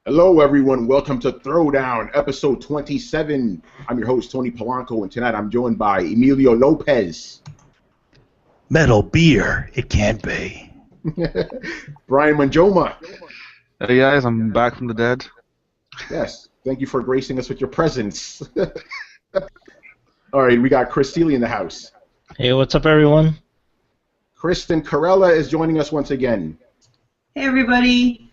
Hello, everyone. Welcome to Throwdown, episode 27. I'm your host, Tony Polanco, and tonight I'm joined by Emilio Lopez. Metal beer, it can't be. Brian Manjoma. Hey guys, I'm back from the dead. Yes, thank you for gracing us with your presence. All right, we got Chris Seeley in the house. Hey, what's up, everyone? Kristen Carella is joining us once again. Hey, everybody.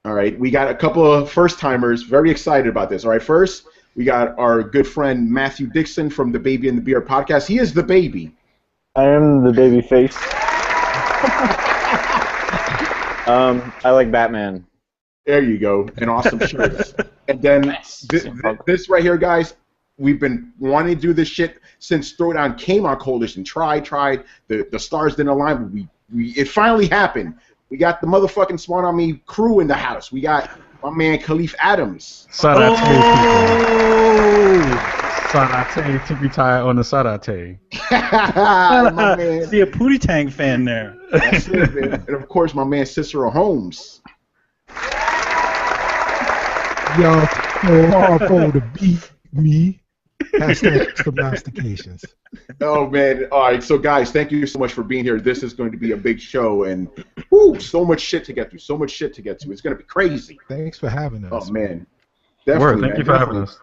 All right, we got a couple of first-timers. Very excited about this. All right, first, we got our good friend Matthew Dixon from the Baby and the Beer podcast. He is the baby. I am the baby face. I like Batman. There you go. And awesome shirts. And then this right here, guys, we've been wanting to do this shit since Throwdown came on Coalition. Tried. The stars didn't align, but it finally happened. We got the motherfucking Spawn on Me crew in the house. We got my man Khalif Adams. Sarate people. Sarate, tippy tie on the Sarate. My man. See a Pootie Tang fan there. That's it, man. And of course, my man Cicero Holmes. Y'all so hard for to beat me. Hashtag prognostications. Oh, man. All right, so guys, thank you so much for being here. This is going to be a big show, and whoo, so much shit to get through. It's going to be crazy. Thanks for having us. Oh, man. Definitely, Thank you for having us.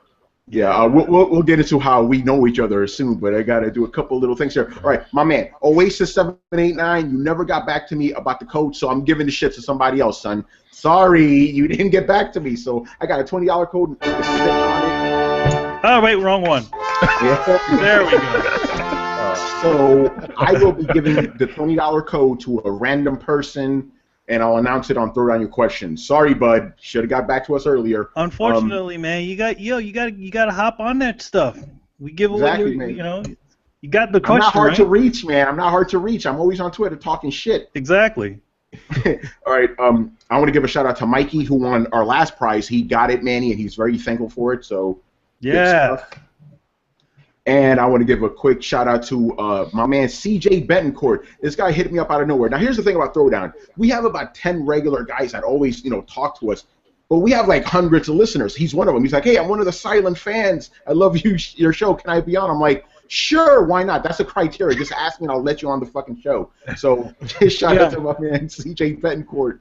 Yeah, we'll get into how we know each other soon, but I got to do a couple little things here. All right, my man, Oasis789, you never got back to me about the code, so I'm giving the shit to somebody else, son. Sorry, you didn't get back to me, so I got a $20 code and put the stick on it. Oh, wait, wrong one. Yeah. There we go. So I will be giving the $20 code to a random person, and I'll announce it on Throw Down Your Questions. Sorry, bud. Should have got back to us earlier. Unfortunately, man, you got to hop on that stuff. We give away, Exactly, man. You got the question. I'm not hard right? to reach, man. I'm not hard to reach. I'm always on Twitter talking shit. Exactly. All right. I want to give a shout out to Mikey who won our last prize. He got it, Manny, and he's very thankful for it. So Yeah. And I want to give a quick shout out to my man CJ Betancourt. This guy hit me up out of nowhere. Now here's the thing about Throwdown. We have about 10 regular guys that always, talk to us. But we have like hundreds of listeners. He's one of them. He's like, hey, I'm one of the silent fans. I love your show. Can I be on? I'm like, sure, why not? That's a criteria. Just ask me and I'll let you on the fucking show. So just shout out to my man CJ Betancourt.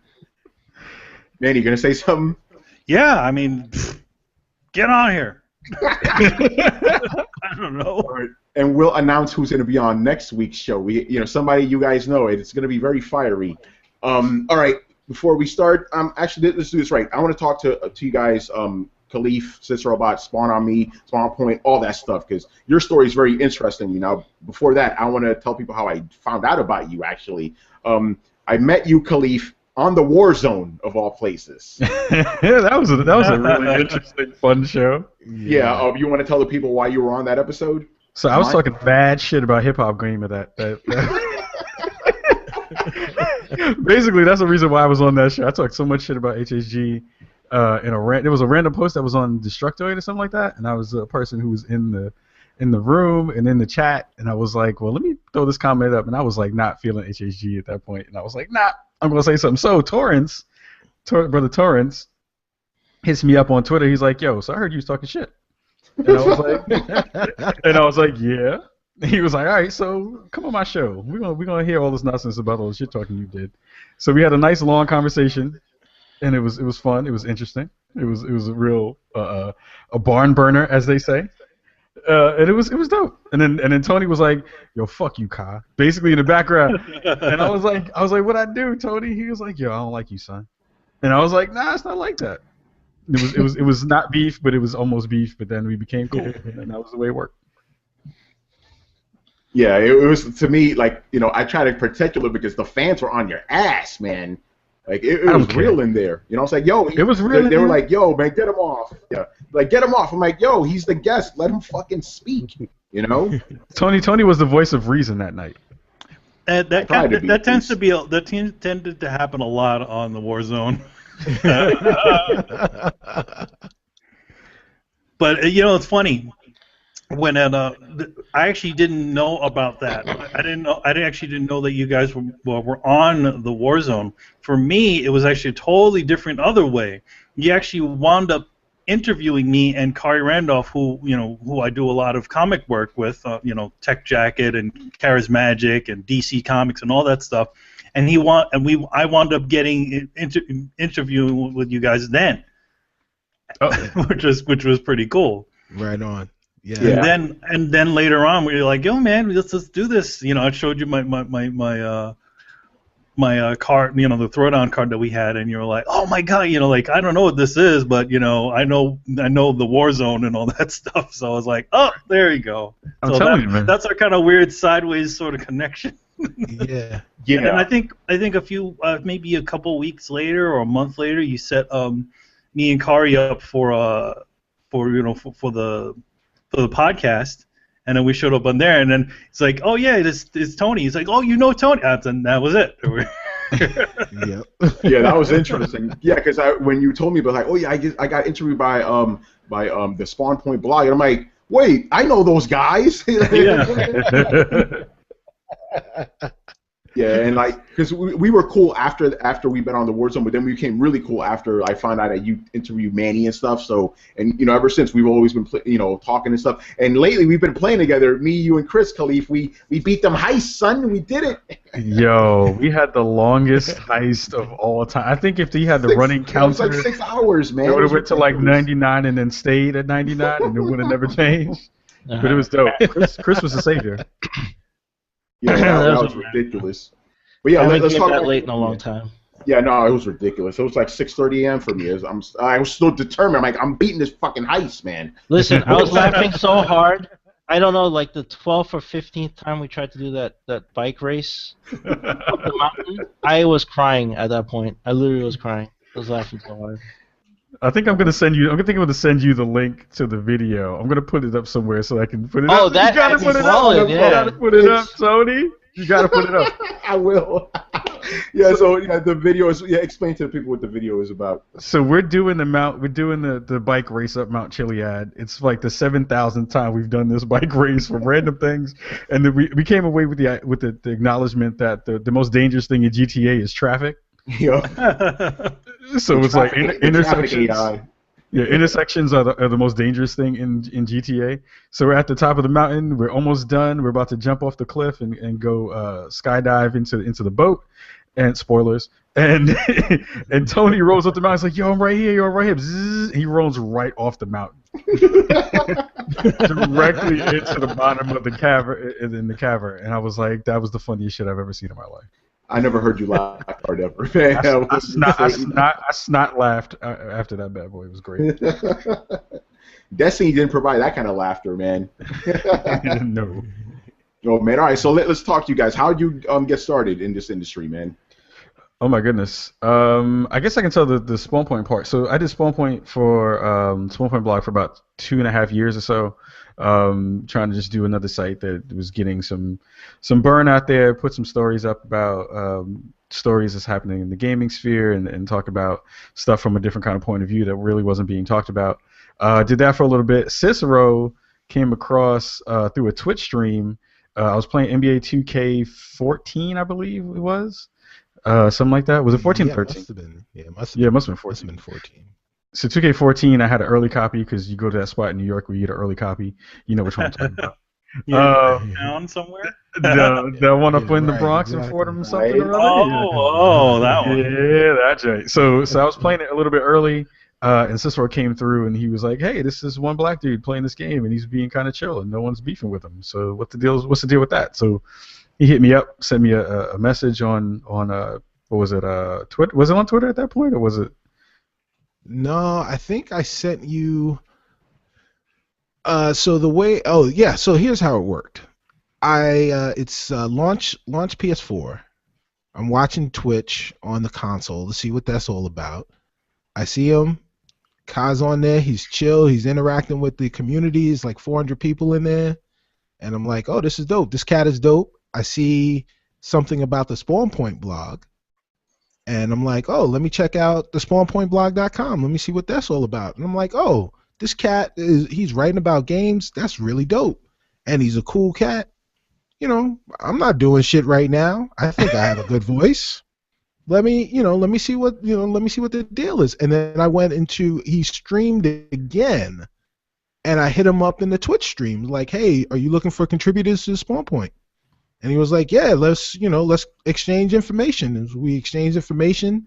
Man, you gonna say something? Yeah, I mean, get on here. I don't know. All right. And we'll announce who's going to be on next week's show. Somebody you guys know it. It's going to be very fiery. All right. Before we start, actually, let's do this right. I want to talk to you guys, Khalif, Cicero Bot, Spawn on Me, Spawn Point, all that stuff, because your story is very interesting. Before that, I want to tell people how I found out about you. Actually, I met you, Khalif, on the War Zone of all places. Yeah, that was a really interesting, fun show. Yeah. You want to tell the people why you were on that episode? So I was talking bad shit about Hip Hop Game at that. Basically, that's the reason why I was on that show. I talked so much shit about HHG. There was a random post that was on Destructoid or something like that, and I was a person who was in the room and in the chat, and I was like, well, let me throw this comment up, and I was like not feeling HHG at that point, and I was like, nah, I'm gonna say something. So Brother Torrance hits me up on Twitter. He's like, yo, so I heard you was talking shit, and I was like, yeah. He was like, all right, so come on my show. We're gonna hear all this nonsense about all the shit talking you did. So we had a nice long conversation, and it was fun. It was interesting. It was a real a barn burner, as they say. And it was dope. And then Tony was like, yo, fuck you, Ka. Basically in the background. And I was like, what'd I do, Tony? He was like, yo, I don't like you, son. And I was like, nah, it's not like that. It was not beef, but it was almost beef, but then we became cool. And that was the way it worked. Yeah, it was, to me, like, I try to protect you because the fans were on your ass, man. Like, it was real in there. It's like, yo. It was real. They were like, yo, man, get him off. Yeah. Like, get him off. I'm like, yo, he's the guest. Let him fucking speak, Tony was the voice of reason that night. That tended to happen a lot on the Warzone. But, it's funny. when I actually didn't know about that. I actually didn't know that you guys were on the Warzone. For me, it was actually a totally different other way. You actually wound up interviewing me and Kari Randolph, who I do a lot of comic work with, Tech Jacket and Charismagic and DC Comics and all that stuff. And I wound up getting interviewing with you guys then, which was pretty cool. Right on. Yeah. And then later on, we were like, "Yo, man, let's do this." I showed you my card, the Throwdown card that we had, and you were like, "Oh my god, I don't know what this is, but I know the Warzone and all that stuff." So I was like, "Oh, there you go." I'm telling you, man. That's our kind of weird sideways sort of connection. Yeah. Yeah. And I think a few, maybe a couple weeks later or a month later, you set me and Kari up for the podcast, and then we showed up on there, and then it's like, oh yeah, it's Tony. He's like, oh, you know Tony, and that was it. Yep. Yeah, that was interesting. Yeah, because when you told me about, like, oh yeah, I got interviewed by the Spawn Point blog, and I'm like, wait, I know those guys. Yeah. Yeah, and because we were cool after we been on the Warzone, but then we became really cool after I found out that you interviewed Manny and stuff. So, and ever since we've always been talking and stuff. And lately we've been playing together, me, you, and Chris Khalif. We beat them heists, son. We did it. Yo, we had the longest heist of all time. I think if he had the running counter, it was like 6 hours, man. It would have went to like 99 and then stayed at 99, and it would have never changed. But it was dope. Chris was the savior. Yeah, that was ridiculous. But yeah, let's talk that late in a long time. Yeah, no, it was ridiculous. It was like 6:30 a.m. for me. I was still determined. I'm beating this fucking heist, man. Listen, I was laughing so hard. I don't know, like the 12th or 15th time we tried to do that bike race up the mountain, I was crying at that point. I literally was crying. I was laughing so hard. I think I'm gonna send you the link to the video. I'm gonna put it up somewhere so I can put it up. Oh, that you gotta put it solid, up. yeah. You gotta put it up, Tony. You gotta put it up. I will. Yeah. So the video is. Yeah, explain to the people what the video is about. So we're doing the bike race up Mount Chiliad. It's like the 7,000th time we've done this bike race for random things, and then we came away with the acknowledgement that the most dangerous thing in GTA is traffic. Yeah. So it's like intersections. Yeah, intersections are the most dangerous thing in GTA. So we're at the top of the mountain. We're almost done. We're about to jump off the cliff and go skydive into the boat. And spoilers. And and Tony rolls up the mountain. He's like, "Yo, I'm right here. Yo, I'm right here." Bzzz, he rolls right off the mountain, directly into the bottom of the cavern. And I was like, that was the funniest shit I've ever seen in my life. I never heard you laugh hard ever. I snot laughed after that bad boy. It was great. Destiny didn't provide that kind of laughter, man. No. Oh, man. All right, so let's talk to you guys. How did you get started in this industry, man? Oh, my goodness. I guess I can tell the Spawn Point part. So I did Spawn Point for Spawn Point blog for about 2.5 years or so. Trying to just do another site that was getting some burn out there, put some stories up about stories that's happening in the gaming sphere and talk about stuff from a different kind of point of view that really wasn't being talked about. Did that for a little bit. Cicero came across through a Twitch stream. I was playing NBA 2K14, I believe it was. Something like that. Was it 14 or 13? It must have been 14. So 2K14, I had an early copy because you go to that spot in New York where you get an early copy. You know which one I'm talking about. Town somewhere? The one up in the Bronx in Fordham or something or other? Oh, that one. Yeah, that right. So I was playing it a little bit early, and Cicero came through and he was like, "Hey, this is one black dude playing this game and he's being kind of chill and no one's beefing with him. So what's the deal with that?" So he hit me up, sent me a message on what was it? Twitter? Was it on Twitter at that point or was it? No, I think I sent you. So here's how it worked. It's launch PS4. I'm watching Twitch on the console to see what that's all about. I see him. Kai's on there. He's chill. He's interacting with the community. It's like 400 people in there, and I'm like, oh, this is dope. This cat is dope. I see something about the Spawn Point blog. And I'm like, oh, let me check out the spawnpointblog.com. Let me see what that's all about. And I'm like, oh, this cat he's writing about games. That's really dope, and he's a cool cat. You know, I'm not doing shit right now. I think I have a good voice. Let me see what the deal is. And then I went into, he streamed it again, and I hit him up in the Twitch stream, like, hey, are you looking for contributors to Spawn Point? And he was like, yeah, let's exchange information. And we exchanged information,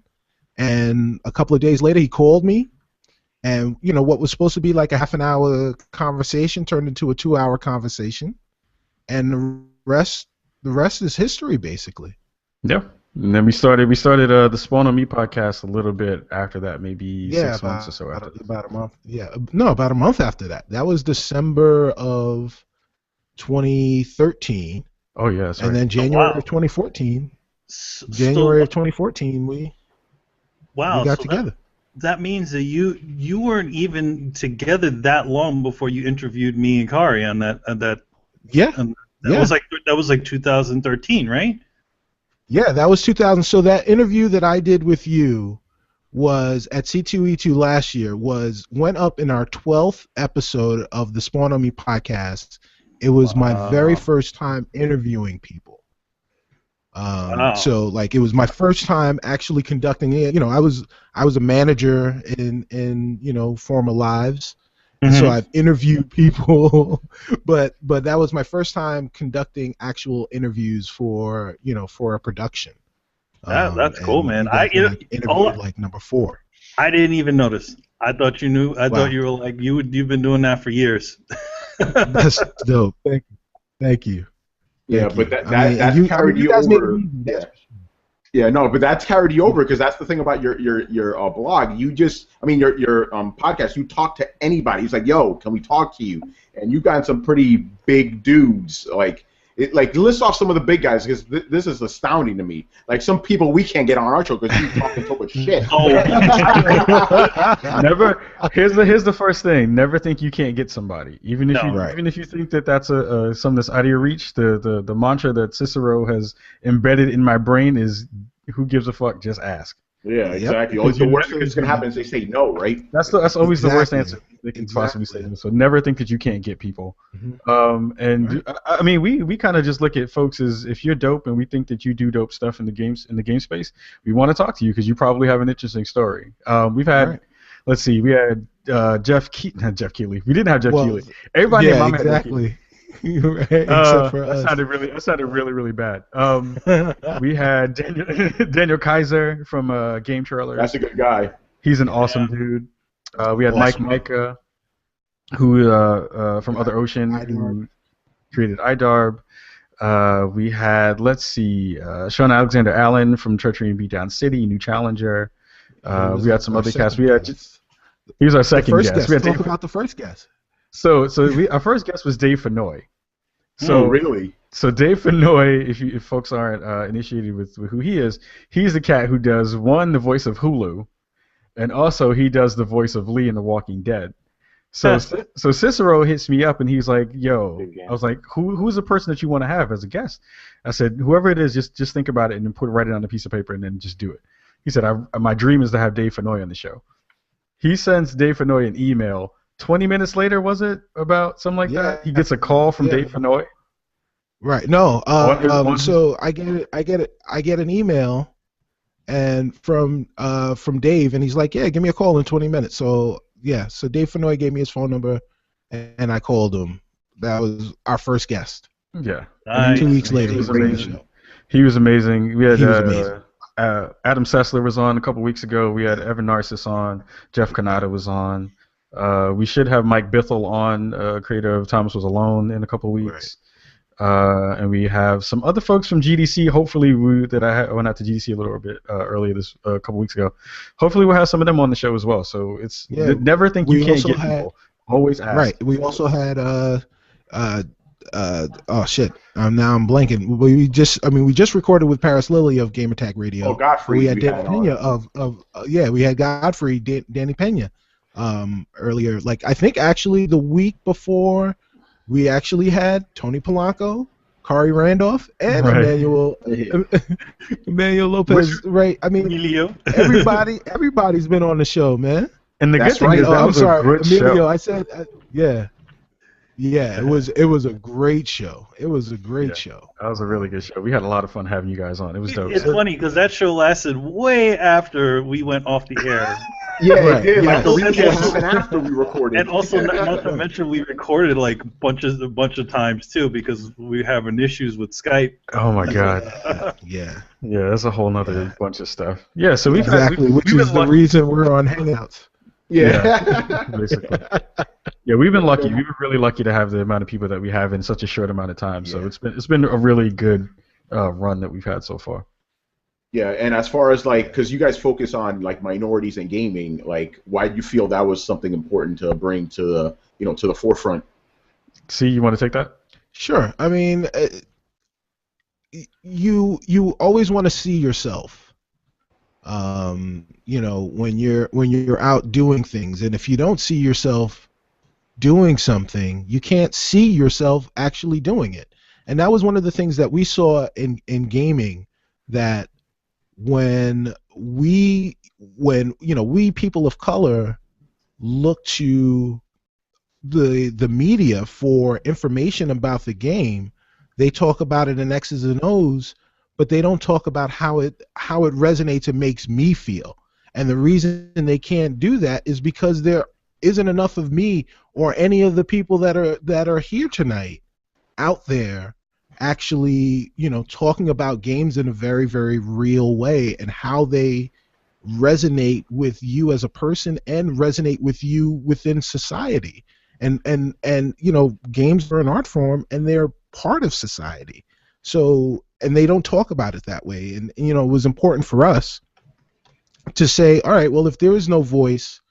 and a couple of days later he called me, and what was supposed to be like a half an hour conversation turned into a 2-hour conversation, and the rest is history, basically. Yeah. And then we started the Spawn on Me podcast a little bit after that, maybe 6 months or so after. About a month. Yeah, no, about a month after that. That was December of 2013. Oh yeah, that's right. And then January of 2014. January of 2014, we got together. That means that you weren't even together that long before you interviewed me and Kari on that. Yeah. That was like 2013, right? Yeah, that was 2000. So that interview that I did with you was at C2E2 last year, went up in our 12th episode of the Spawn on Me podcast. It was my very first time interviewing people. So like it was my first time actually conducting it. I was a manager in former lives. Mm-hmm. So I've interviewed people, but that was my first time conducting actual interviews for a production. That's cool, man. I interviewed like number 4. I didn't even notice. I thought you knew. I thought you were like you've been doing that for years. That's dope. Thank you. Yeah, but that's carried you over. Yeah, no, but that's carried you over because that's the thing about your blog. You just, your podcast. You talk to anybody. He's like, "Yo, can we talk to you?" And you've gotten some pretty big dudes. Like list off some of the big guys because this is astounding to me. Like some people we can't get on our show because you talking so much shit. Never. Here's the first thing. Never think you can't get somebody. Even if you think that that's something that's out of your reach. The mantra that Cicero has embedded in my brain is, "Who gives a fuck? Just ask." Yeah, exactly. Always the worst thing that's gonna happen is they say no, right? That's always the worst answer they can possibly say. So never think that you can't get people. Mm-hmm. We kind of just look at folks as, if you're dope and we think that you do dope stuff in the game space, we want to talk to you because you probably have an interesting story. We've had, let's see, we had not Jeff Keighley. We didn't have Jeff Keighley. Everybody named Mom exactly. Except for us. That sounded really bad. We had Daniel Kaiser from Game Trailer. That's a good guy. He's an awesome dude. We had Mike Micah, who from Other Ocean, who created iDarb. We had, let's see, Sean Alexander Allen from Treachery and Beatdown City, New Challenger. We had some other cast. He was our second guest. We had Talk about the first guest. So our first guest was Dave Fennoy. So really? So Dave Fennoy, if folks aren't initiated with who he is, he's the cat who does the voice of Hulu, and also he does the voice of Lee in The Walking Dead. So Cicero hits me up and he's like, "Yo," I was like, "Who's the person that you want to have as a guest?" I said, "Whoever it is, just think about it and then write it on a piece of paper and then just do it." He said, "My dream is to have Dave Fennoy on the show." He sends Dave Fennoy an email. 20 minutes later, was it, about something like that? He gets a call from Dave Fennoy. Right. No. So I get an email, and from Dave, and he's like, "Yeah, give me a call in 20 minutes." So Dave Fennoy gave me his phone number, and I called him. That was our first guest. Yeah. And 2 weeks later, he was amazing. He was amazing. We had Adam Sessler was on a couple weeks ago. We had Evan Narcissus on. Jeff Kanata was on. We should have Mike Bithell on, creator of Thomas Was Alone, in a couple weeks. Right. And we have some other folks from GDC, hopefully, that I went out to GDC a little bit earlier a couple weeks ago. Hopefully we'll have some of them on the show as well. So it's never think you can't get people. Always ask. Right. We also had oh shit. Now I'm blanking. We just recorded with Paris Lilly of Game Attack Radio. Oh, Godfrey. We had Danny Pena we had Godfrey, Danny Pena earlier. Like, I think actually the week before, we actually had Tony Polanco, Kari Randolph, and Emmanuel Lopez. Right. I mean, everybody's been on the show, man. And the That's good thing right. is that I'm was sorry, a good Emilio. show. I said, yeah, yeah. It was a great show. It was a great show. That was a really good show. We had a lot of fun having you guys on. It was dope. It's funny because that show lasted way after we went off the air. Yeah, Right, it did. Like yes. the weekend happened after we recorded. And also, not to mention, we recorded like a bunch of times too because we having issues with Skype. Oh my god. Yeah, Yeah, that's a whole nother bunch of stuff. Yeah, so we've exactly. had, Which we've is been the lucky. reason we're on Hangouts. Yeah. Basically. Yeah, we've been lucky. We've been really lucky to have the amount of people that we have in such a short amount of time. So it's been a really good run that we've had so far. Yeah, and as far as like, because you guys focus on like minorities in gaming, like, why do you feel that was something important to bring to the, to the forefront? See, you want to take that? Sure. I mean, you always want to see yourself. When you're out doing things, and if you don't see yourself doing something, you can't see yourself actually doing it. And that was one of the things that we saw in gaming, that when we people of color look to the media for information about the game, they talk about it in X's and O's, but they don't talk about how it resonates and makes me feel. And the reason they can't do that is because there isn't enough of me or any of the people that are here tonight out there actually, talking about games in a very, very real way and how they resonate with you as a person and resonate with you within society. And games are an art form and they're part of society. So, and they don't talk about it that way. And, it was important for us to say, all right, well, if there is no voice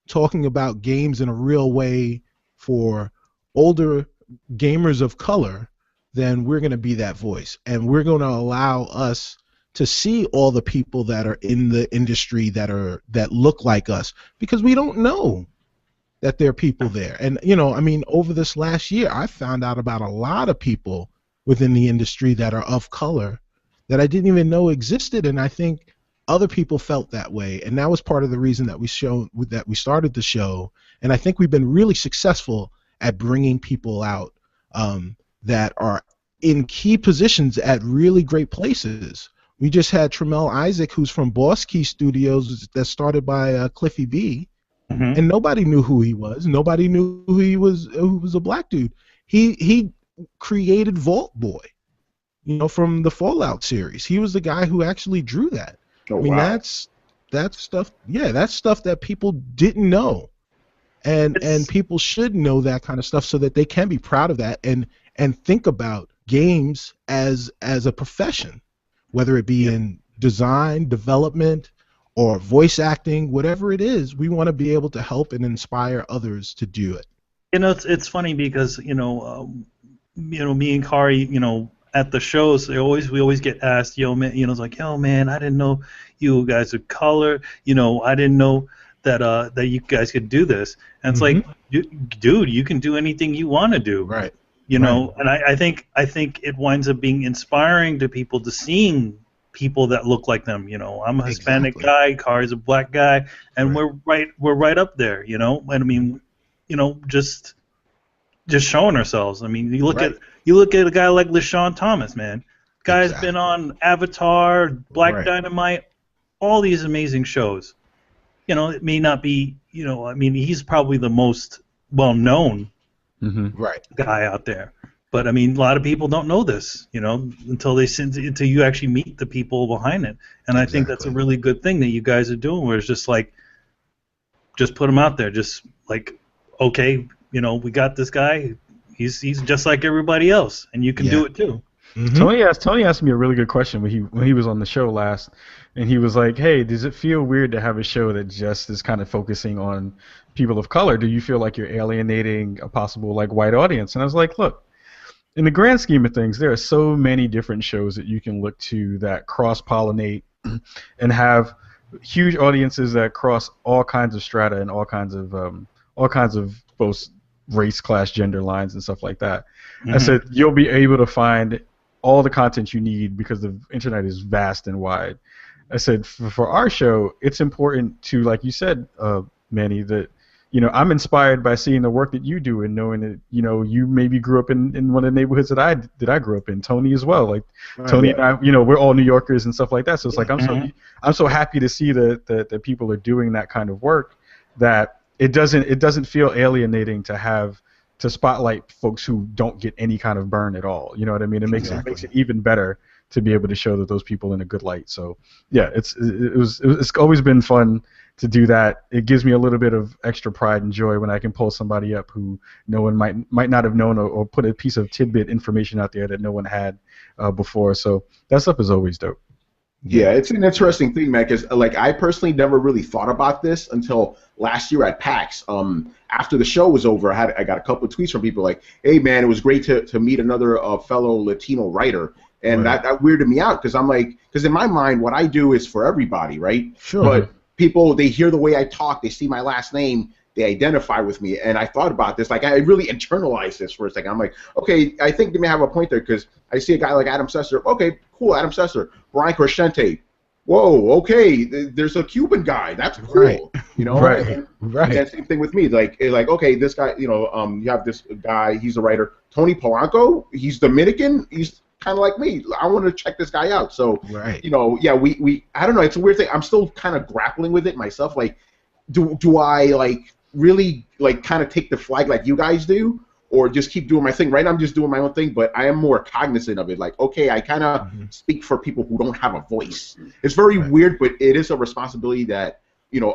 talking about games in a real way for older gamers of color, then we're going to be that voice. And we're going to allow us to see all the people that are in the industry that look like us, because we don't know that there are people there. And, over this last year, I found out about a lot of people within the industry that are of color that I didn't even know existed, and I think other people felt that way, and that was part of the reason that we started the show. And I think we've been really successful at bringing people out that are in key positions at really great places. We just had Tremel Isaac, who's from Boss Key Studios, that started by Cliffy B, and nobody knew who he was. Nobody knew who was a black dude. He created Vault Boy, from the Fallout series. He was the guy who actually drew that. Oh, I mean, wow. that's stuff. Yeah, that's stuff that people didn't know, and people should know that kind of stuff so that they can be proud of that and think about games as a profession, whether it be in design, development, or voice acting, whatever it is. We want to be able to help and inspire others to do it. It's funny because me and Kari, at the shows, we always get asked, man, it's like, man, I didn't know you guys are color, I didn't know that you guys could do this, and it's like, dude, you can do anything you want to do, right? And I think it winds up being inspiring to people, to seeing people that look like them. I'm a Hispanic guy, Kari's a black guy, and we're right up there, and I mean, just showing ourselves. I mean, you look at a guy like LaShawn Thomas, man. Guy's been on Avatar, Black Dynamite, all these amazing shows. It may not be, I mean, he's probably the most well-known guy out there. But I mean, a lot of people don't know this, until you actually meet the people behind it. And I think that's a really good thing that you guys are doing, where it's just like, just put him out there, just like, okay, we got this guy. He's just like everybody else, and you can do it too. Tony asked me a really good question when he was on the show last, and he was like, "Hey, does it feel weird to have a show that just is kind of focusing on people of color? Do you feel like you're alienating a possible white audience?" And I was like, "Look, in the grand scheme of things, there are so many different shows that you can look to that cross-pollinate and have huge audiences that cross all kinds of strata and all kinds of both race, class, gender lines and stuff like that." I said, you'll be able to find all the content you need because the internet is vast and wide. I said, for our show, it's important to, like you said, Manny, that I'm inspired by seeing the work that you do and knowing that you maybe grew up in one of the neighborhoods that I grew up in. Tony as well, like Tony and I, we're all New Yorkers and stuff like that. So it's like I'm so happy to see that people are doing that kind of work, that it doesn't feel alienating to spotlight folks who don't get any kind of burn at all. You know what I mean? It makes it even better to be able to show that those people in a good light. So yeah, it's always been fun to do that. It gives me a little bit of extra pride and joy when I can pull somebody up who no one might not have known, or put a piece of tidbit information out there that no one had before. So that stuff is always dope. Yeah, it's an interesting thing, man, because like I personally never really thought about this until last year at PAX. After the show was over, I got a couple of tweets from people like, "Hey, man, it was great to meet another fellow Latino writer," and that weirded me out because I'm like, because in my mind, what I do is for everybody, right? Sure. But people, they hear the way I talk, they see my last name, they identify with me, and I thought about this, like I really internalized this for a second. I'm like, okay, I think they may have a point there, because I see a guy like Adam Sessler, okay, cool, Adam Sessler, Brian Crescente, whoa, okay, there's a Cuban guy, that's cool, Right. Right. And same thing with me, like okay, this guy, you have this guy, he's a writer, Tony Polanco, he's Dominican, he's kind of like me. I want to check this guy out. So, yeah, we I don't know. It's a weird thing. I'm still kind of grappling with it myself. Like, do I like really like kind of take the flag like you guys do, or just keep doing my thing? Right now, I'm just doing my own thing, but I am more cognizant of it. Like, okay, I kind of speak for people who don't have a voice. It's very weird, but it is a responsibility that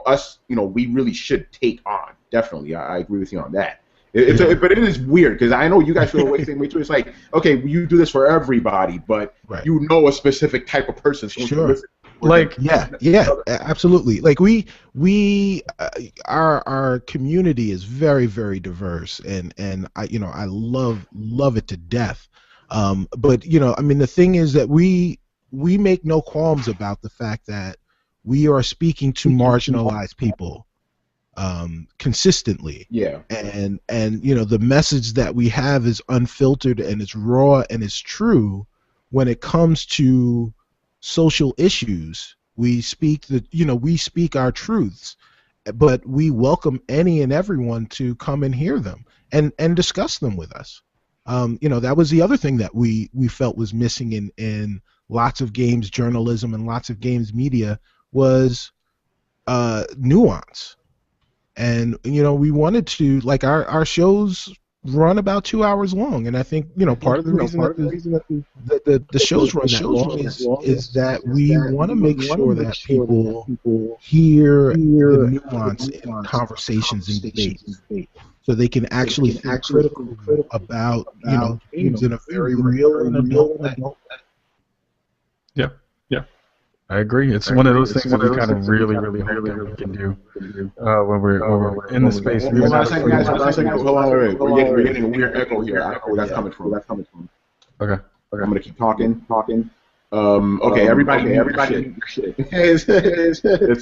us, we really should take on. Definitely, I agree with you on that. But it is weird because I know you guys feel the same way too. It's like, okay, you do this for everybody, but a specific type of person. So sure. Like yeah, absolutely. Like our community is very, very diverse, and I love it to death. But I mean, the thing is that we make no qualms about the fact that we are speaking to marginalized people consistently. Yeah. And the message that we have is unfiltered and it's raw and it's true when it comes to social issues. We speak our truths, but we welcome any and everyone to come and hear them and discuss them with us. That was the other thing that we felt was missing in lots of games journalism and lots of games media was nuance. And we wanted to, like, our shows run about 2 hours long, and I think part of the reason that the shows run that long is that we want to make sure that people hear the nuance in conversations and debates, so they can actually think critical about games in a very real and adult way. Yeah. I agree. It's one of those things that we kind of really hope that we can do when we're in the space. Hold on a second, guys. Hold on, wait. We're getting a weird echo here. I don't know where that's coming from. Okay. I'm gonna keep talking. Okay, everybody. Let's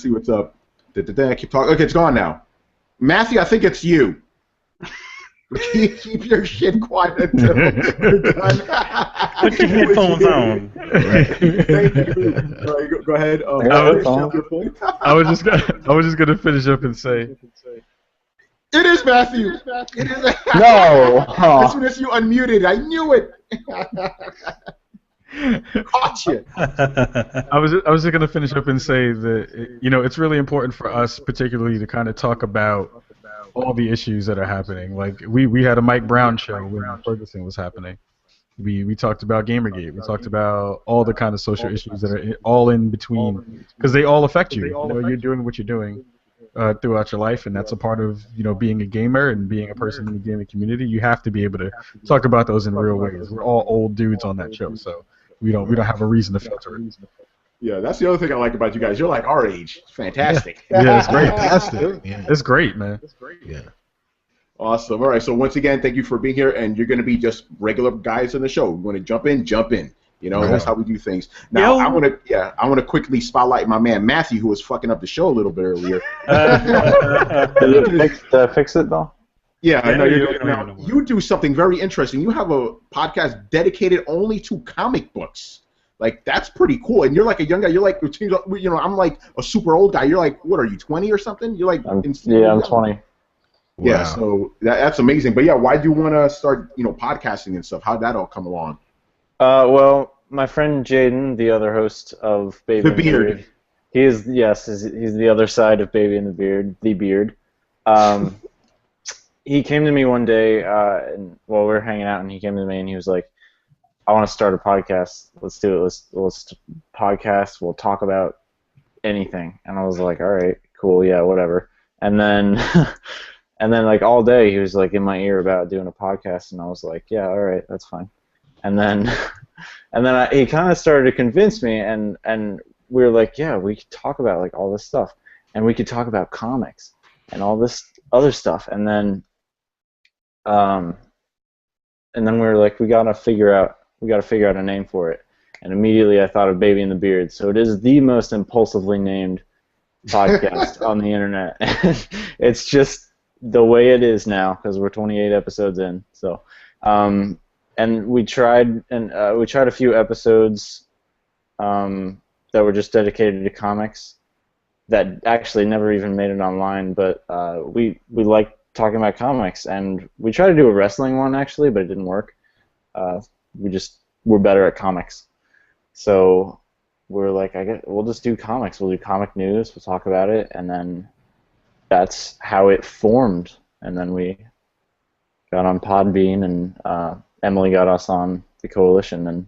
see what's up. Keep talking. Okay, it's gone now. Matthew, I think it's you. Keep your shit quiet until we're done. Put your headphones on. Thank you. Go ahead. I was just gonna finish up and say, it is Matthew. It is. No. As soon as you unmuted, I knew it. Caught you. I was just gonna finish up and say that it's really important for us, particularly, to kind of talk about all the issues that are happening. Like we had a Mike Brown show when Ferguson was happening. We talked about Gamergate. We talked about all the kind of social issues that are all in between, because they all affect you. You're doing what you're doing throughout your life, and that's a part of being a gamer and being a person in the gaming community. You have to be able to talk about those in real ways. We're all old dudes on that show, so we don't have a reason to filter it. Yeah, that's the other thing I like about you guys. You're like our age. It's fantastic. Yeah, it's great. Fantastic. Yeah. It's great, man. It's great. Yeah. Awesome. All right. So once again, thank you for being here, and you're going to be just regular guys in the show. You want to jump in, jump in. That's how we do things. Now, I want to quickly spotlight my man Matthew, who was fucking up the show a little bit earlier. Did you fix it though? Yeah, I know you're doing. Now, you do something very interesting. You have a podcast dedicated only to comic books. Like that's pretty cool. And you're like a young guy. You're like, I'm like a super old guy. You're like, what are you, 20 or something? You're like, I'm young. 20. Yeah, Wow. so that's amazing. But yeah, why do you want to start, podcasting and stuff? How'd that all come along? Well, my friend Jaden, the other host of Baby The and the Beard. Beard, he's the other side of Baby and the Beard, the Beard. He came to me one day while we were hanging out, and he came to me and he was like, "I want to start a podcast. Let's do it. Let's podcast. We'll talk about anything." And I was like, "All right, cool, yeah, whatever." And then and then like all day he was like in my ear about doing a podcast, and I was like, "Yeah, all right, that's fine." And then he kind of started to convince me, and we were like, "Yeah, we could talk about like all this stuff, and we could talk about comics and all this other stuff." And then we were like, we gotta figure out a name for it. And immediately I thought of Baby and the Beard. So it is the most impulsively named podcast on the internet. It's just the way it is now because we're 28 episodes in. So, and we tried a few episodes that were just dedicated to comics that actually never even made it online. But we like talking about comics, and we tried to do a wrestling one actually, but it didn't work. We're better at comics. So we're like, we'll just do comics. We'll do comic news. We'll talk about it, and then that's how it formed. And then we got on Podbean, and Emily got us on the Coalition, and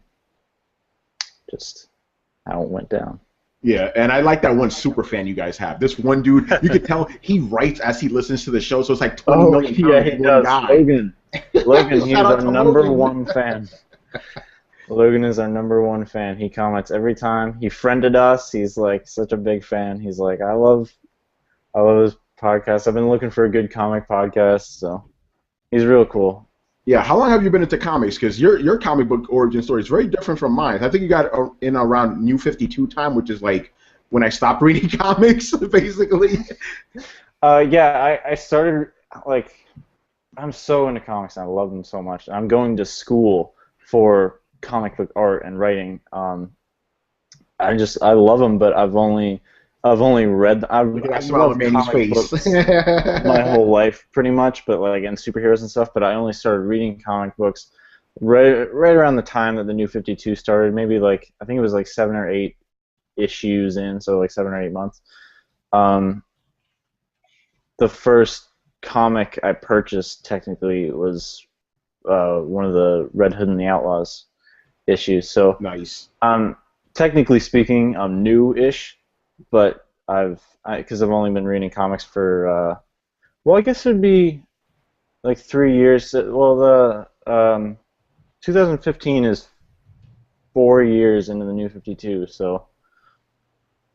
just how it went down. Yeah, and I like that one super fan you guys have. This one dude, you can tell he writes as he listens to the show, so it's like 20 million times yeah, he one does. guy. Logan, he's Shout out our to number Logan. one fan. Logan is our number one fan. He comments every time. He friended us. He's like such a big fan. He's like, I love his podcast. I've been looking for a good comic podcast, so he's real cool. Yeah, how long have you been into comics? Because your comic book origin story is very different from mine. I think you got in around New 52 time, which is like when I stopped reading comics, basically. Yeah, I started, like, I'm so into comics, and I love them so much. I'm going to school for comic book art and writing. I love them, but I've only read. I smell love Manny's comic face. books my whole life, pretty much, but like and superheroes and stuff. But I only started reading comic books right around the time that the New 52 started. Maybe like I think it was like 7 or 8 issues in, so like 7 or 8 months. The first comic I purchased technically was one of the Red Hood and the Outlaws issues. So Nice. technically speaking, I'm new-ish, but because I've only been reading comics for well, I guess it'd be like 3 years. Well, the 2015 is 4 years into the New 52, so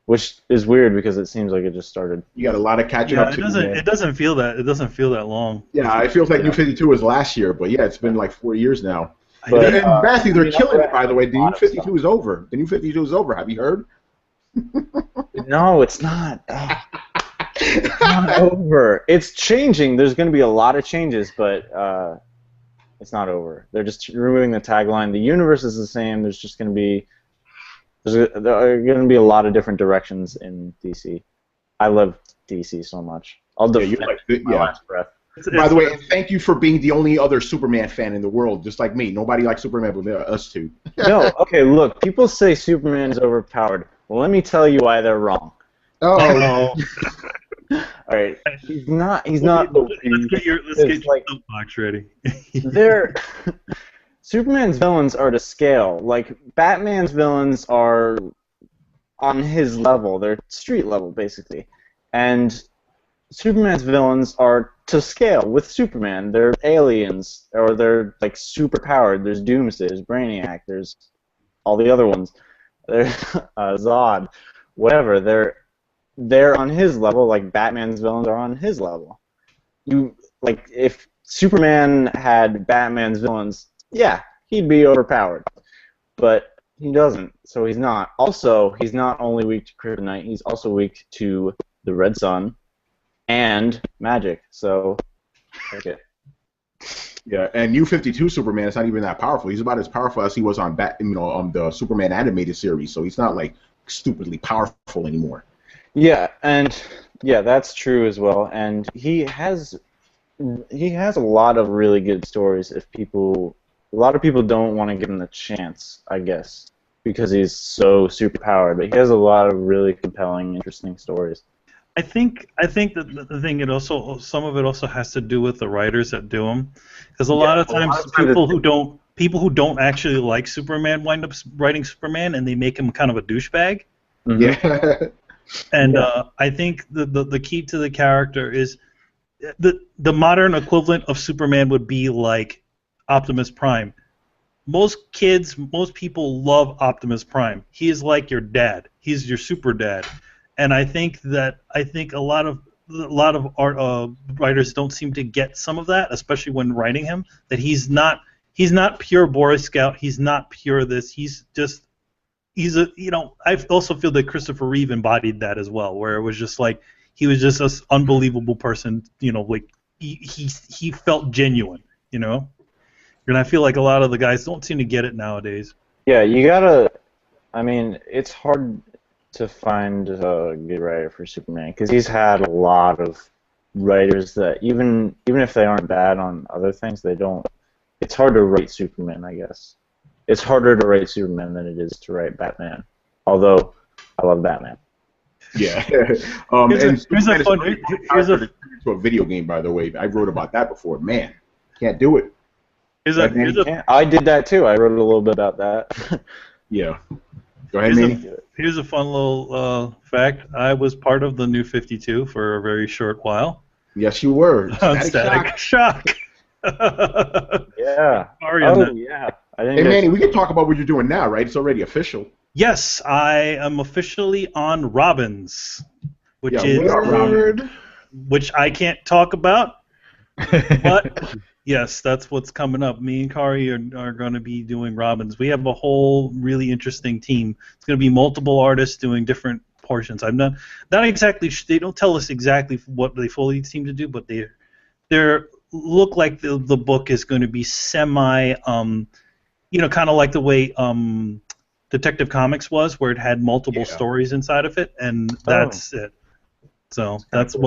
which is weird because it seems like it just started. You got a lot of catching Yeah, up to do. it doesn't feel that long. Yeah, it feels like New 52 was last year, but yeah, it's been like 4 years now. But, And Matthew, they're I mean, killing I it, by the way. The read a New lot of 52 is over. The New 52 is over. Have you heard? No, it's not. It's not over. It's changing. There's going to be a lot of changes, but it's not over. They're just removing the tagline. The universe is the same. There's just going to be there are going to be a lot of different directions in DC. I love DC so much. I'll defend my last breath. By the way, and thank you for being the only other Superman fan in the world, just like me. Nobody likes Superman but us two. No, okay, look, people say Superman is overpowered. Well, let me tell you why they're wrong. Oh. All right, he's not. Let's get your soapbox ready. Superman's villains are to scale. Like Batman's villains are on his level. They're street level, basically, and Superman's villains are to scale with Superman. They're aliens, or they're like super powered. There's Doomsday, there's Brainiac, there's all the other ones. There's Zod, whatever. They're on his level. Like Batman's villains are on his level. If Superman had Batman's villains, yeah, he'd be overpowered, but he doesn't. So he's not. Also, he's not only weak to kryptonite. He's also weak to the Red Sun and magic. So, take it. Yeah, and New 52 Superman is not even that powerful. He's about as powerful as he was on the Superman animated series. So he's not like stupidly powerful anymore. Yeah, and yeah, that's true as well. And he has a lot of really good stories. A lot of people don't want to give him the chance, I guess, because he's so super powered. But he has a lot of really compelling, interesting stories. I think that the thing some of it also has to do with the writers that do them, because a lot of times people who don't actually like Superman wind up writing Superman and they make him kind of a douchebag. Mm-hmm. Yeah. And I think the key to the character is the modern equivalent of Superman would be like Optimus Prime. Most people love Optimus Prime. He is like your dad. He's your super dad. And I think a lot of art writers don't seem to get some of that, especially when writing him. That he's not pure Boy Scout. He's not pure this. I also feel that Christopher Reeve embodied that as well, where it was just like he was just this unbelievable person. Like he felt genuine. And I feel like a lot of the guys don't seem to get it nowadays. Yeah, you gotta. I mean, it's hard to find a good writer for Superman because he's had a lot of writers that even if they aren't bad on other things, they don't. It's hard to write Superman, I guess. It's harder to write Superman than it is to write Batman. Although I love Batman. Yeah. Here's a to a video game, by the way. I wrote about that before. Man, can't do it. I did that too. I wrote a little bit about that. Yeah. Go ahead, Manny. Here's a fun little fact. I was part of the New 52 for a very short while. Yes, you were. Static Shock. Yeah. Yeah. Hey, Manny, we can talk about what you're doing now, right? It's already official. Yes, I am officially on Robins, which I can't talk about, but yes, that's what's coming up. Me and Kari are going to be doing Robins. We have a whole really interesting team. It's going to be multiple artists doing different portions. I'm not exactly. They don't tell us exactly what they fully seem to do, but they look like the book is going to be semi. Kind of like the way Detective Comics was, where it had multiple stories inside of it, and that's it. So that's at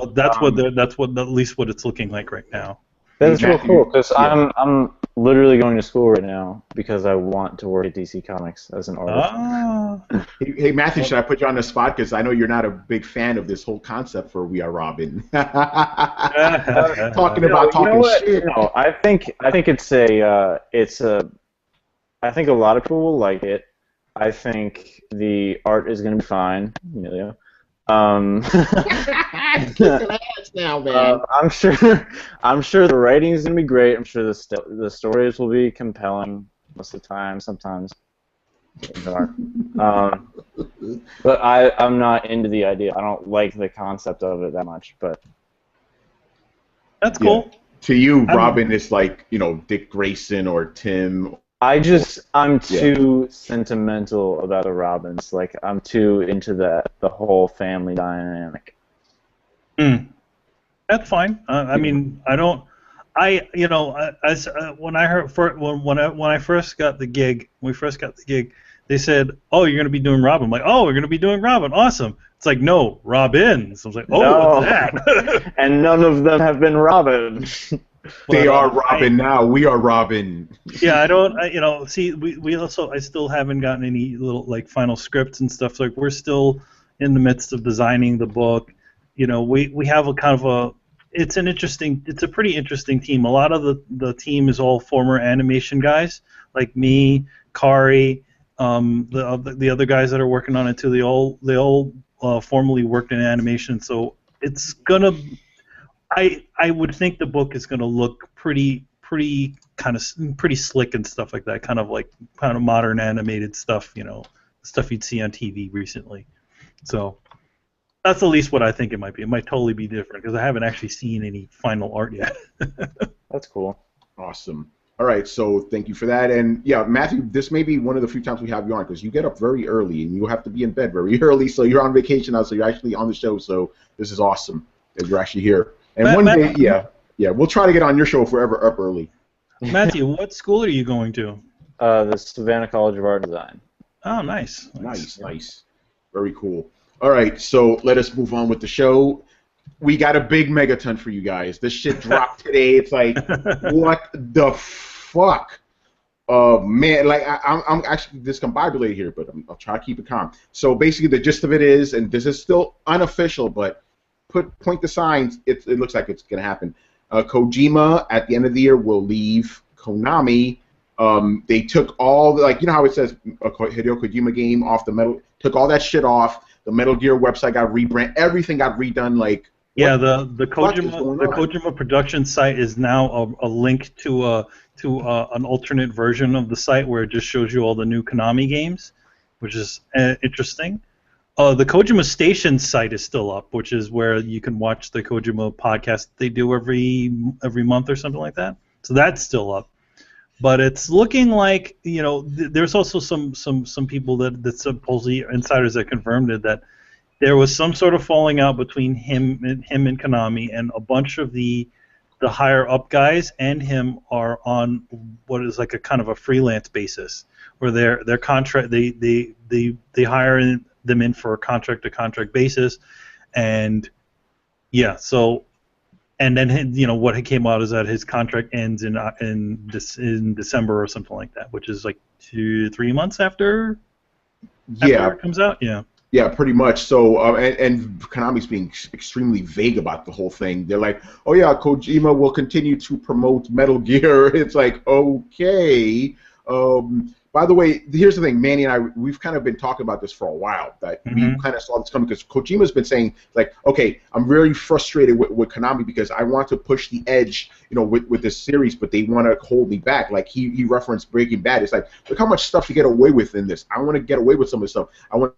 least what it's looking like right now. That's real cool because I'm literally going to school right now because I want to work at DC Comics as an artist. Hey Matthew, should I put you on the spot because I know you're not a big fan of this whole concept for We Are Robin? Talking shit. No, I think I think a lot of people will like it. I think the art is going to be fine. Amelia. Now, man. I'm sure the writing is going to be great. I'm sure the stories will be compelling most of the time. Sometimes they are. But I'm not into the idea. I don't like the concept of it that much. But that's cool. Yeah. To you, Robin is like Dick Grayson or Tim. I'm too sentimental about the Robins. Like I'm too into the whole family dynamic. That's fine. I mean, I don't. When I first got the gig, they said, "Oh, you're gonna be doing Robin." I'm like, "Oh, we're gonna be doing Robin. Awesome." It's like, "No, Robins." I was like, "Oh, no. What's that?" And none of them have been Robin. They are Robin now. We are Robin. Yeah, I don't. See, I still haven't gotten any little final scripts and stuff. Like we're still in the midst of designing the book. We have a kind of it's a pretty interesting team. A lot of the team is all former animation guys, like me, Kari, the other guys that are working on it too. They all formerly worked in animation, so it's gonna. I would think the book is going to look pretty slick and stuff like that, kind of modern animated stuff, stuff you'd see on TV recently. So that's at least what I think it might be. It might totally be different because I haven't actually seen any final art yet. That's cool. Awesome. All right, so thank you for that. And yeah, Matthew, this may be one of the few times we have you on because you get up very early and you have to be in bed very early. So you're on vacation now, so you're actually on the show. So this is awesome that you're actually here. And one day, we'll try to get on your show if we're ever up early. Matthew, what school are you going to? The Savannah College of Art and Design. Oh, nice. Nice. Very cool. All right, so let us move on with the show. We got a big megaton for you guys. This shit dropped today. It's like, what the fuck? Man, like I'm actually discombobulated here, but I'll try to keep it calm. So basically, the gist of it is, and this is still unofficial, but point the signs. It looks like it's gonna happen. Kojima at the end of the year will leave Konami. They took all like you know how it says a Hideo Kojima game off the metal, took all that shit off. The Metal Gear website got rebranded. Everything got redone. Like yeah, the Kojima Productions site is now a link to an alternate version of the site where it just shows you all the new Konami games, which is interesting. The Kojima Station site is still up, which is where you can watch the Kojima podcast they do every month or something like that. So that's still up. But it's looking like, you know, there's also some people that supposedly insiders that confirmed it, that there was some sort of falling out between him and Konami, and a bunch of the higher up guys and him are on what is like a kind of a freelance basis, where their contract they hire them in for a contract to contract basis, and yeah, so. And then you know what came out is that his contract ends in December or something like that, which is like 2-3 months after it comes out. Yeah, pretty much. So and Konami's being extremely vague about the whole thing. They're like, oh yeah, Kojima will continue to promote Metal Gear. It's like, okay. By the way, here's the thing, Manny and I, we've kind of been talking about this for a while, that we kind of saw this coming, because Kojima's been saying, like, okay, I'm really frustrated with Konami because I want to push the edge, you know, with this series, but they want to hold me back. Like, he referenced Breaking Bad. It's like, look how much stuff you get away with in this. I want to get away with some of this stuff. I want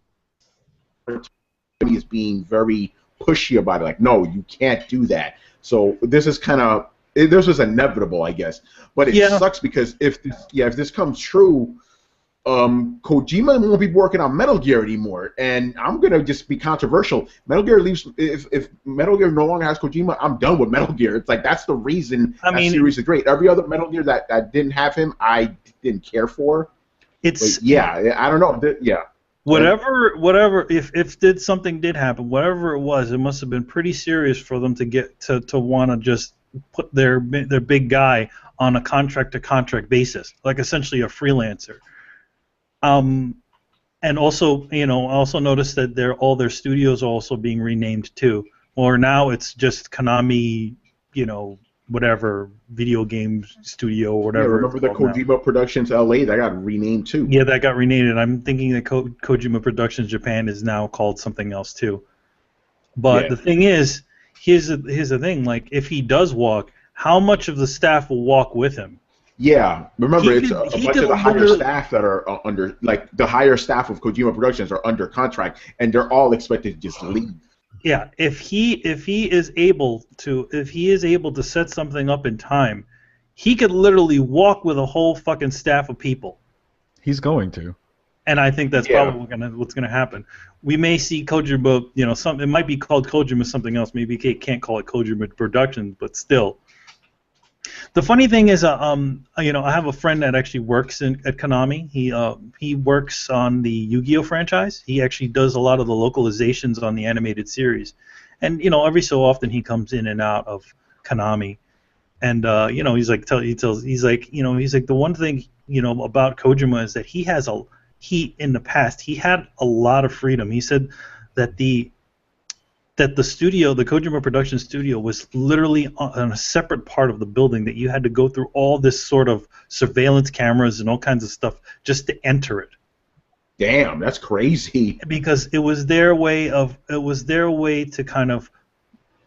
is being very pushy about it. Like, no, you can't do that. So this is kind of, this was inevitable, I guess. But it sucks because if this comes true, Kojima won't be working on Metal Gear anymore, and I'm gonna just be controversial. Metal Gear leaves. If Metal Gear no longer has Kojima, I'm done with Metal Gear. It's like that's the reason that series is great. Every other Metal Gear that didn't have him, I didn't care for. But yeah, I don't know. Whatever. If something did happen, whatever it was, it must have been pretty serious for them to get to want to just put their big guy on a contract to contract basis, like essentially a freelancer. And also, you know, I also noticed that all their studios are also being renamed too. Or now it's just Konami, you know, whatever video game studio or whatever. Yeah, remember the Kojima Productions LA? That got renamed too. Yeah, that got renamed, and I'm thinking that Kojima Productions Japan is now called something else too. But the thing is, here's the thing: like, if he does walk, how much of the staff will walk with him? Yeah, remember, it's a bunch of the higher staff that are under, like, the higher staff of Kojima Productions are under contract, and they're all expected to just leave. Yeah, if he is able to set something up in time, he could literally walk with a whole fucking staff of people. He's going to. And I think that's probably what's gonna happen. We may see Kojima, you know, it might be called Kojima something else. Maybe he can't call it Kojima Productions, but still. The funny thing is, you know, I have a friend that actually works at Konami. He works on the Yu-Gi-Oh franchise. He actually does a lot of the localizations on the animated series, and you know, every so often he comes in and out of Konami, and you know, he's like the one thing, you know, about Kojima is that in the past he had a lot of freedom. He said that the studio, the Kojima Production studio, was literally on a separate part of the building, that you had to go through all this sort of surveillance cameras and all kinds of stuff just to enter it. Damn, that's crazy. Because it was their way to kind of,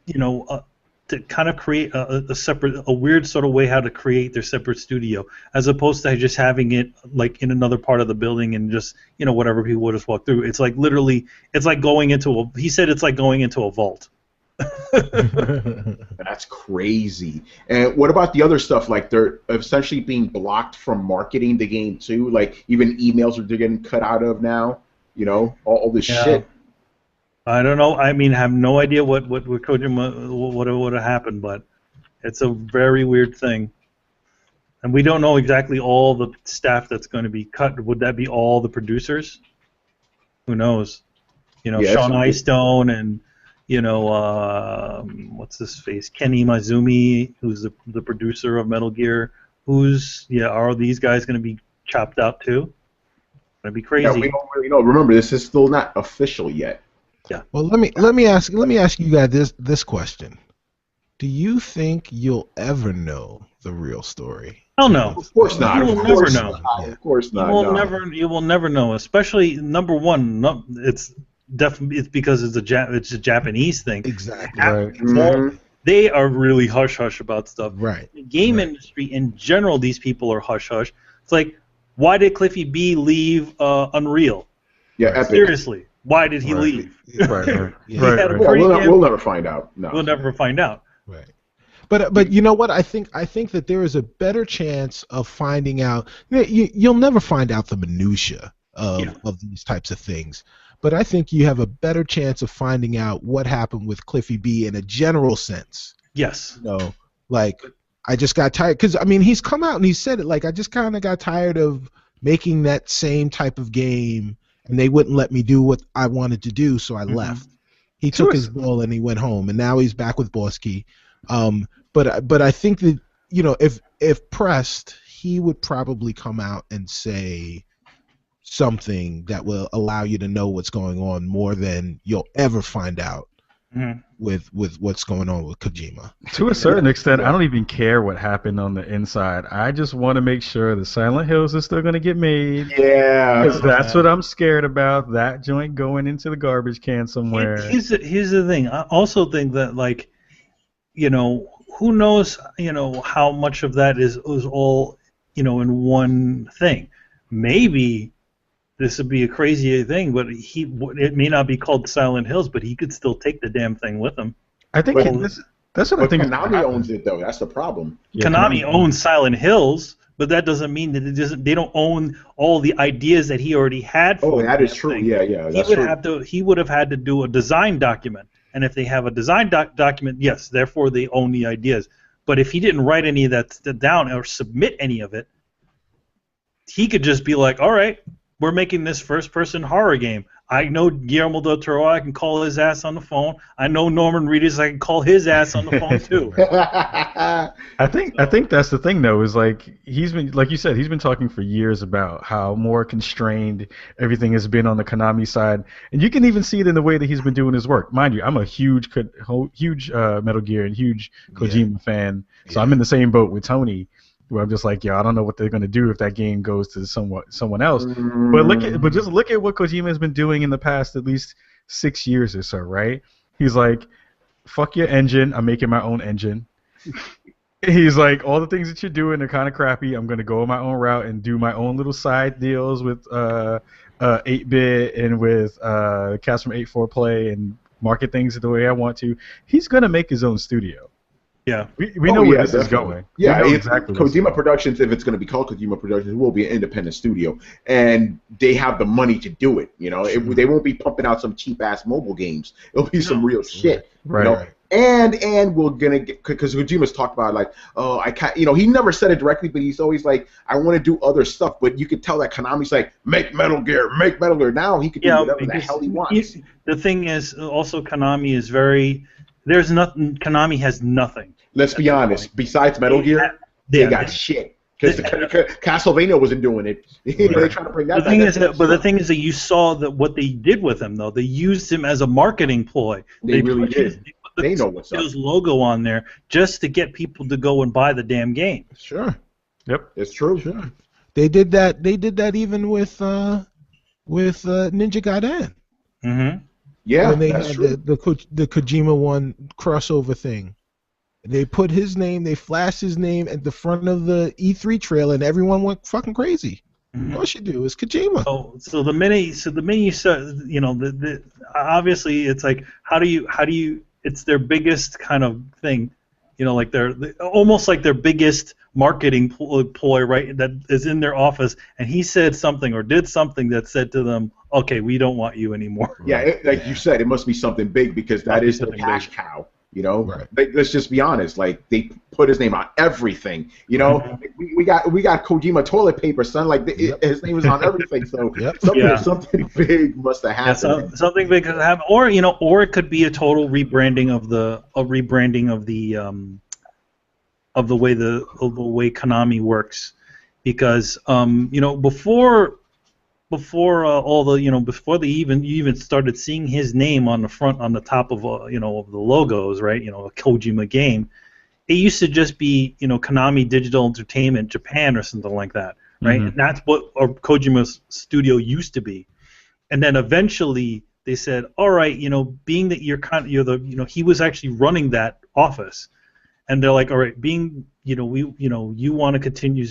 you know, to kind of create a weird sort of way how to create their separate studio, as opposed to just having it like in another part of the building and just, you know, whatever people would just walk through. It's like literally, it's like going into he said it's like going into a vault. That's crazy. And what about the other stuff? Like, they're essentially being blocked from marketing the game too. Like, even emails are getting cut out of now. You know, all this shit. I don't know. I mean, I have no idea what Kojima what would have happened, but it's a very weird thing. And we don't know exactly all the staff that's going to be cut. Would that be all the producers? Who knows? You know, Yeah, Sean it's- Eyestone and, you know, what's his face? Kenny Mazumi, who's the producer of Metal Gear. Are these guys going to be chopped out too? That'd be crazy. Yeah, we don't really know. Remember, this is still not official yet. Yeah. Well, let me ask you guys this question. Do you think you'll ever know the real story? Hell no. Of course not. You will Of never course know. not. Of course not. You will no. never know. Especially number one, it's because it's a Japanese thing. Exactly. Right. Mhm. They are really hush hush about stuff. Right. The game industry in general, these people are hush hush. It's like, why did Cliffy B leave Unreal? Yeah, Epic. Seriously, why did he Right. leave? Right, right. Yeah. Right, had a right. Yeah, pretty we'll never find out. No. We'll never find out. Right. But you know what? I think that there is a better chance of finding out. You'll never find out the minutia of these types of things. But I think you have a better chance of finding out what happened with Cliffy B in a general sense. Yes. You know, like I just got tired because I mean he's come out and he said it like I just kind of got tired of making that same type of game and they wouldn't let me do what I wanted to do, so I left. He took his ball and he went home, and now he's back with Borsky. But I think that, you know, if pressed, he would probably come out and say something that will allow you to know what's going on more than you'll ever find out with what's going on with Kojima. To a certain extent, I don't even care what happened on the inside. I just want to make sure the Silent Hills is still going to get made. Yeah. Because that's what I'm scared about, that joint going into the garbage can somewhere. Here's the thing. I also think that, like, you know, who knows, you know, how much of that is all, you know, in one thing. Maybe this would be a crazy thing, but it may not be called Silent Hills, but he could still take the damn thing with him. I think that's what I But think. Konami owns it, though. That's the problem. Yeah, Konami owns Silent Hills, but that doesn't mean that they don't own all the ideas that he already had for Oh, the that is damn true. thing. Yeah, that's true. He would have had to do a design document, and if they have a design document, yes, therefore they own the ideas. But if he didn't write any of that down or submit any of it, he could just be like, all right, we're making this first-person horror game. I know Guillermo del Toro, I can call his ass on the phone. I know Norman Reedus, I can call his ass on the phone too. I think that's the thing though, is like he's been, like you said, he's been talking for years about how more constrained everything has been on the Konami side, and you can even see it in the way that he's been doing his work. Mind you, I'm a huge Metal Gear and huge Kojima fan, so I'm in the same boat with Tony, where I'm just like, I don't know what they're gonna do if that game goes to someone else. But just look at what Kojima has been doing in the past at least 6 years or so, right? He's like, fuck your engine, I'm making my own engine. He's like, all the things that you're doing are kind of crappy. I'm gonna go my own route and do my own little side deals with 8-bit and with cast from 8-4 Play and market things the way I want to. He's gonna make his own studio. Yeah, we know where this is going. Yeah, exactly. Kojima Productions, if it's going to be called Kojima Productions, will be an independent studio, and they have the money to do it. You know, they won't be pumping out some cheap ass mobile games. It'll be some real shit. Right. You know? And we're gonna get, because Kojima's talked about like, oh, I can't. You know, he never said it directly, but he's always like, I want to do other stuff. But you could tell that Konami's like, make Metal Gear. Now he could do whatever the hell he wants. The thing is, also Konami is very. There's nothing. Konami has nothing. Let's be honest. Besides Metal Gear, they got shit. Because Castlevania wasn't doing it. They're trying to bring that. The thing is that you saw that what they did with him, though. They used him as a marketing ploy. They really did. They know what's up. His logo on there just to get people to go and buy the damn game. Sure. Yep. It's true. Sure. They did that. They did that even with Ninja Gaiden. Mm-hmm. Yeah, when they that's had true. the Kojima one crossover thing. They put his name, they flashed his name at the front of the E3 trailer, and everyone went fucking crazy. Mm-hmm. Of course you do. It's Kojima. So the minute you start, you know, obviously it's like how do you it's their biggest kind of thing, you know, like they're almost like their biggest marketing ploy, right? That is in their office, and he said something or did something that said to them, okay, we don't want you anymore. Yeah, like you said, it must be something big because that is the cash cow. You know, Right. let's just be honest. Like they put his name on everything. You know, we got Kojima toilet paper, son. Like his name is on everything. So something big must have happened. Something big could happen, or or it could be a total rebranding of the way Konami works, because before all the before you even started seeing his name on the top of of the logos, right? A Kojima game, it used to just be Konami Digital Entertainment Japan or something like that, right? And that's what Kojima's studio used to be. And then eventually they said, all right, being that he was actually running that office, and they're like, all right, being you want to continue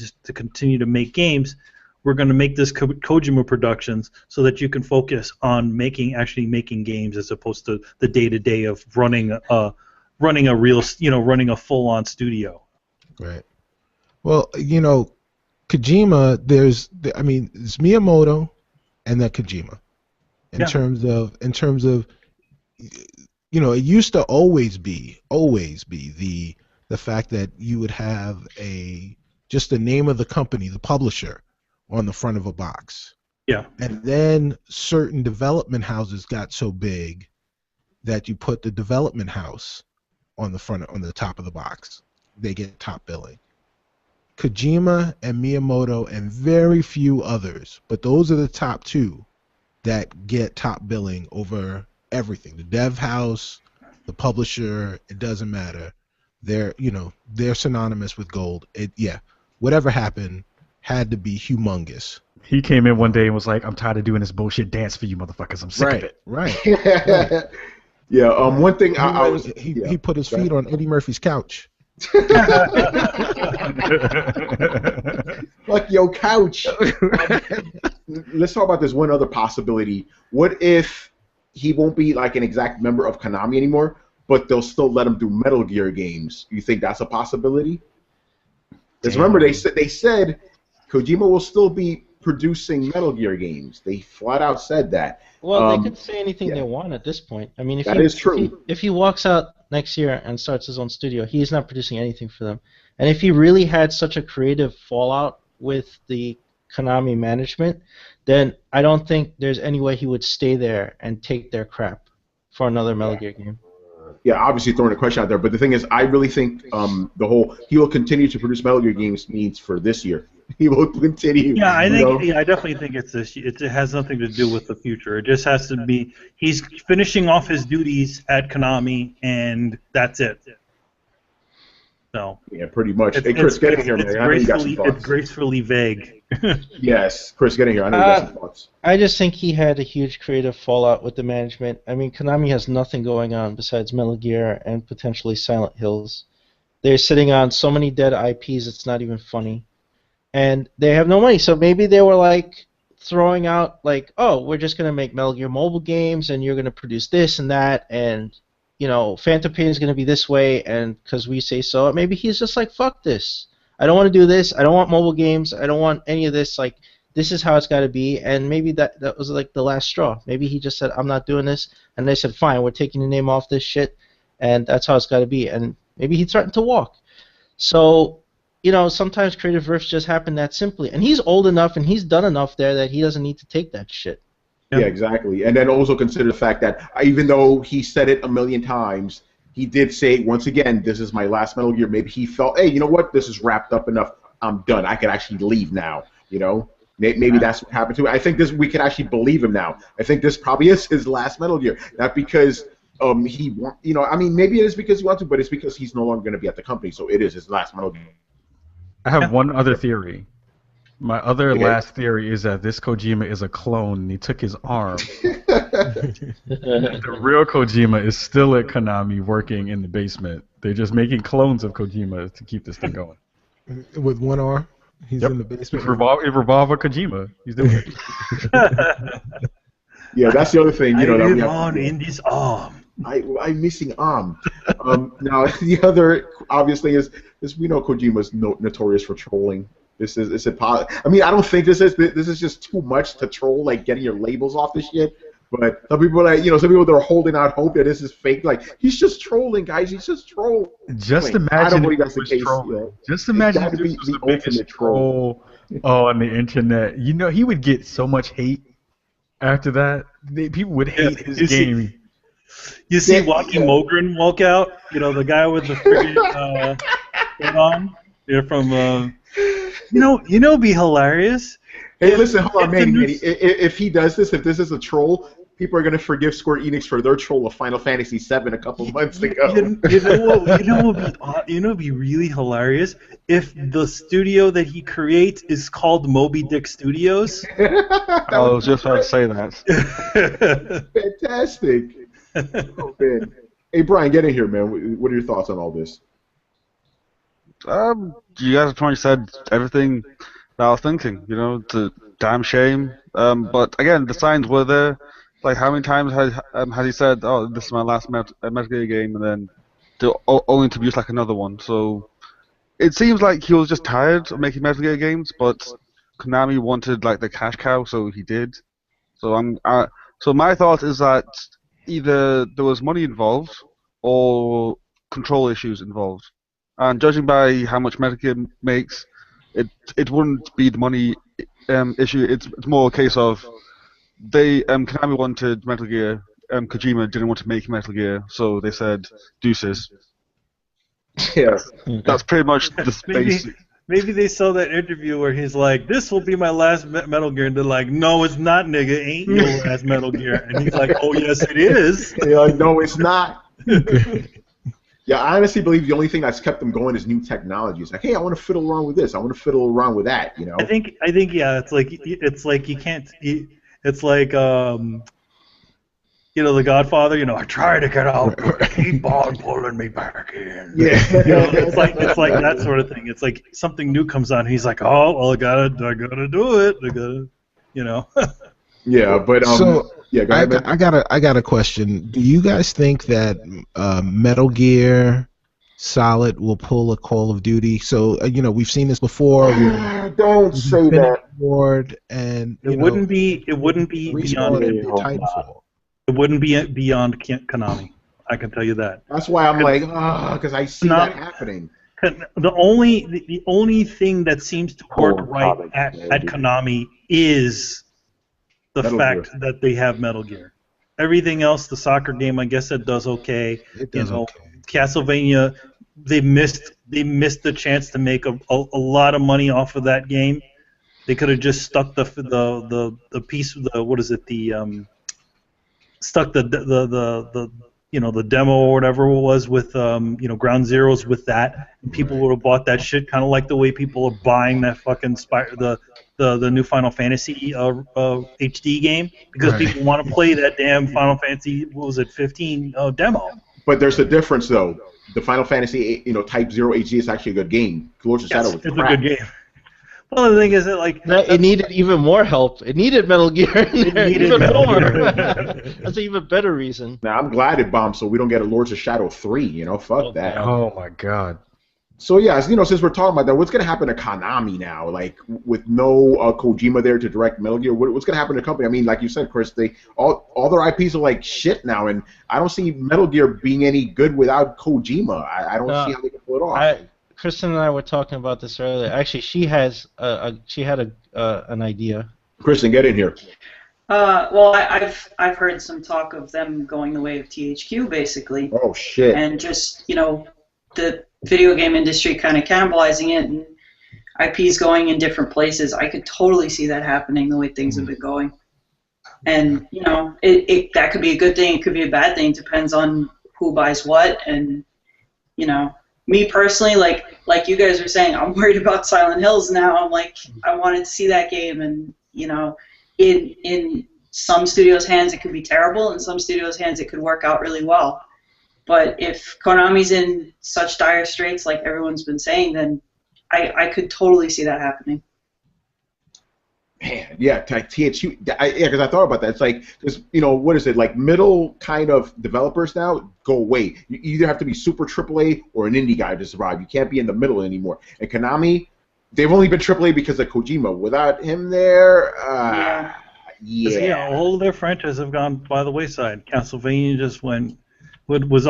to make games, we're going to make this Kojima Productions so that you can focus on actually making games as opposed to the day-to-day of running a running a full-on studio. Right. Well, Kojima, there's Miyamoto and then Kojima. In terms of it used to always be the fact that you would have just the name of the company, the publisher, on the front of a box. Yeah. And then certain development houses got so big that you put the development house on the top of the box. They get top billing. Kojima and Miyamoto and very few others, but those are the top two that get top billing over everything. The dev house, the publisher, it doesn't matter. They're synonymous with gold. Whatever happened had to be humongous. He came in one day and was like, "I'm tired of doing this bullshit dance for you motherfuckers. I'm sick of it." Right. Yeah. One thing he put his feet on Eddie Murphy's couch. Fuck your couch. Let's talk about this one other possibility. What if he won't be like an exact member of Konami anymore, but they'll still let him do Metal Gear games? You think that's a possibility? Because remember, they said Kojima will still be producing Metal Gear games. They flat out said that. Well, they could say anything they want at this point. I mean, is true. If he walks out next year and starts his own studio, he's not producing anything for them. And if he really had such a creative fallout with the Konami management, then I don't think there's any way he would stay there and take their crap for another Metal Gear game. Yeah, obviously throwing a question out there, but the thing is, I really think he will continue to produce Metal Gear games means for this year. He will continue. Yeah, I definitely think it's this. It has nothing to do with the future. It just has to be he's finishing off his duties at Konami, and that's it. So yeah, pretty much. Hey, Chris, get in here, man. I know you got some thoughts. It's gracefully vague. Yes, Chris, get in here. I know you got some thoughts. I just think he had a huge creative fallout with the management. I mean, Konami has nothing going on besides Metal Gear and potentially Silent Hills. They're sitting on so many dead IPs, it's not even funny. And they have no money, so maybe they were like throwing out like, oh, we're just gonna make Metal Gear mobile games, and you're gonna produce this and that, and Phantom Pain is gonna be this way, and because we say so. Maybe he's just like, fuck this. I don't want to do this. I don't want mobile games. I don't want any of this. Like, this is how it's got to be. And maybe that was like the last straw. Maybe he just said, I'm not doing this, and they said, fine, we're taking the name off this shit, and that's how it's got to be. And maybe he threatened to walk. So. Sometimes creative rifts just happen that simply. And he's old enough and he's done enough there that he doesn't need to take that shit. Yeah, exactly. And then also consider the fact that even though he said it a million times, he did say, once again, this is my last Metal Gear. Maybe he felt, hey, you know what? This is wrapped up enough. I'm done. I can actually leave now. Maybe that's what happened to him. I think we can actually believe him now. I think this probably is his last Metal Gear. Not because maybe it is because he wants to, but it's because he's no longer going to be at the company. So it is his last Metal Gear. I have one other theory. My other last theory is that this Kojima is a clone and he took his arm. The real Kojima is still at Konami working in the basement. They're just making clones of Kojima to keep this thing going. With one arm? He's in the basement? Revolver Kojima. He's doing it. Yeah, that's the other thing. I live on in this arm. I'm missing arm. Now the other obviously is we know Kojima's notorious for trolling. I don't think this is just too much to troll, like getting your labels off this shit. But some people some people that are holding out hope that this is fake. Like, he's just trolling, guys. He's just trolling. Just I imagine don't believe if that's it the was case. trolling. Just imagine if It's gotta this be was the the biggest ultimate troll. on the internet. You know, he would get so much hate after that. People would hate his game. You see Joaquin Mogren walk out, the guy with the friggin' thing on, from, it'd be hilarious. Hey, listen, hold on, Manny. If he does this, if this is a troll, people are gonna forgive Square Enix for their troll of Final Fantasy VII a couple months ago. It'd be really hilarious if the studio that he creates is called Moby Dick Studios. I was just about to say that. Fantastic. Oh, man. Hey, Brian, get in here, man. What are your thoughts on all this? You guys have pretty much said everything that I was thinking. It's a damn shame. But again, the signs were there. Like, how many times has he said, "Oh, this is my last Metal Gear game," and then only to produce like another one? So it seems like he was just tired of making Metal Gear games, but Konami wanted like the cash cow, so he did. So so my thought is that either there was money involved or control issues involved. And judging by how much Metal Gear makes, it wouldn't be the money issue. It's more a case of Konami wanted Metal Gear, Kojima didn't want to make Metal Gear, so they said deuces. Yeah, that's pretty much the space. Maybe they saw that interview where he's like, "This will be my last Metal Gear," and they're like, "No, it's not, nigga. Ain't your last Metal Gear." And he's like, "Oh yes, it is." They're like, "No, it's not." Yeah, I honestly believe the only thing that's kept them going is new technology. It's like, hey, I want to fiddle around with this. I want to fiddle around with that. I think yeah. It's like you can't. It's like The Godfather. I try to get out, but keep on pulling me back in. Yeah. It's like that sort of thing. It's like something new comes on. He's like, oh, well, I gotta do it. I gotta, Yeah, but so yeah, go ahead, I got a question. Do you guys think that Metal Gear Solid will pull a Call of Duty? So we've seen this before. Don't say that. And it wouldn't be beyond Titanfall. It wouldn't be beyond Konami. I can tell you that. That's why I'm like, because I see that happening. The only thing that seems to work right at Konami is the fact that they have Metal Gear. Everything else, the soccer game, I guess it does okay. It does okay. Castlevania, they missed the chance to make a lot of money off of that game. They could have just stuck the piece of stuck the demo or whatever it was with Ground Zeroes with that, and people would have bought that shit, kind of like the way people are buying that fucking the new Final Fantasy HD game, because people want to play that damn Final Fantasy 15 demo. But there's a difference though. The Final Fantasy Type 0 HD is actually a good game. Lords of Shadow was crap. It's a good game. Well, the thing is that it needed even more help. It needed Metal Gear in there. Even more. That's an even better reason. Now I'm glad it bombed, so we don't get a Lords of Shadow 3. Fuck that. Oh my god. So yeah, since we're talking about that, what's gonna happen to Konami now? Like with no Kojima there to direct Metal Gear, what's gonna happen to the company? I mean, like you said, Chris, all their IPs are like shit now, and I don't see Metal Gear being any good without Kojima. I don't see how they can pull it off. Kristen and I were talking about this earlier. Actually, she had an idea. Kristen, get in here. Well, I've heard some talk of them going the way of THQ, basically. Oh shit! And just the video game industry kind of cannibalizing it, and IPs going in different places. I could totally see that happening the way things have been going. And that could be a good thing. It could be a bad thing. It depends on who buys what, and me personally, like you guys were saying, I'm worried about Silent Hills now. I'm like, I wanted to see that game, and in some studios' hands it could be terrible, in some studios' hands it could work out really well. But if Konami's in such dire straits, like everyone's been saying, then I could totally see that happening. Man, yeah, THQ. Because I thought about that. It's like, what is it? Like middle kind of developers now go away. You either have to be super AAA or an indie guy to survive. You can't be in the middle anymore. And Konami, they've only been AAA because of Kojima. Without him there, Yeah. All of their franchises have gone by the wayside. Castlevania just was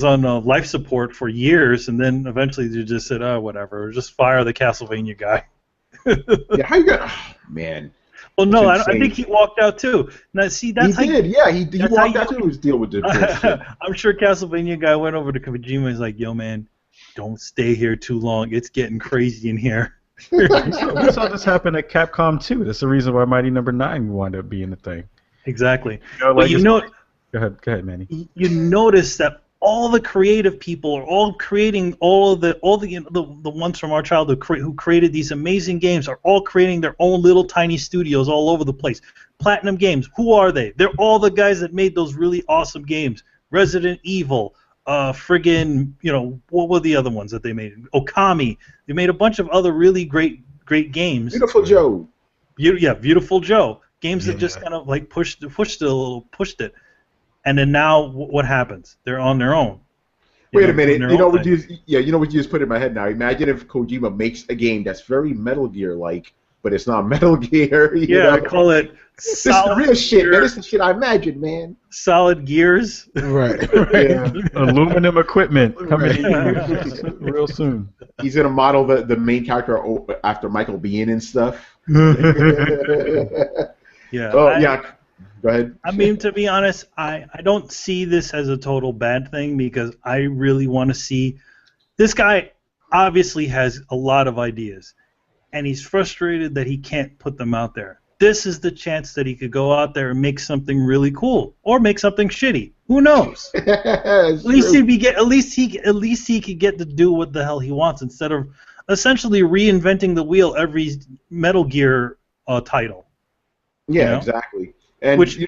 on life support for years, and then eventually they just said, "Oh, whatever, just fire the Castlevania guy." Yeah, how you got? Oh, man. Well, no, It's I think he walked out too. Now, see, that's he did. Yeah, he walked out too. To deal with the bullshit. I'm sure Castlevania guy went over to Kojima and was like, "Yo, man, don't stay here too long. It's getting crazy in here." We saw this happen at Capcom too. That's the reason why Mighty Number 9 wound up being a thing. Exactly. Go ahead, Manny. You notice that all the creative people are all creating all the ones from our childhood who created these amazing games are all creating their own little tiny studios all over the place. Platinum Games, who are they? They're all the guys that made those really awesome games. Resident Evil, friggin', what were the other ones that they made? Okami. They made a bunch of other really great games. Beautiful Joe. Beautiful Joe. Games that just kind of like pushed it. And then now, what happens? They're on their own. Wait a minute. You know what you just put in my head now? Imagine if Kojima makes a game that's very Metal Gear-like, but it's not Metal Gear. I call it. This is the real shit, man. This is the shit I imagined, man. Solid Gears. Right. Yeah. Aluminum equipment coming in real soon. He's gonna model the main character after Michael Biehn and stuff. Yeah. Yeah. Go ahead. I mean, to be honest, I don't see this as a total bad thing because I really want to see. This guy obviously has a lot of ideas, and he's frustrated that he can't put them out there. This is the chance that he could go out there and make something really cool, or make something shitty. Who knows? At least he could get to do what the hell he wants instead of essentially reinventing the wheel every Metal Gear title. Yeah, exactly. And, which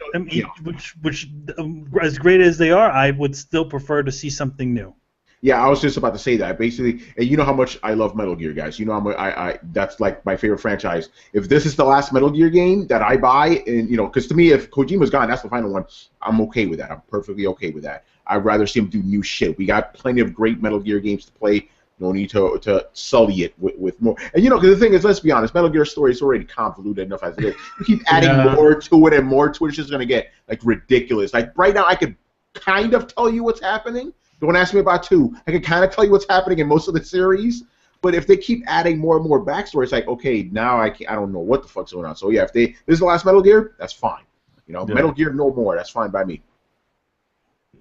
as great as they are, I would still prefer to see something new. Yeah, I was just about to say that. Basically, and you know how much I love Metal Gear, guys. You know how much that's like my favorite franchise. If this is the last Metal Gear game that I buy, and because to me, if Kojima's gone, that's the final one. I'm okay with that. I'm perfectly okay with that. I'd rather see him do new shit. We got plenty of great Metal Gear games to play. No need to sully it with more. And because the thing is, let's be honest, Metal Gear story is already convoluted enough as it is. You keep adding more to it and more to it, it's just gonna get like ridiculous. Like right now, I could kind of tell you what's happening. Don't ask me about 2. I can kind of tell you what's happening in most of the series, but if they keep adding more and more backstory, it's like, okay, now I don't know what the fuck's going on. So yeah, if this is the last Metal Gear, that's fine. Metal Gear no more, that's fine by me.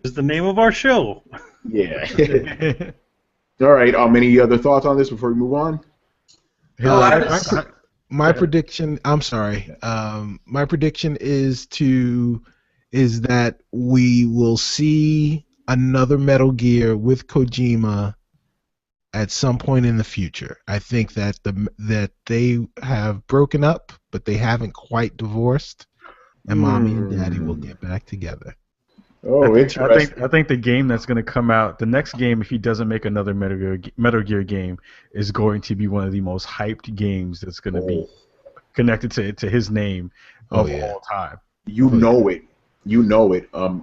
Is the name of our show. Yeah. All right. Any other thoughts on this before we move on? My prediction. I'm sorry. My prediction is that we will see another Metal Gear with Kojima at some point in the future. I think that that they have broken up, but they haven't quite divorced, and Mommy and Daddy will get back together. Oh, interesting. I think the game that's going to come out, the next game, if he doesn't make another Metal Gear game, is going to be one of the most hyped games that's going to be connected to his name of all time. You know it.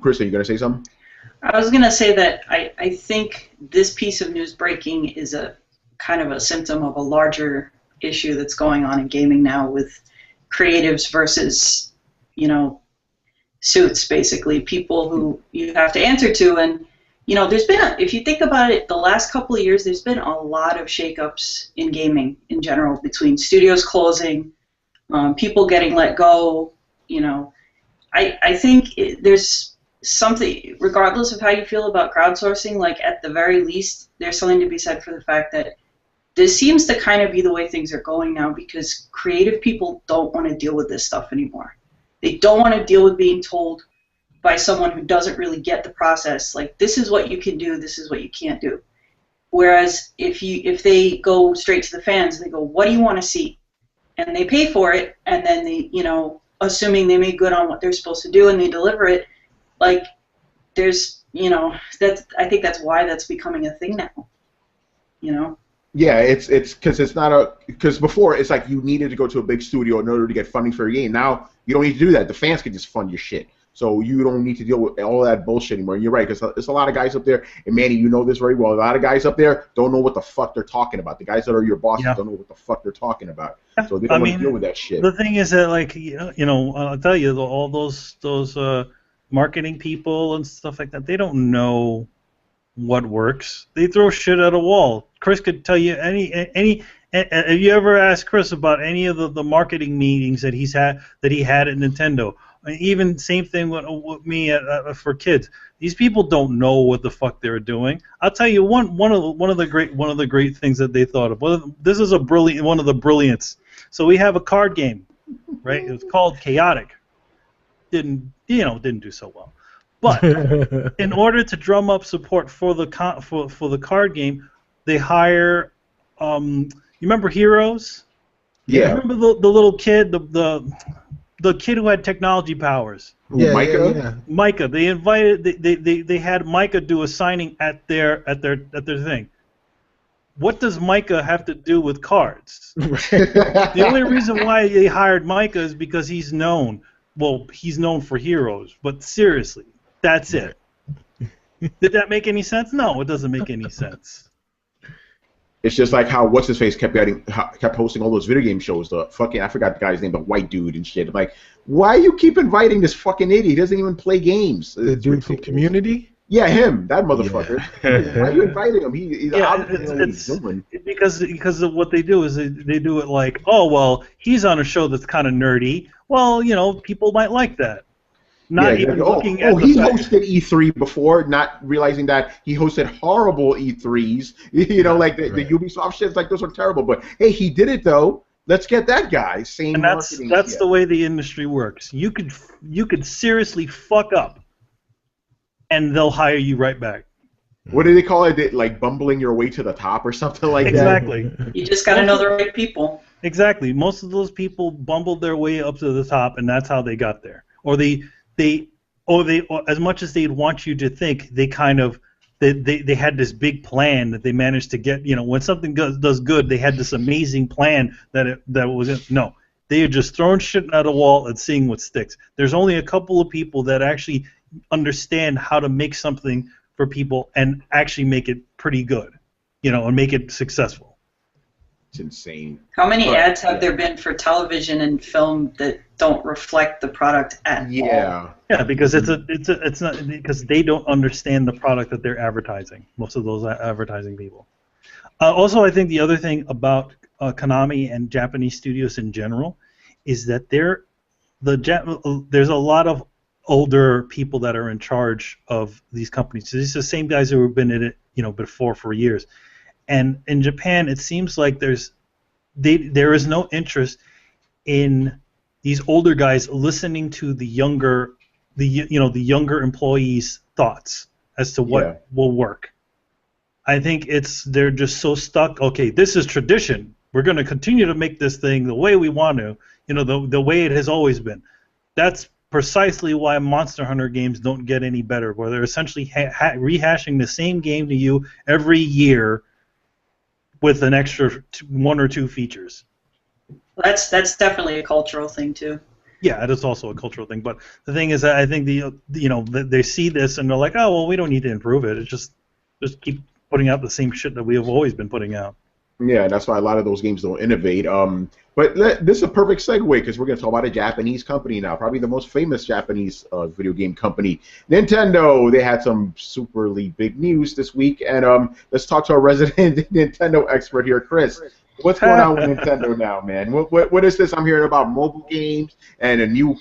Chris, are you going to say something? I was going to say that I think this piece of news breaking is a kind of a symptom of a larger issue that's going on in gaming now with creatives versus, suits, basically, people who you have to answer to. And, there's been, if you think about it, the last couple of years, there's been a lot of shakeups in gaming in general, between studios closing, people getting let go. I think there's something, regardless of how you feel about crowdsourcing, like at the very least, there's something to be said for the fact that this seems to kind of be the way things are going now, because creative people don't want to deal with this stuff anymore. They don't want to deal with being told by someone who doesn't really get the process, like, this is what you can do, this is what you can't do. Whereas if they go straight to the fans, they go, what do you want to see? And they pay for it, and then they, assuming they make good on what they're supposed to do and they deliver it, like, there's, I think that's why that's becoming a thing now, Yeah, it's because before it's like you needed to go to a big studio in order to get funding for your game. Now you don't need to do that. The fans can just fund your shit. So you don't need to deal with all that bullshit anymore. And you're right, because there's a lot of guys up there, and Manny, you know this very well. A lot of guys up there don't know what the fuck they're talking about. The guys that are your bosses don't know what the fuck they're talking about. So they don't want to deal with that shit. The thing is that, like, I'll tell you, all those marketing people and stuff like that, they don't know what works. They throw shit at a wall. Chris could tell you any. Have you ever asked Chris about any of the marketing meetings that he had at Nintendo? Even same thing with me for kids. These people don't know what the fuck they're doing. I'll tell you one of the great things that they thought of. This is one of the brilliance. So we have a card game, right? It was called Chaotic. Didn't do so well. But in order to drum up support for the card game, they hire. You remember Heroes? Yeah. You remember the little kid, the kid who had technology powers. Yeah, Micah? yeah. Micah. They had Micah do a signing at their thing. What does Micah have to do with cards? The only reason why they hired Micah is because he's known. Well, he's known for Heroes, but seriously, that's it. Did that make any sense? No, it doesn't make any sense. It's just like how what's his face kept hosting all those video game shows. The fucking I forgot the guy's name, the white dude and shit. I'm like, why you keep inviting this fucking idiot? He doesn't even play games. The dude from Community? Yeah, him, that motherfucker. Yeah. Why are you inviting him? He's obviously know what he's doing. Because of what they do is they do it like, oh well, he's on a show that's kind of nerdy. Well, people might like that. Not even looking at he hosted E3 before, not realizing that he hosted horrible E3s. Like the Ubisoft shits, like those are terrible. But hey, he did it though. Let's get that guy. Same. And that's the way the industry works. You could seriously fuck up, and they'll hire you right back. What do they call it? Like bumbling your way to the top or something like exactly. that? Exactly. You just got to know the right people. Exactly. Most of those people bumbled their way up to the top, and that's how they got there. Or they as much as they'd want you to think, they had this big plan that they managed to get. When something does good, they had this amazing plan that was it. No, they are just throwing shit at a wall and seeing what sticks. There's only a couple of people that actually understand how to make something for people and actually make it pretty good, and make it successful. It's insane. How many ads have there been for television and film that don't reflect the product at all? Yeah, because it's not because they don't understand the product that they're advertising. Most of those advertising people. Also, I think the other thing about Konami and Japanese studios in general is that there's a lot of older people that are in charge of these companies. So these are the same guys who have been in it, before for years. And in Japan, it seems like there is no interest in these older guys listening to the younger employees' thoughts as to what will work. I think they're just so stuck. Okay, this is tradition. We're going to continue to make this thing the way we want to. The way it has always been. That's precisely why Monster Hunter games don't get any better, where they're essentially rehashing the same game to you every year with an extra one or two features. That's definitely a cultural thing too. Yeah, it is also a cultural thing. But the thing is that I think they see this and they're like, oh well, we don't need to improve it. It's just keep putting out the same shit that we have always been putting out. Yeah, that's why a lot of those games don't innovate. But this is a perfect segue because we're going to talk about a Japanese company now, probably the most famous Japanese video game company, Nintendo. They had some superly big news this week, and let's talk to our resident Nintendo expert here, Chris. What's going on with Nintendo now, man? What is this? I'm hearing about mobile games and a new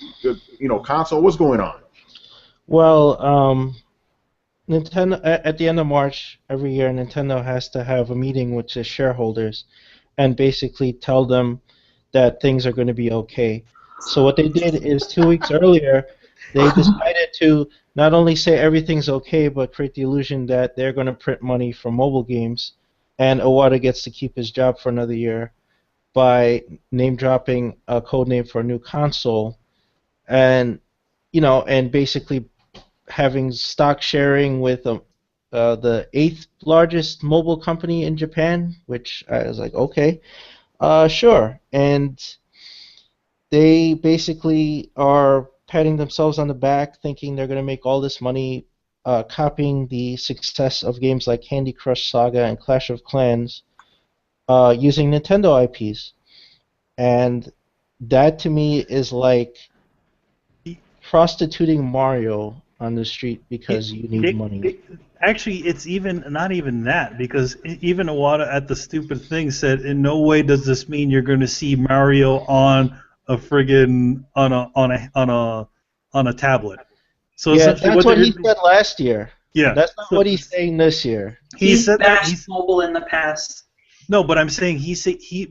console. What's going on? Well, Nintendo at the end of March every year, Nintendo has to have a meeting with the shareholders and basically tell them that things are going to be okay. So what they did is 2 weeks earlier, they decided to not only say everything's okay, but create the illusion that they're going to print money for mobile games, and Iwata gets to keep his job for another year by name-dropping a code name for a new console, and basically having stock sharing with the 8th largest mobile company in Japan, which I was like, okay, sure. And they basically are patting themselves on the back, thinking they're going to make all this money copying the success of games like Candy Crush Saga and Clash of Clans using Nintendo IPs. And that to me is like prostituting Mario on the street because you need money. Actually, it's not even that, because even Iwata at the stupid thing said, in no way does this mean you're going to see Mario on a friggin' on a tablet. So yeah, that's what he said last year. Yeah, that's not what he's saying this year. He's bashed mobile in the past. No, but I'm saying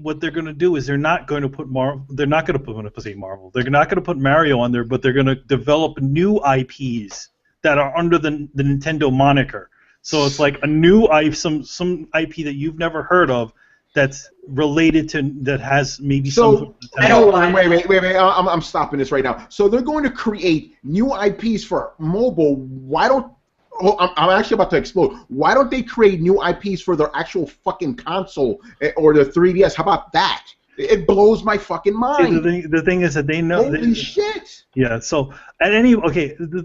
what they're going to do is they're not going to put Marvel. They're not going to put Marvel. They're not going to put Mario on there, but they're going to develop new IPs that are under the Nintendo moniker. So it's like a new some IP that you've never heard of that's related to, that has maybe some. Wait! I'm stopping this right now. So they're going to create new IPs for mobile. Why don't? Oh, I'm actually about to explode. Why don't they create new IPs for their actual fucking console or the 3DS? How about that? It blows my fucking mind. See, the thing is that they know. Holy shit! Yeah. So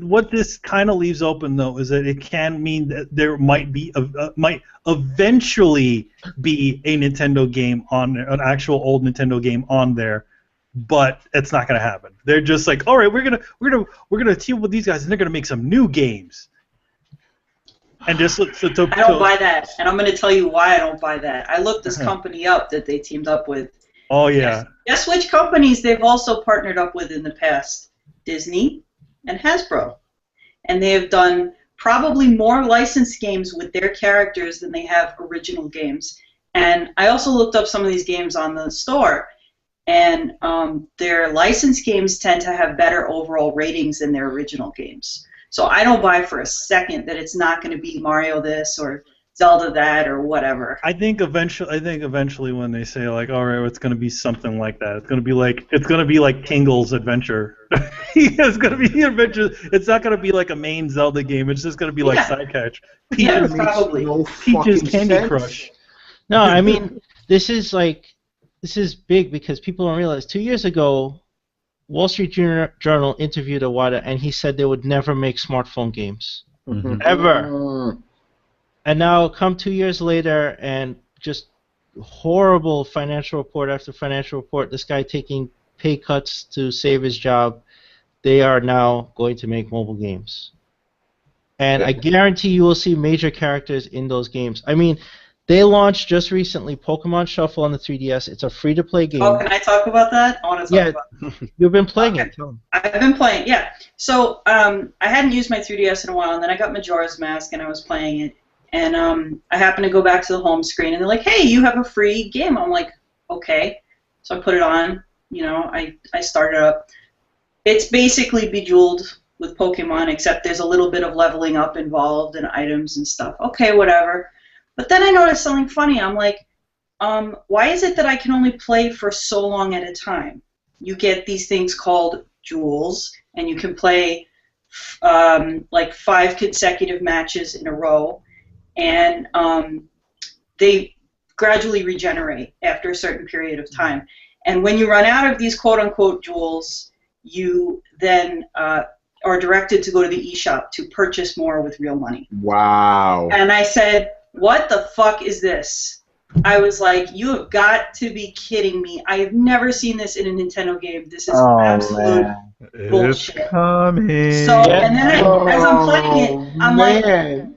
what this kind of leaves open though is that it can mean that there might eventually be a Nintendo game on there, an actual old Nintendo game on there, but it's not going to happen. They're just like, all right, we're gonna team up with these guys and they're gonna make some new games. And just I don't buy that, and I'm going to tell you why I don't buy that. I looked this company up that they teamed up with. Oh yeah. Guess which companies they've also partnered up with in the past? Disney and Hasbro, and they have done probably more licensed games with their characters than they have original games. And I also looked up some of these games on the store, and their licensed games tend to have better overall ratings than their original games. So I don't buy for a second that it's not going to be Mario this or Zelda that or whatever. I think eventually when they say like, all right, it's going to be something like that. It's going to be like Tingle's Adventure. It's going to be adventure. It's not going to be like a main Zelda game. It's just going to be like Side Catch. Probably. Peach's Candy Crush. No, I mean this is big because people don't realize 2 years ago, Wall Street Journal interviewed Iwata, and he said they would never make smartphone games. Mm-hmm. Ever. And now, come 2 years later, and just horrible financial report after financial report, this guy taking pay cuts to save his job, they are now going to make mobile games. And I guarantee you will see major characters in those games. I mean, they launched just recently Pokemon Shuffle on the 3DS. It's a free-to-play game. Oh, can I talk about that? I want to talk about it. You've been playing it. I've been playing, yeah. So I hadn't used my 3DS in a while, and then I got Majora's Mask, and I was playing it. And I happened to go back to the home screen, and they're like, hey, you have a free game. I'm like, okay. So I put it on. You know, I started up. It's basically Bejeweled with Pokemon, except there's a little bit of leveling up involved and items and stuff. Okay, whatever. But then I noticed something funny. I'm like, why is it that I can only play for so long at a time? You get these things called jewels, and you can play like 5 consecutive matches in a row, and they gradually regenerate after a certain period of time. And when you run out of these quote-unquote jewels, you then are directed to go to the eShop to purchase more with real money. Wow. And I said, what the fuck is this? I was like, you have got to be kidding me. I have never seen this in a Nintendo game. This is absolute bullshit. It's coming. So, and then as I'm playing it, I'm like,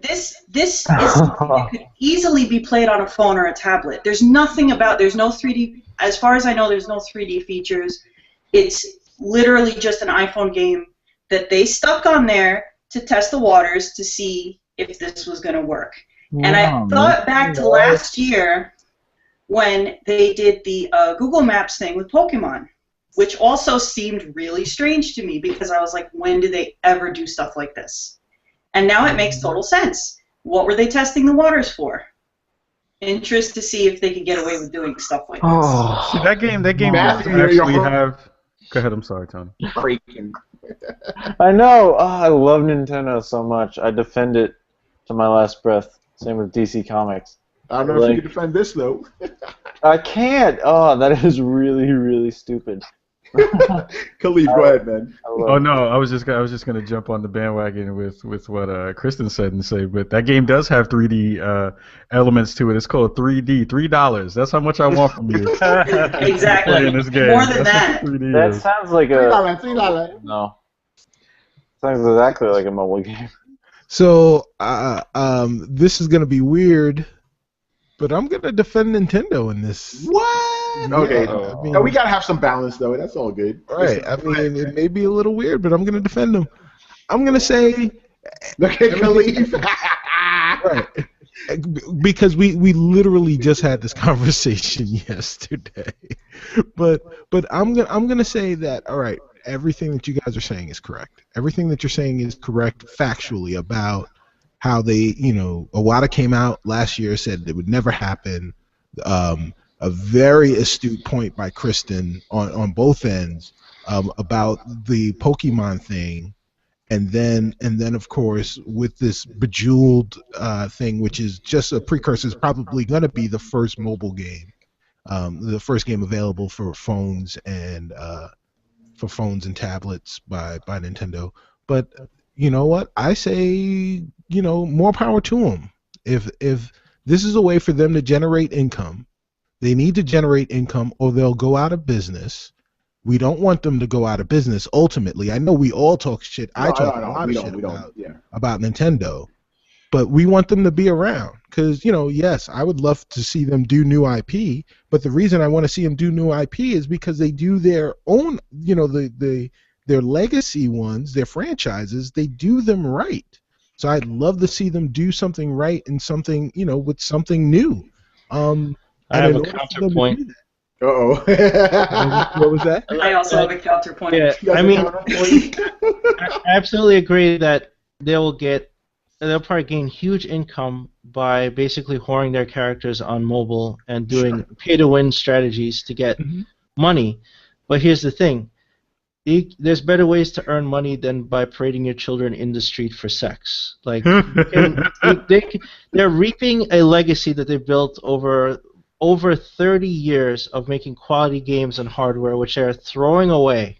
this is something that could easily be played on a phone or a tablet. There's nothing about, there's no 3D, as far as I know, there's no 3D features. It's literally just an iPhone game that they stuck on there to test the waters to see if this was going to work. And I thought back to last year when they did the Google Maps thing with Pokemon, which also seemed really strange to me because I was like, when do they ever do stuff like this? And now it makes total sense. What were they testing the waters for? Interest to see if they could get away with doing stuff like this. See, that game actually have... Go ahead, I'm sorry, Tony. I know. Oh, I love Nintendo so much. I defend it to my last breath. Same with DC Comics. I don't know if you can defend this, though. I can't. Oh, that is really, really stupid. Khalif, go ahead, man. Oh no, I was just gonna jump on the bandwagon with what Kristen said and say, but that game does have 3D elements to it. It's called 3D, $3. That's how much I want from you. Exactly. In this game. More than That's that. what 3D That is. sounds like a $3. no. Sounds exactly like a mobile game. So this is gonna be weird, but I'm gonna defend Nintendo in this. What? Okay. I mean, No, we gotta have some balance, though. That's all good. right. I mean, it may be a little weird, but I'm gonna defend them. I'm gonna say. Look at Khalif. Right. Because we literally just had this conversation yesterday, but I'm gonna say that, all right, everything that you guys are saying is correct. Everything that you're saying is correct factually about how they, Iwata came out last year, said it would never happen. A very astute point by Kristen on both ends about the Pokemon thing. And then of course, with this Bejeweled thing, which is just a precursor, is probably going to be the first mobile game, the first game available for phones and tablets by Nintendo. But you know what? I say, more power to them. If this is a way for them to generate income, they need to generate income, or they'll go out of business. We don't want them to go out of business. Ultimately, I know we all talk shit. I talk a lot of shit about Nintendo, but we want them to be around because, yes, I would love to see them do new IP, but the reason I want to see them do new IP is because they do their own, their legacy ones, their franchises, they do them right. So I'd love to see them do something right and something, with something new. I have a counterpoint. Uh-oh. What was that? I also have a counterpoint. Yeah, I mean, I absolutely agree that they'll probably gain huge income by basically whoring their characters on mobile and doing pay-to-win strategies to get money. But here's the thing. There's better ways to earn money than by parading your children in the street for sex. Like, they're reaping a legacy that they've built over 30 years of making quality games and hardware, which they're throwing away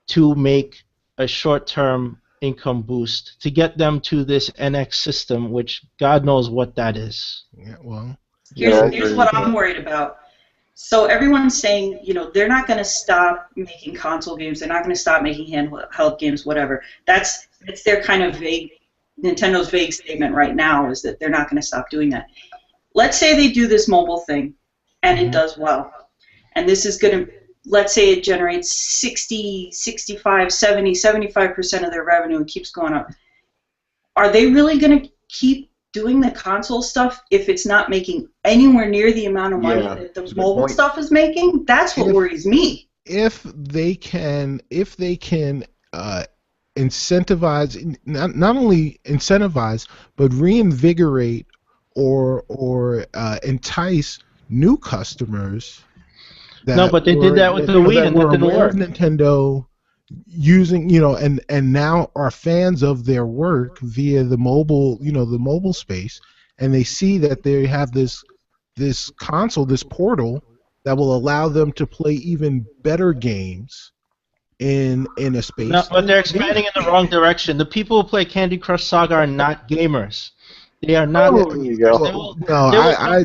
to make a short-term income boost to get them to this NX system, which God knows what that is. Yeah, well. Here's what I'm worried about. So everyone's saying, they're not going to stop making console games. They're not going to stop making handheld games, whatever. It's their kind of Nintendo's vague statement right now is that they're not going to stop doing that. Let's say they do this mobile thing, and it does well. And this is going to, let's say it generates 60, 65, 70, 75% of their revenue and keeps going up. Are they really going to keep doing the console stuff if it's not making anywhere near the amount of money that the mobile stuff is making? That's what worries me. If they can incentivize, not only incentivize, but reinvigorate or entice new customers. But they did that with the Wii, and that didn't work. Nintendo using, and now are fans of their work via the mobile, the mobile space, and they see that they have this console, this portal that will allow them to play even better games in a space. No, but they're expanding in the wrong direction. The people who play Candy Crush Saga are not gamers. They are not. There you go. I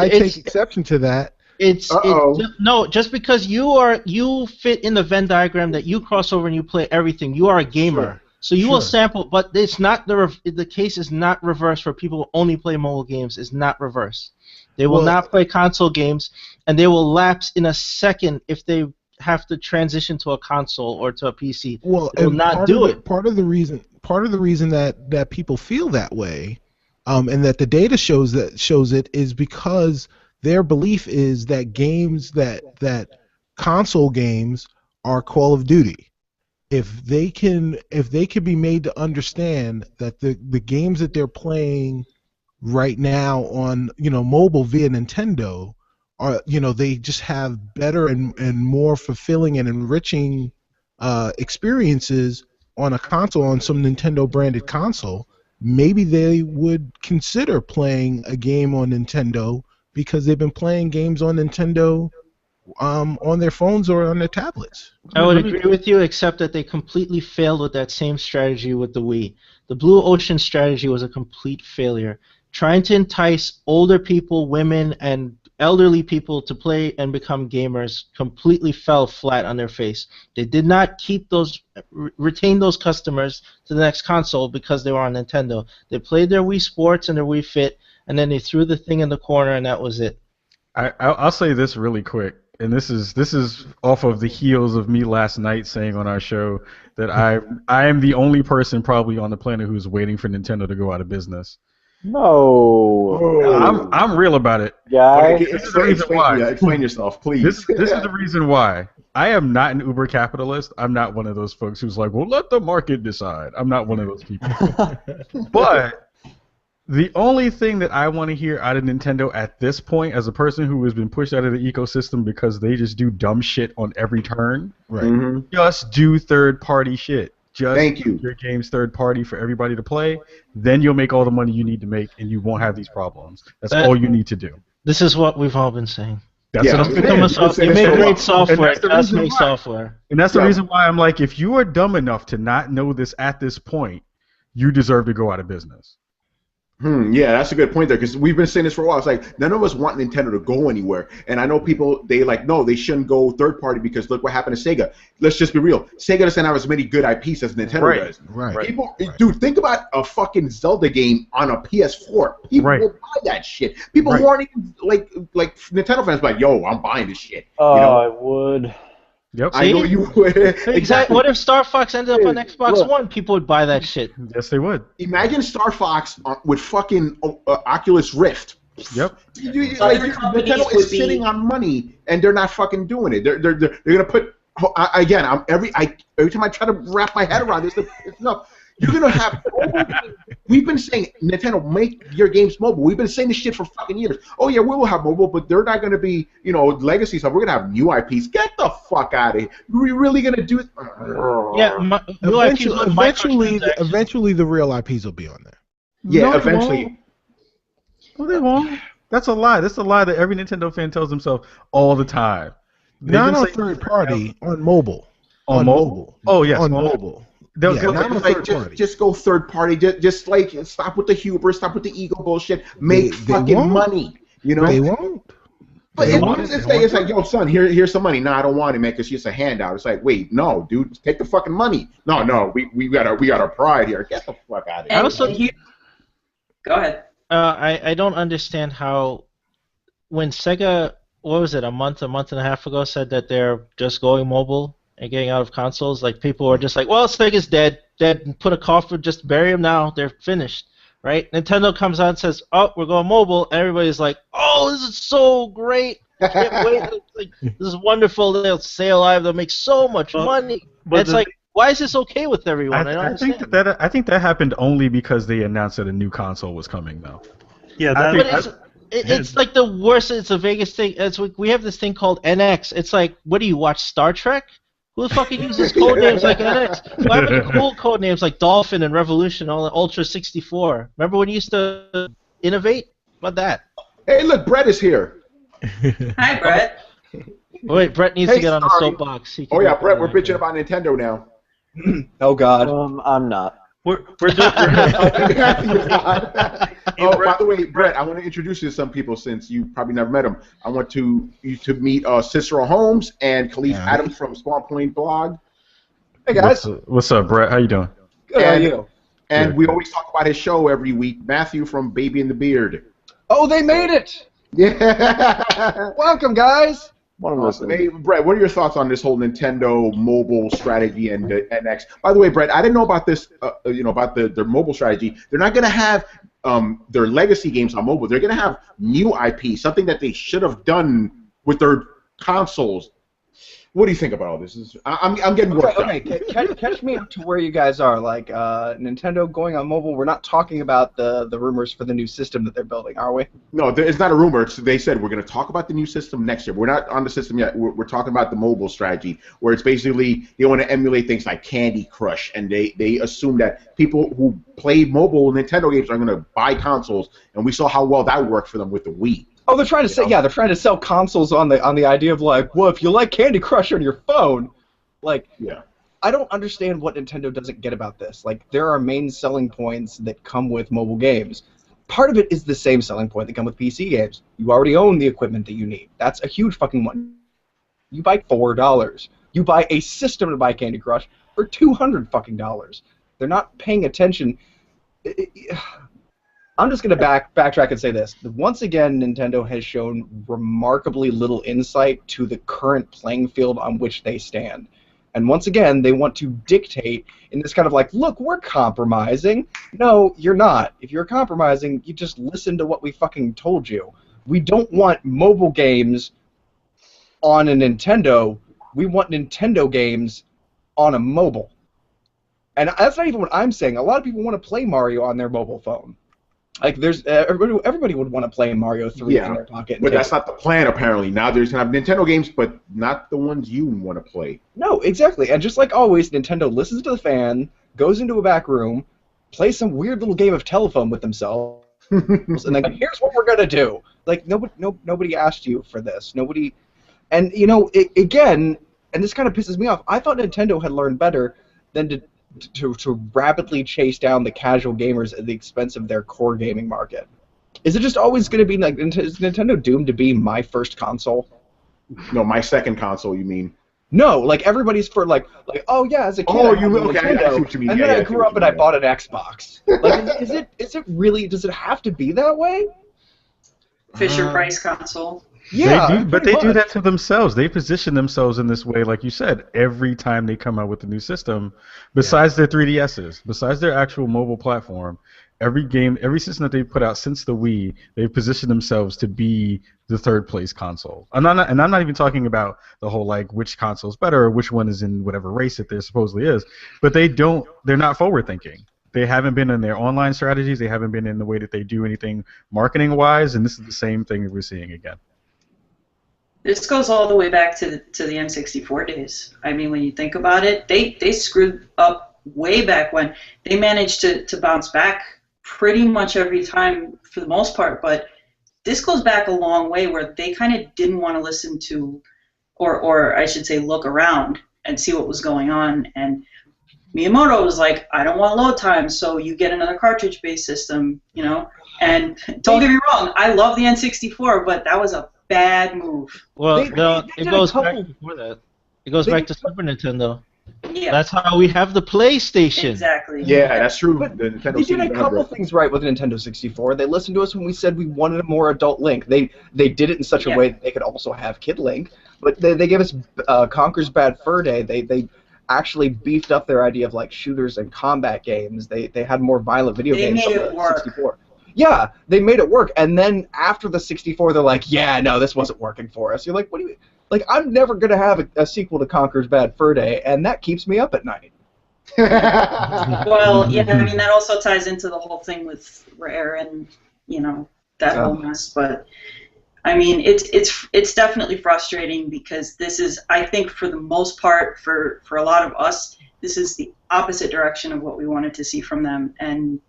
take exception to that. Just because you fit in the Venn diagram that you cross over and you play everything, you are a gamer. Sure. So you will sample, but it's not the case is not reversed for people who only play mobile games. It's not reversed. They will not play console games, and they will lapse in a second if they have to transition to a console or to a PC. Well, they will not do it. Part of the reason that people feel that way, and that the data shows it, is because their belief is that that console games are Call of Duty. If they can be made to understand that the games that they're playing right now on mobile via Nintendo are they just have better and more fulfilling and enriching experiences on a console, on some Nintendo branded console, maybe they would consider playing a game on Nintendo because they've been playing games on Nintendo on their phones or on their tablets. I would agree with you, except that they completely failed with that same strategy with the Wii. The Blue Ocean strategy was a complete failure. Trying to entice older people, women, and elderly people to play and become gamers completely fell flat on their face. They did not keep retain those customers to the next console because they were on Nintendo. They played their Wii Sports and their Wii Fit, and then they threw the thing in the corner, and that was it. I'll say this really quick, and this is off of the heels of me last night saying on our show that I am the only person probably on the planet who's waiting for Nintendo to go out of business. No. I'm real about it. Yeah. This is the reason why. Explain yourself, please. This is the reason why. I am not an uber capitalist. I'm not one of those folks who's like, well, let the market decide. I'm not one of those people. But the only thing that I want to hear out of Nintendo at this point, as a person who has been pushed out of the ecosystem because they just do dumb shit on every turn, Right. Just do third-party shit. Just Thank you. make your game's third-party for everybody to play. Then you'll make all the money you need to make, and you won't have these problems. That's all you need to do. This is what we've all been saying. That's Yeah, what I'm Become saying. you make great software. that's the Just reason make why. software. And that's the reason why I'm like, if you are dumb enough to not know this at this point, you deserve to go out of business. Yeah, that's a good point there, because we've been saying this for a while. It's like none of us want Nintendo to go anywhere, and I know people no, they shouldn't go third party because look what happened to Sega. Let's just be real. Sega doesn't have as many good IPs as Nintendo does. Right. People, dude, think about a fucking Zelda game on a PS4. People will buy that shit. People who aren't even like Nintendo fans, like, yo, I'm buying this shit. Oh, you know? I would. Yep. I know you would. Exactly. What if Star Fox ended up on Xbox One? People would buy that shit. Yes, they would. Imagine Star Fox with fucking Oculus Rift. Yep. Nintendo is sitting on money, and they're not fucking doing it. They're gonna put again. Every time I try to wrap my head around this, it's enough. You're gonna have. We've been saying, Nintendo, make your games mobile. We've been saying this shit for fucking years. Oh yeah, we will have mobile, but they're not gonna be, legacy stuff. We're gonna have new IPs. Get the fuck out of here. Are we really gonna do it? Yeah, Eventually, the real IPs will be on there. Yeah, No, eventually. No, they won't. That's a lie. That's a lie that every Nintendo fan tells themselves all the time. Not on third party, on mobile. On mobile? Oh, yes. On mobile. Just go third party. Just stop with the hubris, stop with the ego bullshit. Make fucking money. They won't. But it's like, yo, son, here's some money. No, I don't want it, man, because it's a handout. It's like, wait, no, dude, take the fucking money. No, we got our pride here. Get the fuck out of here. Go ahead. I don't understand how when Sega, what was it, a month and a half ago, said that they're just going mobile and getting out of consoles, like people were just like, well, Sega's dead, put a coffin, just bury him now, they're finished, right? Nintendo comes out and says, oh, we're going mobile, and everybody's like, oh, this is so great, can't wait, this is wonderful, they'll stay alive, they'll make so much money, but it's like, why is this okay with everyone? I don't understand. I think that happened only because they announced that a new console was coming, though. Yeah, it's like the worst. It's a Vegas thing. We have this thing called NX. It's like, what do you watch, Star Trek? Who the fucking uses code names like NX? Why have the cool code names like Dolphin and Revolution, all the Ultra 64? Remember when you used to innovate? How about that? Hey, look, Brett is here. Hi, Brett. Wait, Brett needs to get on the soapbox. Oh yeah, Brett, we're bitching about Nintendo now. Oh God. I'm not. We're doing. By the way, Brett, I want to introduce you to some people since you probably never met them. I want you to meet Cicero Holmes and Khalif Adams from Spawn Point Blog. Hey guys. What's up, Brett? How you doing? Good, how are you? And we always talk about his show every week. Matthew from Baby and the Beard. Oh, they made it! Yeah. Welcome, guys. Hey, Brett, what are your thoughts on this whole Nintendo mobile strategy and NX? By the way, Brett, I didn't know about this. About their mobile strategy. They're not going to have their legacy games on mobile. They're going to have new IP, something that they should have done with their consoles. What do you think about all this? I'm getting worked up. Okay, catch me up to where you guys are. Like Nintendo going on mobile. We're not talking about the rumors for the new system that they're building, are we? No, it's not a rumor. They said we're going to talk about the new system next year. We're not on the system yet. We're talking about the mobile strategy, where it's basically they want to emulate things like Candy Crush, and they assume that people who play mobile Nintendo games are going to buy consoles, and we saw how well that worked for them with the Wii. Oh, they're trying to sell. Yeah, they're trying to sell consoles on the idea of like, well, if you like Candy Crush on your phone, like, Yeah. I don't understand what Nintendo doesn't get about this. Like, there are main selling points that come with mobile games. Part of it is the same selling point that come with PC games. You already own the equipment that you need. That's a huge fucking one. You buy $4. You buy a system to buy Candy Crush for $200 fucking dollars. They're not paying attention. I'm just going to backtrack and say this. Once again, Nintendo has shown remarkably little insight to the current playing field on which they stand. And once again, they want to dictate in this kind of like, look, we're compromising. No, you're not. If you're compromising, you just listen to what we fucking told you. We don't want mobile games on a Nintendo. We want Nintendo games on a mobile. And that's not even what I'm saying. A lot of people want to play Mario on their mobile phone. Like, there's everybody would want to play Mario 3 in their pocket. But that's not the plan, apparently. Now there's going to have Nintendo games, but not the ones you want to play. No, exactly. And just like always, Nintendo listens to the fan, goes into a back room, plays some weird little game of telephone with themselves, and then here's what we're going to do. Like, nobody asked you for this. Nobody... And, you know, again, and this kind of pisses me off, I thought Nintendo had learned better than to rapidly chase down the casual gamers at the expense of their core gaming market. Is it just always going to be like, is Nintendo doomed to be my first console? No, my second console, you mean? No, like everybody's for like oh yeah, as a kid. Oh, I had a okay, Nintendo, I see what you mean. And then I grew up and I bought an Xbox. Like, is it really? Does it have to be that way? Fisher Price console. Yeah, they do, but they do much. that to themselves. They position themselves in this way, like you said, every time they come out with a new system. Besides their 3DSs, besides their actual mobile platform, every system that they've put out since the Wii, they've positioned themselves to be the third place console. And I'm not even talking about the whole like which console is better or which one is in whatever race that there supposedly is. But they're not forward thinking. They haven't been in their online strategies. They haven't been in the way that they do anything marketing wise. And this is the same thing that we're seeing again. This goes all the way back to the N64 days. I mean, when you think about it, they screwed up way back when. They managed to bounce back pretty much every time for the most part, but this goes back a long way where they kind of didn't want to listen to, or I should say look around and see what was going on. And Miyamoto was like, I don't want load times, so you get another cartridge-based system, you know? And don't get me wrong, I love the N64, but that was a bad move. Well, They it goes back before that. It goes back to Super Nintendo. Yeah. That's how we have the PlayStation. Exactly. Yeah, that's true. But The Nintendo they did a CD couple hardware. things right with the Nintendo 64. They listened to us when we said we wanted a more adult Link. They did it in such a way that they could also have Kid Link. But they gave us Conker's Bad Fur Day. They actually beefed up their idea of like shooters and combat games. They had more violent video games on the 64. Yeah, they made it work. And then after the 64, they're like, yeah, no, this wasn't working for us. You're like, what do you... Like, I'm never going to have a sequel to Conker's Bad Fur Day, and that keeps me up at night. Well, yeah, I mean, that also ties into the whole thing with Rare and, you know, that whole mess. But, I mean, it's definitely frustrating because this is, I think, for the most part, for a lot of us, this is the opposite direction of what we wanted to see from them. And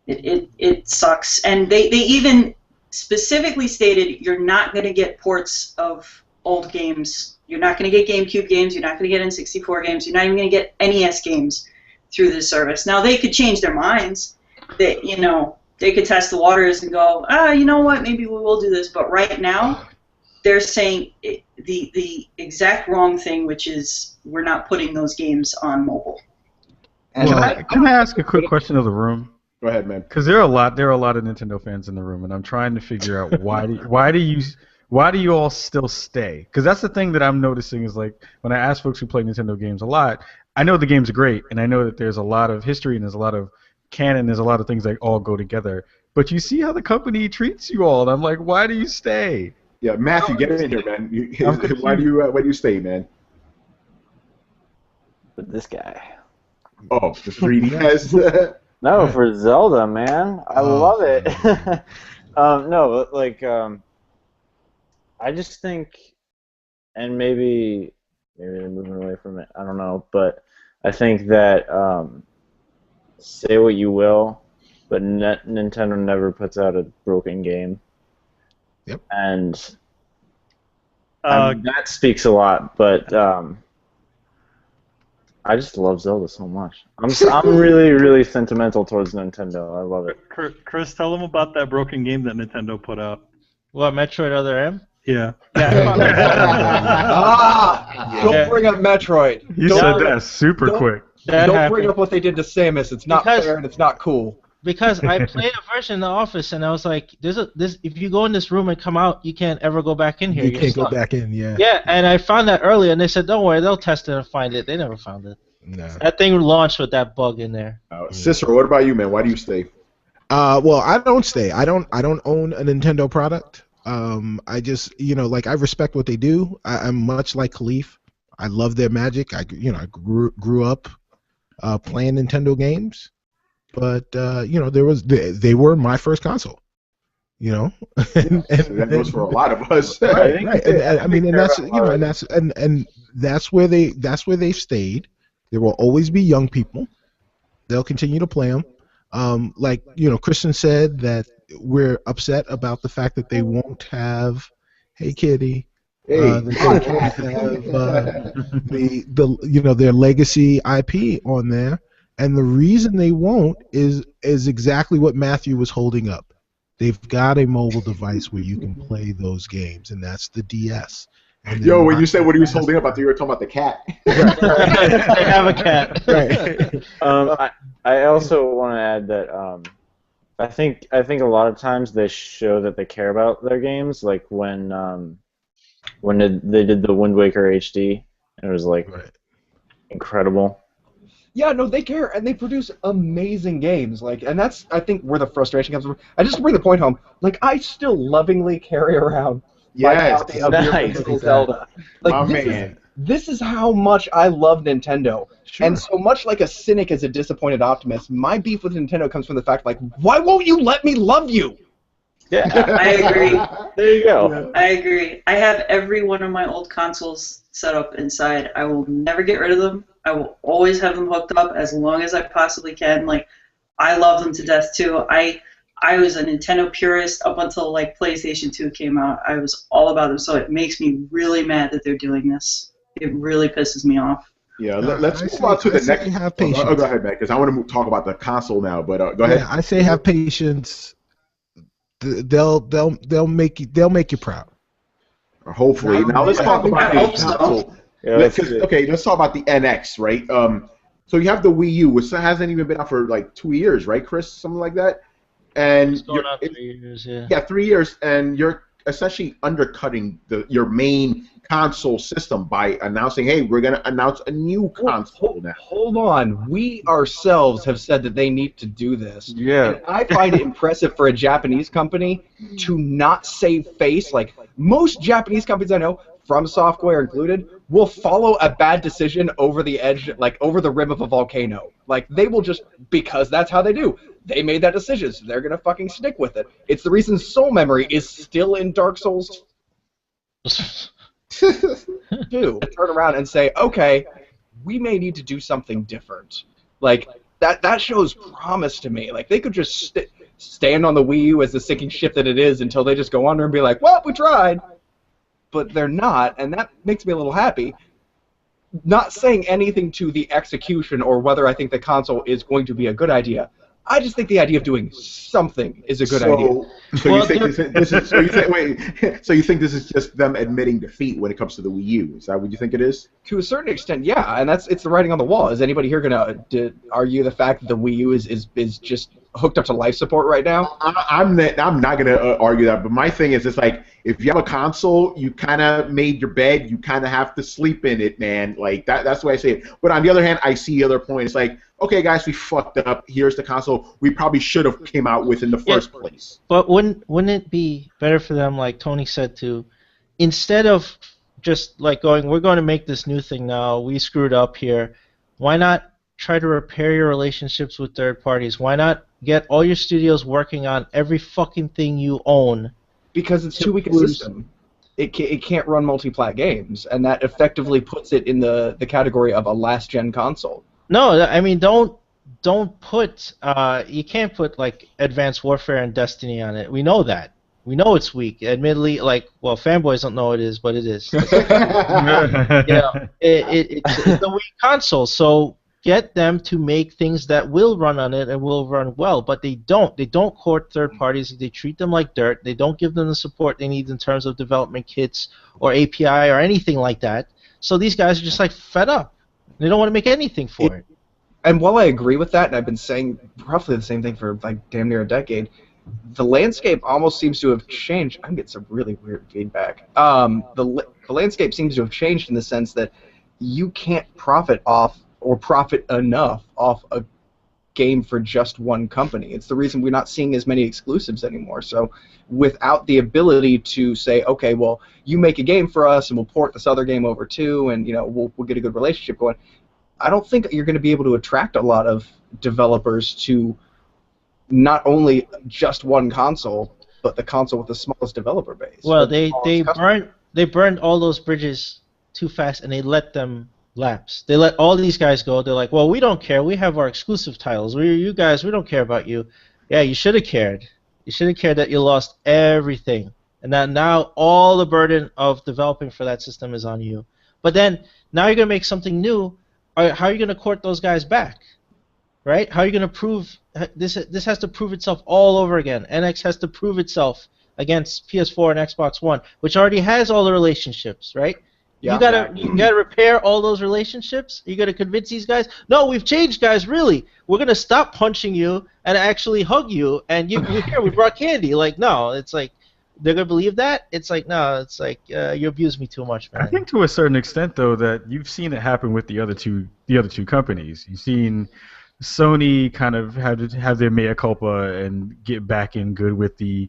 it sucks. And they even specifically stated you're not going to get ports of old games. You're not going to get GameCube games. You're not going to get N64 games. You're not even going to get NES games through this service. Now, they could change their minds. They, you know, they could test the waters and go, you know what, maybe we will do this. But right now, they're saying the exact wrong thing, which is we're not putting those games on mobile. And Can I ask a quick question of the room? Go ahead, man. Because there are a lot of Nintendo fans in the room, and I'm trying to figure out why do you all still stay? Because that's the thing that I'm noticing is like when I ask folks who play Nintendo games a lot, I know the games are great, and I know that there's a lot of history and there's a lot of canon, there's a lot of things that all go together. But you see how the company treats you all, and I'm like, why do you stay? Yeah, Matthew, get in here, man. Why do you stay, man? With this guy. Oh, the 3DS. No, for Zelda, man. I love it. No, like, I just think, and maybe they're moving away from it. I don't know, but I think that say what you will, but Nintendo never puts out a broken game. Yep. And that speaks a lot, but I just love Zelda so much. I'm really, really sentimental towards Nintendo. I love it. Chris, tell them about that broken game that Nintendo put out. What, Metroid Other M? Yeah. Don't bring up Metroid. You Don't said bring- that super quick. That Don't happened. bring up what they did to Samus. It's not Because- fair and it's not cool. Because I played a version in the office, and I was like, "This if you go in this room and come out, you can't ever go back in here. You You're can't go stuck." back in. Yeah. Yeah, and I found that earlier, and they said, "Don't worry, they'll test it and find it." They never found it. No. That thing launched with that bug in there. Cicero, what about you, man? Why do you stay? Well, I don't stay. I don't own a Nintendo product. I just, like I respect what they do. I'm much like Khalif. I love their magic. I grew up playing Nintendo games, but they were my first console. And That goes for a lot of us. right. And, I mean, and that's where they've stayed. There will always be young people. They'll continue to play them. Kristen said that we're upset about the fact that they won't have, hey kitty, that they won't have their legacy IP on there, and the reason they won't is exactly what Matthew was holding up. They've got a mobile device where you can play those games, and that's the DS. Yo, when you said what he was holding up, I thought you were talking about the cat. They have a cat. Right. I also want to add that I think a lot of times they show that they care about their games, like when they did the Wind Waker HD, and it was like incredible. Yeah, no, they care, and they produce amazing games. And that's, I think, where the frustration comes from. I just bring the point home. I still lovingly carry around my copy of the original Zelda. This is how much I love Nintendo. Sure. And so much like a cynic is a disappointed optimist, my beef with Nintendo comes from the fact, why won't you let me love you? Yeah. I agree. There you go. I agree. I have every one of my old consoles set up inside. I will never get rid of them. I will always have them hooked up as long as I possibly can. I love them to death too. I was a Nintendo purist up until PlayStation 2 came out. I was all about them, so it makes me really mad that they're doing this. It really pisses me off. Yeah, let's move on to the next. Have patience. Go ahead, man, because I want to talk about the console now. But go ahead. Yeah, I say have patience. They'll make you proud. Hopefully. Now let's talk about the console. Yeah, let's talk about the NX, right? So you have the Wii U, which hasn't even been out for 2 years, right, Chris? Something like that. And It's going on 3 years, yeah. Yeah, 3 years, and you're essentially undercutting your main console system by announcing, hey, we're going to announce a new console now. Hold on. We ourselves have said that they need to do this. Yeah. And I find it impressive for a Japanese company to not save face. Most Japanese companies I know, From Software included, will follow a bad decision over the edge, over the rim of a volcano. They will just, because that's how they do. They made that decision, so they're going to fucking stick with it. It's the reason Soul Memory is still in Dark Souls 2. Turn around and say, okay, we may need to do something different. That shows promise to me. They could just stand on the Wii U as the sinking ship that it is until they just go on there and be like, well, we tried. But they're not, and that makes me a little happy. Not saying anything to the execution or whether I think the console is going to be a good idea. I just think the idea of doing something is a good idea. So you think this is? So you think this is just them admitting defeat when it comes to the Wii U? Is that what you think it is? To a certain extent, yeah, and it's the writing on the wall. Is anybody here gonna argue the fact that the Wii U is just hooked up to life support right now? I'm not gonna argue that, but my thing is, it's if you have a console, you kind of made your bed, you kind of have to sleep in it, man. That's the way I say it. But on the other hand, I see the other point. It's okay, guys, we fucked up. Here's the console we probably should have came out with in the first place. But wouldn't it be better for them, like Tony said, to instead of just going, we're going to make this new thing now, we screwed up here, why not try to repair your relationships with third parties? Why not get all your studios working on every fucking thing you own? Because it's too weak a system. It can't run multi-plat games, and that effectively puts it in the category of a last-gen console. No, I mean, don't put you can't put Advanced Warfare and Destiny on it. We know that. We know it's weak. Admittedly, like, well, fanboys don't know it is, but it is. It's a weak console. So get them to make things that will run on it and will run well, but they don't. They don't court third parties. They treat them like dirt. They don't give them the support they need in terms of development kits or API or anything like that. So these guys are just like fed up. They don't want to make anything for it. And while I agree with that, and I've been saying roughly the same thing for like damn near a decade, the landscape almost seems to have changed. I'm getting some really weird feedback. The landscape seems to have changed in the sense that you can't profit off or profit enough off a game for just one company. It's the reason we're not seeing as many exclusives anymore. So without the ability to say, okay, well, you make a game for us and we'll port this other game over too, and we'll get a good relationship going, I don't think you're going to be able to attract a lot of developers to not only just one console, but the console with the smallest developer base. Well, they burned all those bridges too fast, and they let them lapse. They let all these guys go. They're like, well, we don't care. We have our exclusive titles. You guys, we don't care about you. Yeah, you should have cared. You should have cared that you lost everything, and that now all the burden of developing for that system is on you. But then now you're gonna make something new. How are you gonna court those guys back? Right? How are you going to prove this? This has to prove itself all over again. NX has to prove itself against PS4 and Xbox One, which already has all the relationships, right? Yeah, you gotta repair all those relationships. You gotta convince these guys. No, we've changed, guys. Really, we're gonna stop punching you and actually hug you. And here we brought candy. Like, no, it's like they're gonna believe that. It's like, no, it's like you abuse me too much, man. I think to a certain extent, though, that you've seen it happen with the other two companies. You've seen Sony kind of have their mea culpa and get back in good with the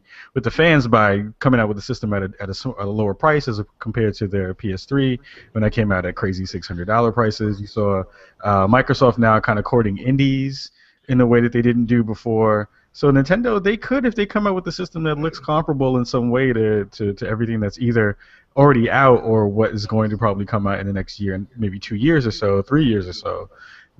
fans by coming out with a system at a lower price as compared to their PS3 when that came out at crazy $600 prices. You saw Microsoft now kind of courting indies in a way that they didn't do before. So Nintendo, they could, if they come out with a system that looks comparable in some way to everything that's either already out or what is going to probably come out in the next year, maybe 2 years or so, 3 years or so,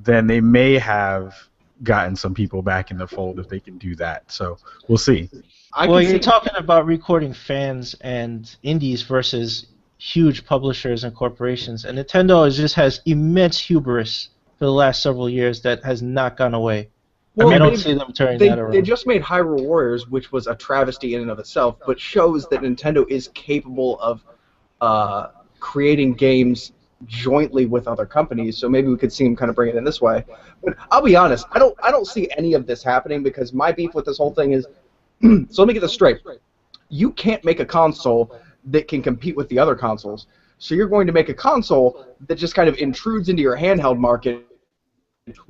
then they may have gotten some people back in the fold if they can do that. So we'll see. Well, you're talking about recording fans and indies versus huge publishers and corporations, and Nintendo just has immense hubris for the last several years that has not gone away. Well, I don't see them turning that around. They just made Hyrule Warriors, which was a travesty in and of itself, but shows that Nintendo is capable of creating games jointly with other companies, so maybe we could see him kind of bring it in this way. But I'll be honest, I don't see any of this happening because my beef with this whole thing is, so let me get this straight. You can't make a console that can compete with the other consoles, so you're going to make a console that just kind of intrudes into your handheld market,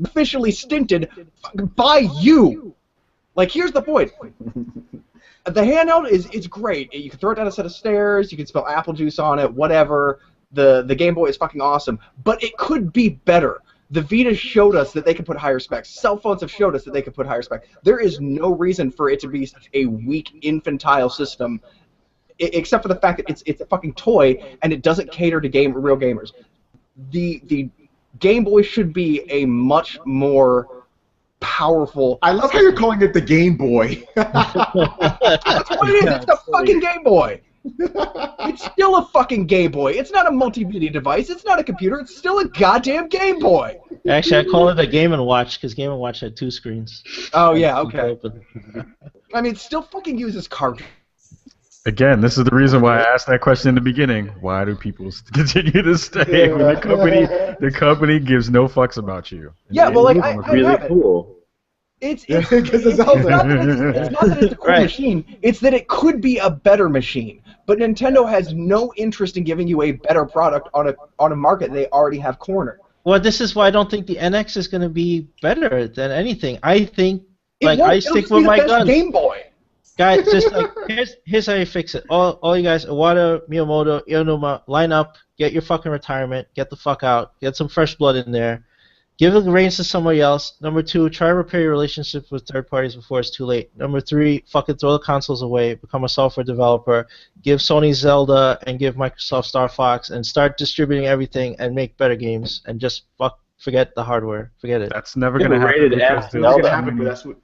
officially stinted by you. Like, here's the point. The handheld it's great. You can throw it down a set of stairs, you can spill apple juice on it, whatever. The Game Boy is fucking awesome, but it could be better. The Vita showed us that they could put higher specs. Cell phones have showed us that they could put higher specs. There is no reason for it to be such a weak, infantile system, except for the fact that it's a fucking toy and it doesn't cater to real gamers. The Game Boy should be a much more powerful... I love how you're calling it the Game Boy. That's what it is. It's the fucking Game Boy. It's still a fucking Game Boy. It's not a multimedia device. It's not a computer. It's still a goddamn Game Boy. Actually, I call it a Game & Watch because Game & Watch had 2 screens. Oh, yeah, okay. I mean, it still fucking uses cartridges. Again, this is the reason why I asked that question in the beginning. Why do people continue to stay when the company gives no fucks about you? Yeah, well, like, I really cool. It's not that it's a cool machine. It's that it could be a better machine. But Nintendo has no interest in giving you a better product on a market they already have cornered. Well, this is why I don't think the NX is going to be better than anything. I think, I stick with my guns. Game Boy. Guys, just like here's how you fix it. All you guys, Iwata, Miyamoto, Ionuma, line up, get your fucking retirement, get the fuck out, get some fresh blood in there. Give the reins to somebody else. Number 2, try to repair your relationships with third parties before it's too late. Number 3, fucking throw the consoles away, become a software developer, give Sony Zelda and give Microsoft Star Fox, and start distributing everything and make better games, and just forget the hardware. Forget it. That's never going to happen.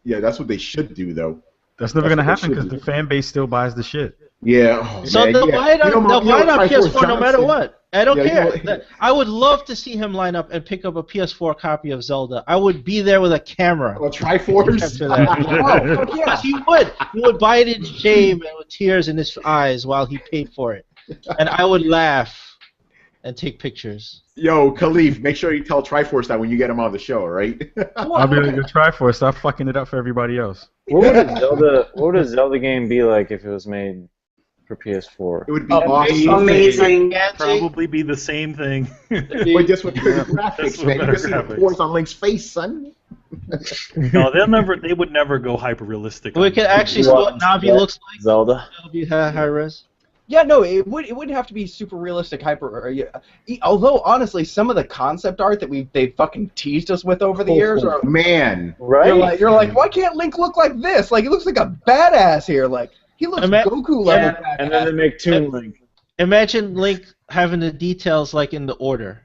That's what they should do, though. That's never That's gonna what they happen because should the do. fan base still buys the shit. Yeah. Oh, So man, they'll yeah. buy it on, You know, they'll buy it on Triforce PS4 no matter Johnson. what. I don't Yeah, care. I would love to see him line up and pick up a PS4 copy of Zelda. I would be there with a camera. Well, Triforce. After that. Oh, yeah. He would. He would buy it in shame and with tears in his eyes while he paid for it. And I would laugh and take pictures. Yo, Khalif, make sure you tell Triforce that when you get him on the show, right? I'll be like, try for it. Stop fucking it up for everybody else. What would a Zelda game be like if it was made for PS4? It would be awesome. Amazing. Probably be the same thing. But just with better graphics, Just with man. You better can see the graphics. pores on Link's face, son. No, they would never go hyper realistic. We could actually see what Navi looks like. Zelda. Navi high res. Yeah, no, it wouldn't have to be super realistic, although honestly, some of the concept art that they fucking teased us with over the years are Man. Right? You're like, why can't Link look like this? Like, he looks like a badass here. Like, he looks Goku level. Yeah. And then they make Toon Link. Imagine Link having the details like in the order.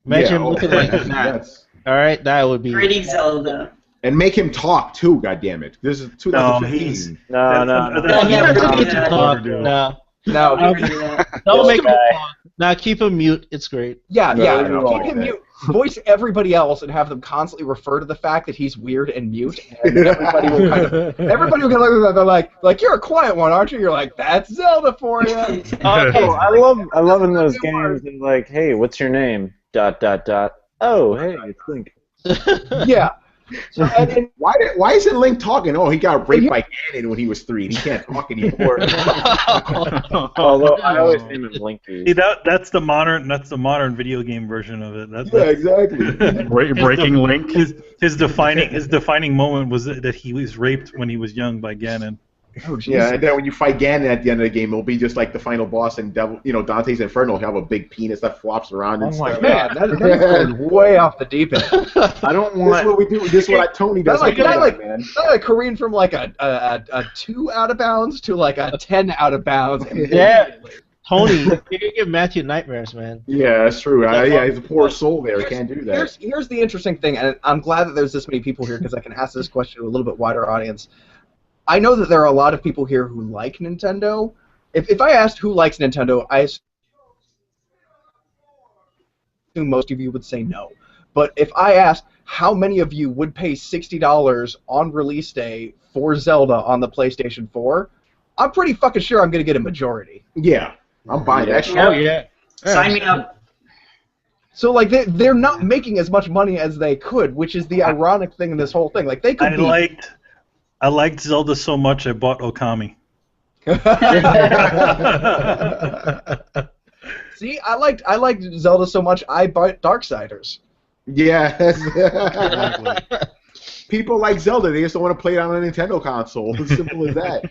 Imagine him looking like that. Yes. All right, that would be. Pretty Zelda. And make him talk too, goddammit. This is 2015. No. He doesn't That's need to not talk. overdue. No. No, Never do that. Don't make him guy. talk. Now keep him mute. It's great. yeah, no, keep him mute. Voice everybody else and have them constantly refer to the fact that he's weird and mute. And everybody will look at that. They're like, you're a quiet one, aren't you? You're like, that's Zelda for you. I love in those games and like, hey, what's your name? ... Oh, hey, it's Link. Yeah. So, and Why isn't Link talking? Oh, he got raped by Ganon when he was 3 and he can't talk anymore. Although I always name him Linky. See, that's the modern video game version of it. That's exactly. Breaking Link. his defining moment was that he was raped when he was young by Ganon. oh, geez. Yeah, and then when you fight Ganon at the end of the game, it'll be just like the final boss and Dante's Inferno. He'll have a big penis that flops around and stuff. Man, that's way off the deep end. I don't This is want. what we do. This is what Tony does. That's man. like Korean from like a 2 out of bounds to like a 10 out of bounds. Yeah. Tony, you're gonna give Matthew nightmares, man. Yeah, that's true. Yeah, he's a poor soul there. He can't do that. Here's the interesting thing, and I'm glad that there's this many people here because I can ask this question to a little bit wider audience. I know that there are a lot of people here who like Nintendo. If I asked who likes Nintendo, I assume most of you would say no. But if I asked how many of you would pay $60 on release day for Zelda on the PlayStation 4, I'm pretty fucking sure I'm going to get a majority. Yeah, I'm buying that shit. Oh yeah. Sign me up. So like they're not making as much money as they could, which is the ironic thing in this whole thing. Like they could I liked Zelda so much I bought Okami. See, I liked Zelda so much I bought Darksiders. Yes. People like Zelda. They just don't want to play it on a Nintendo console. As simple as that.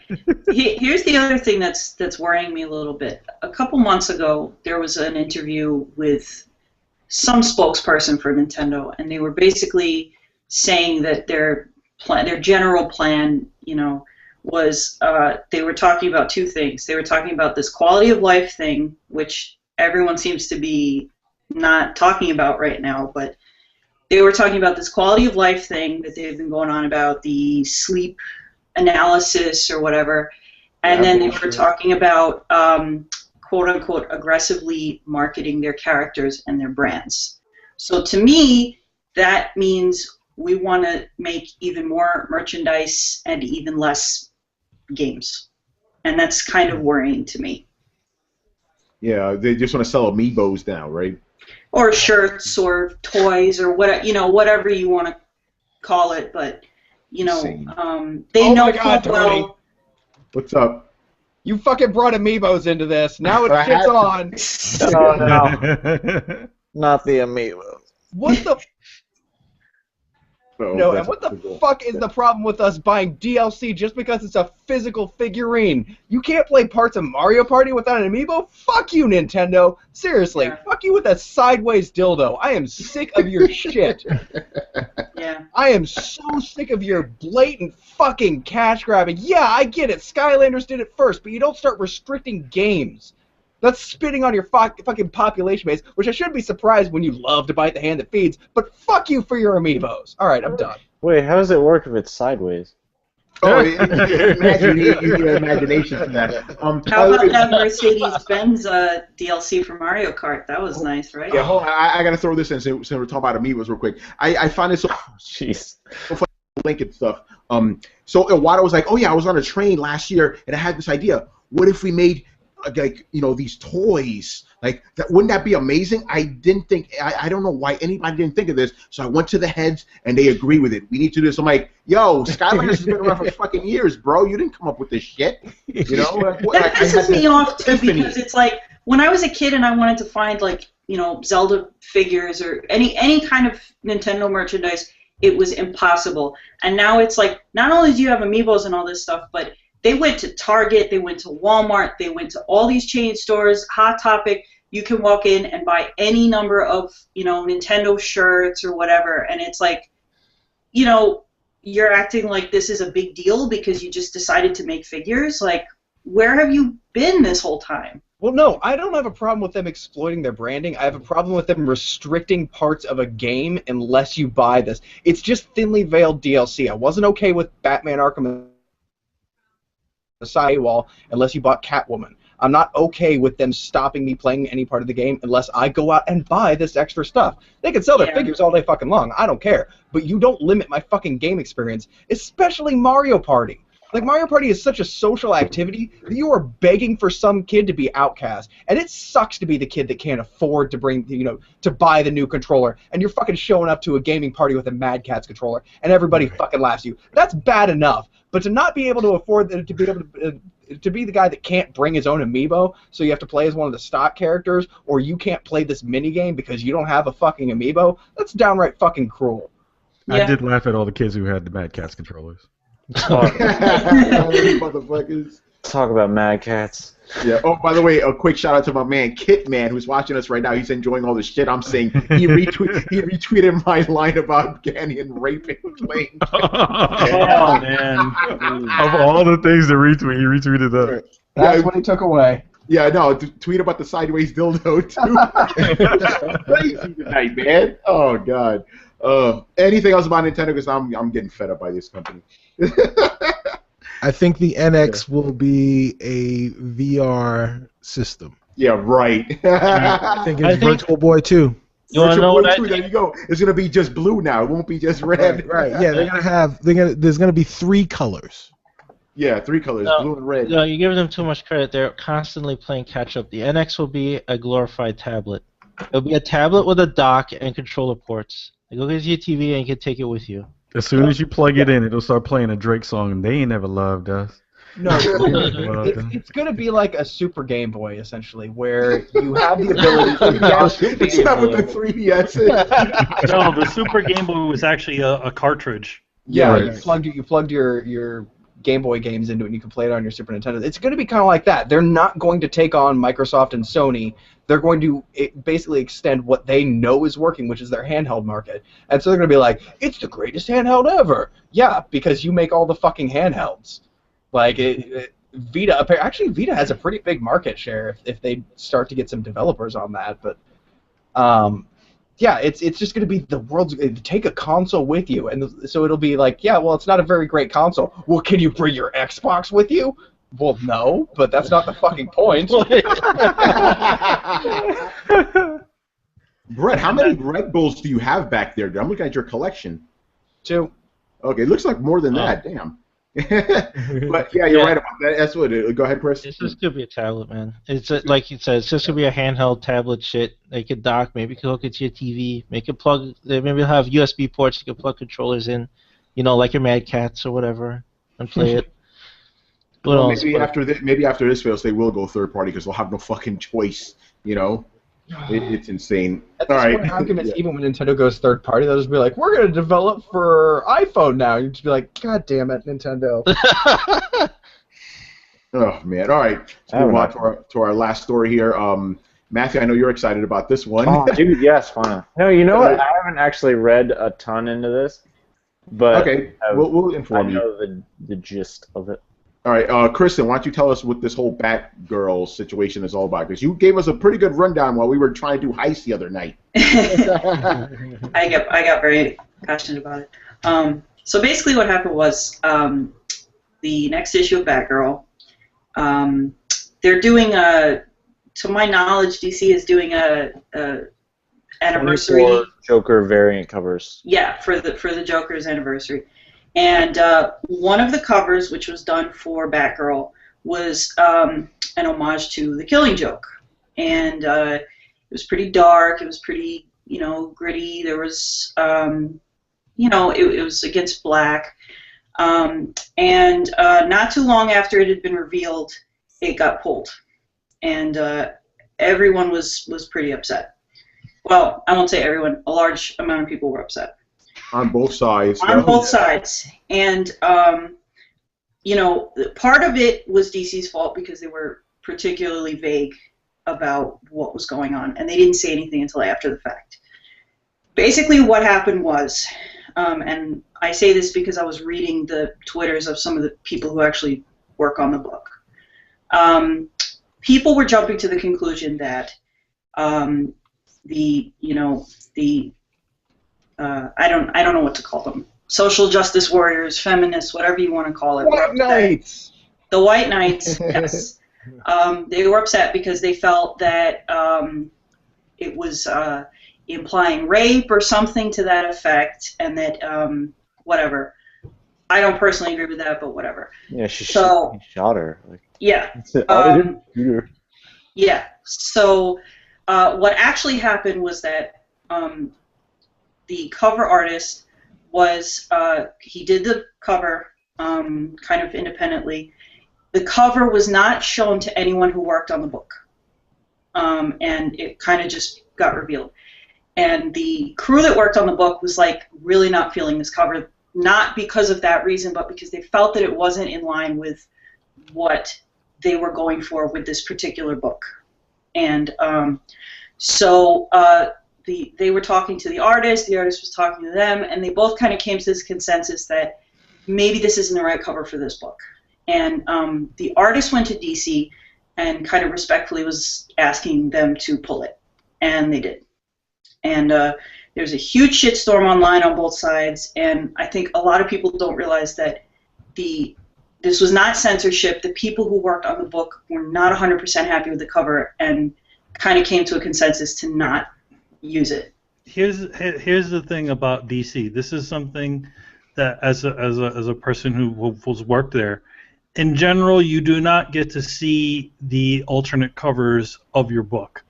Here's the other thing that's worrying me a little bit. A couple months ago, there was an interview with some spokesperson for Nintendo, and they were basically saying that their general plan, was they were talking about two things. They were talking about this quality of life thing, which everyone seems to be not talking about right now, but they were talking about this quality of life thing that they've been going on about, the sleep analysis or whatever, and then they were talking about quote-unquote aggressively marketing their characters and their brands. So to me, that means we want to make even more merchandise and even less games. And that's kind of worrying to me. Yeah, they just want to sell amiibos now, right? Or shirts or toys or whatever you want to call it, but they know God, full well. Tony. What's up? You fucking brought amiibos into this. Now it's shit's on. Oh no, not the amiibo. What the? And what the fuck is the problem with us buying DLC just because it's a physical figurine? You can't play parts of Mario Party without an amiibo? Fuck you, Nintendo. Seriously, fuck you with that sideways dildo. I am sick of your shit. Yeah. I am so sick of your blatant fucking cash grabbing. Yeah, I get it. Skylanders did it first, but you don't start restricting games. That's spitting on your fucking population base, which I shouldn't be surprised when you love to bite the hand that feeds, but fuck you for your amiibos. Alright, I'm done. Wait, how does it work if it's sideways? Oh, imagine you need an imagination for that. How about that Mercedes-Benz DLC for Mario Kart? That was nice, right? Yeah, hold on. I got to throw this in since we're talking about amiibos real quick. I find it so Jeez. funny, link and stuff. So Iwata was like, oh yeah, I was on a train last year and I had this idea. What if we made like these toys? Like that, wouldn't that be amazing? I didn't think. I don't know why anybody didn't think of this. So I went to the heads and they agree with it. We need to do this. I'm like, yo, Skylanders has been around for fucking years, bro. You didn't come up with this shit. You know? That pisses me off too because it's like when I was a kid and I wanted to find like Zelda figures or any kind of Nintendo merchandise, it was impossible. And now it's like not only do you have amiibos and all this stuff, but they went to Target, they went to Walmart, they went to all these chain stores, Hot Topic. You can walk in and buy any number of, Nintendo shirts or whatever, and it's like, you're acting like this is a big deal because you just decided to make figures. Like, where have you been this whole time? Well, no, I don't have a problem with them exploiting their branding. I have a problem with them restricting parts of a game unless you buy this. It's just thinly veiled DLC. I wasn't okay with Batman Arkham Asylum unless you bought Catwoman. I'm not okay with them stopping me playing any part of the game unless I go out and buy this extra stuff. They can sell their figures all day fucking long. I don't care. But you don't limit my fucking game experience, especially Mario Party. Like, Mario Party is such a social activity that you are begging for some kid to be outcast. And it sucks to be the kid that can't afford to bring, to buy the new controller. And you're fucking showing up to a gaming party with a Mad Catz controller, and everybody fucking laughs at you. That's bad enough. But to not be able to afford to be able to be the guy that can't bring his own amiibo, so you have to play as one of the stock characters, or you can't play this minigame because you don't have a fucking amiibo, that's downright fucking cruel. I did laugh at all the kids who had the Mad Catz controllers. Motherfuckers. Talk about Mad Catz. Yeah. Oh, by the way, a quick shout out to my man Kit Man, who's watching us right now. He's enjoying all the shit I'm saying. He retweeted my line about Ganyan raping playing. Oh man! Of all the things to retweet, he retweeted that. That's what he took away. Yeah, no, tweet about the sideways dildo too. Crazy tonight, man. Oh god. Anything else about Nintendo? Because I'm getting fed up by this company. I think the NX will be a VR system. Yeah, right. I think it's Virtual Boy 2. You want to know what there you go. It's gonna be just blue now. It won't be just red. Right. Yeah, there's gonna be 3 colors. Yeah, 3 colors, blue and red. No, you give them too much credit. They're constantly playing catch up. The NX will be a glorified tablet. It'll be a tablet with a dock and controller ports. You go get your TV and you can take it with you. As soon as you plug it in, it'll start playing a Drake song, and they ain't never loved us. No, it's going to be like a Super Game Boy, essentially, where you have the ability to It's not with the 3DS. No, the Super Game Boy was actually a cartridge. Yeah, Right. you plugged your Game Boy games into it, and you can play it on your Super Nintendo. It's going to be kind of like that. They're not going to take on Microsoft and Sony. They're going to basically extend what they know is working, which is their handheld market. And so they're going to be like, it's the greatest handheld ever. Yeah, because you make all the fucking handhelds. Like, Vita has a pretty big market share if they start to get some developers on that. But, yeah, it's just going to be the world's take a console with you. And so it'll be like, yeah, well, it's not a very great console. Well, can you bring your Xbox with you? Well, no, but that's not the fucking point. Brett, how many Red Bulls do you have back there? I'm looking at your collection. 2. Okay, it looks like more than that. Damn. But yeah, you're right about that. That's what it is. Go ahead, Chris. It's just gonna be a tablet, man. It's like you said, it's just gonna be a handheld tablet shit. They could dock, maybe hook it to your TV, make it plug. Maybe have USB ports you can plug controllers in, like your Mad Catz or whatever, and play it. Well, maybe after this fails, they will go third party because they'll have no fucking choice. It's insane. At this point, arguments, even when Nintendo goes third party, they'll just be like, "We're going to develop for iPhone now." You just be like, "God damn it, Nintendo!" Oh man! All right, let's move on to our last story here. Matthew, I know you're excited about this one. Oh, dude, yes, fine. No, you know what? I haven't actually read a ton into this, but okay, we'll inform you. I know the gist of it. All right, Kristen, why don't you tell us what this whole Batgirl situation is all about? Because you gave us a pretty good rundown while we were trying to do heist the other night. I got very passionate about it. So basically what happened was the next issue of Batgirl. They're doing a, to my knowledge, DC is doing a anniversary. 24 Joker variant covers. Yeah, for the Joker's anniversary. And one of the covers, which was done for Batgirl, was an homage to The Killing Joke. And it was pretty dark. It was pretty, gritty. There was, it was against black. And not too long after it had been revealed, it got pulled. And everyone was pretty upset. Well, I won't say everyone. A large amount of people were upset. On both sides. On both sides. And, part of it was DC's fault because they were particularly vague about what was going on, and they didn't say anything until after the fact. Basically what happened was, and I say this because I was reading the Twitters of some of the people who actually work on the book. People were jumping to the conclusion that I don't know what to call them. Social justice warriors, feminists, whatever you want to call it. White Knights! The White Knights, yes. They were upset because they felt that it was implying rape or something to that effect, and that, whatever. I don't personally agree with that, but whatever. Yeah, he shot her. Yeah. Yeah. So what actually happened was that the cover artist was, he did the cover kind of independently. The cover was not shown to anyone who worked on the book. And it kind of just got revealed. And the crew that worked on the book was really not feeling this cover, not because of that reason, but because they felt that it wasn't in line with what they were going for with this particular book. And so they were talking to the artist was talking to them, and they both kind of came to this consensus that maybe this isn't the right cover for this book. And the artist went to DC and kind of respectfully was asking them to pull it, and they did. And there's a huge shitstorm online on both sides, and I think a lot of people don't realize that this was not censorship. The people who worked on the book were not 100% happy with the cover and kind of came to a consensus to not use it. Here's the thing about DC. This is something that, as a person who was worked there, in general, you do not get to see the alternate covers of your book.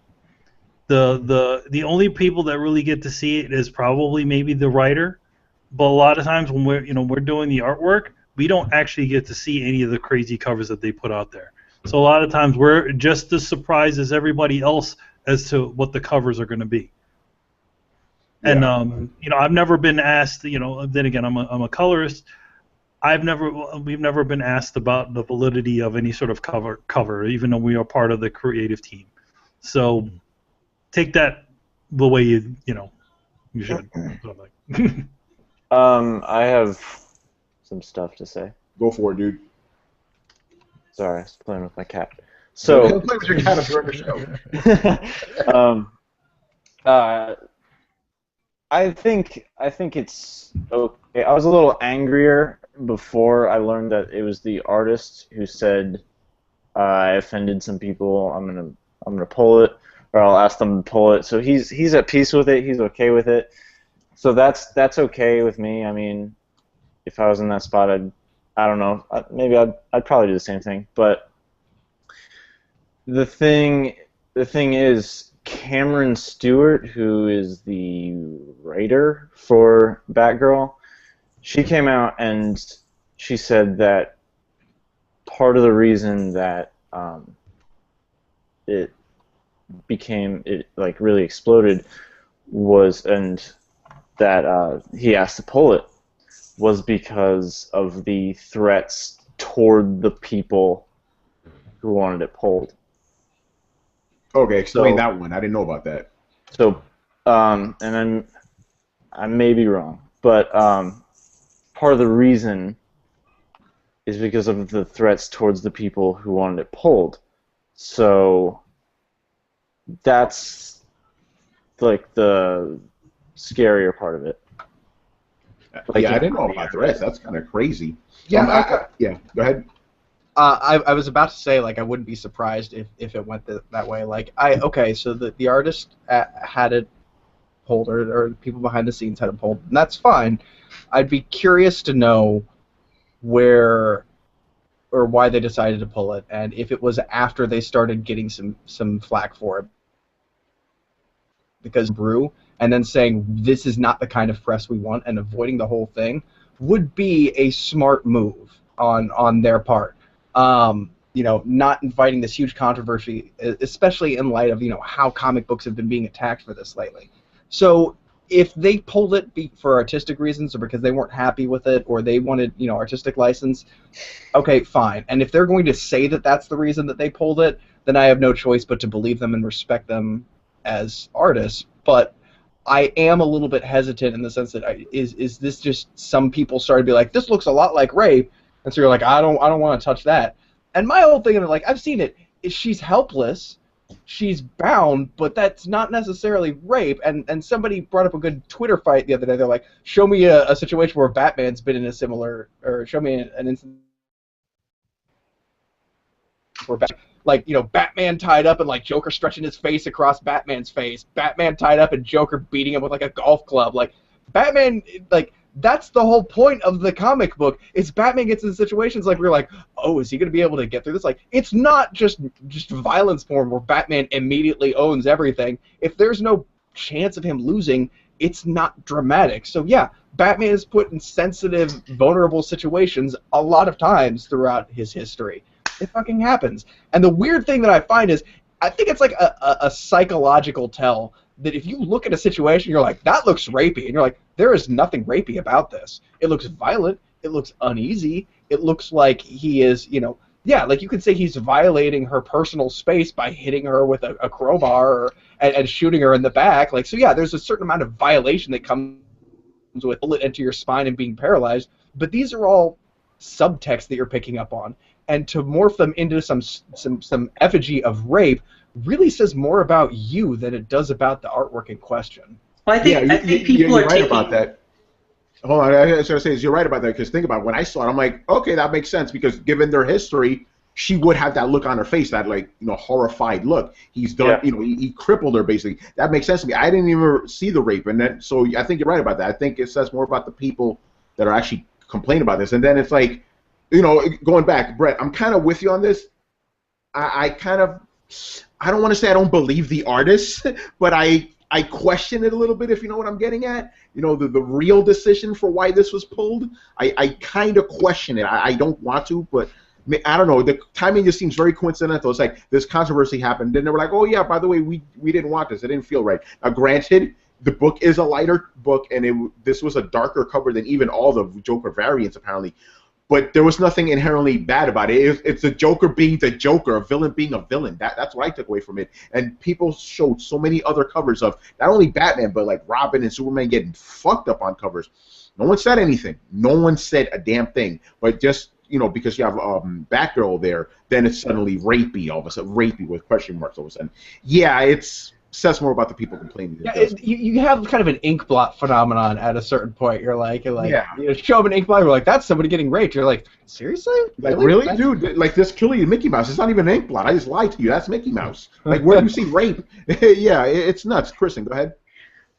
The only people that really get to see it is probably maybe the writer, but a lot of times when we're doing the artwork, we don't actually get to see any of the crazy covers that they put out there. So a lot of times we're just as surprised as everybody else as to what the covers are going to be. And I've never been asked. Then again, I'm a colorist. We've never been asked about the validity of any sort of cover, even though we are part of the creative team. So take that the way you should. I have some stuff to say. Go for it, dude. Sorry, I was playing with my cat. So play with your cat during the show. I think it's okay. I was a little angrier before I learned that it was the artist who said I offended some people. I'm gonna pull it, or I'll ask them to pull it. So he's at peace with it. He's okay with it. So that's okay with me. I mean, if I was in that spot, I don't know. Maybe I'd probably do the same thing. But the thing is, Cameron Stewart, who is the writer for Batgirl, she came out and she said that part of the reason that it really exploded was, and that he asked to pull it, was because of the threats toward the people who wanted it pulled. Okay, explain that one. I didn't know about that. So, and I may be wrong, but part of the reason is because of the threats towards the people who wanted it pulled. So that's like the scarier part of it. Like, I didn't know about the rest. That's kind of crazy. Yeah, yeah. Go ahead. I was about to say, like, I wouldn't be surprised if it went that way. Like, so the artist had it pulled, or people behind the scenes had it pulled, and that's fine. I'd be curious to know where or why they decided to pull it, and if it was after they started getting some flack for it. Because brew, and then saying this is not the kind of press we want, and avoiding the whole thing would be a smart move on their part. Not inviting this huge controversy, especially in light of how comic books have been being attacked for this lately. So if they pulled it for artistic reasons, or because they weren't happy with it, or they wanted artistic license, okay, fine. And if they're going to say that that's the reason that they pulled it, then I have no choice but to believe them and respect them as artists. But I am a little bit hesitant in the sense that is this just some people started to be like, this looks a lot like rape, and so you're like, I don't want to touch that. And my whole thing, like, I've seen it, is she's helpless, she's bound, but that's not necessarily rape. And somebody brought up a good Twitter fight the other day. They're like, show me a situation where Batman's been in a similar, or show me an instance where Batman tied up and like Joker stretching his face across Batman's face, Batman tied up and Joker beating him with like a golf club. Like, Batman, like, that's the whole point of the comic book, is Batman gets in situations like we're like, oh, is he going to be able to get through this? Like, it's not just violence porn where Batman immediately owns everything. If there's no chance of him losing, it's not dramatic. So yeah, Batman is put in sensitive, vulnerable situations a lot of times throughout his history. It fucking happens. And the weird thing that I find is, I think it's like a psychological tell that if you look at a situation, you're like, that looks rapey, and you're like, there is nothing rapey about this. It looks violent. It looks uneasy. It looks like he is, like you could say he's violating her personal space by hitting her with a crowbar and shooting her in the back. Like, so yeah, there's a certain amount of violation that comes with bullet into your spine and being paralyzed. But these are all subtext that you're picking up on, and to morph them into some effigy of rape really says more about you than it does about the artwork in question. Well, I think people are right about that. Hold on, I was going to say you're right about that, because think about it, when I saw it, I'm like, okay, that makes sense, because given their history, she would have that look on her face, that horrified look. He's done, he crippled her basically. That makes sense to me. I didn't even see the rape, and then so I think you're right about that. I think it says more about the people that are actually complaining about this, and then it's like, going back, Brett, I'm kind of with you on this. I don't want to say I don't believe the artist, but I question it a little bit, if you know what I'm getting at. The real decision for why this was pulled, I kind of question it. I don't want to, but I don't know. The timing just seems very coincidental. It's like this controversy happened, and they were like, oh, yeah, by the way, we didn't want this. It didn't feel right. Now, granted, the book is a lighter book, and this was a darker cover than even all the Joker variants, apparently. But there was nothing inherently bad about it. It's a Joker being the Joker, a villain being a villain. That's what I took away from it. And people showed so many other covers of not only Batman, but like Robin and Superman getting fucked up on covers. No one said anything. No one said a damn thing. But just, because you have Batgirl there, then it's suddenly rapey all of a sudden. Rapey with question marks all of a sudden. Yeah, it says more about the people complaining. Yeah, you have kind of an ink blot phenomenon at a certain point. You're like, show them an ink blot, you're like, that's somebody getting raped. You're like, seriously? Like, really? Dude, like, this clearly Mickey Mouse. It's not even an ink blot. I just lied to you. That's Mickey Mouse. Like, where do you see rape? Yeah, it's nuts. Kristen, go ahead.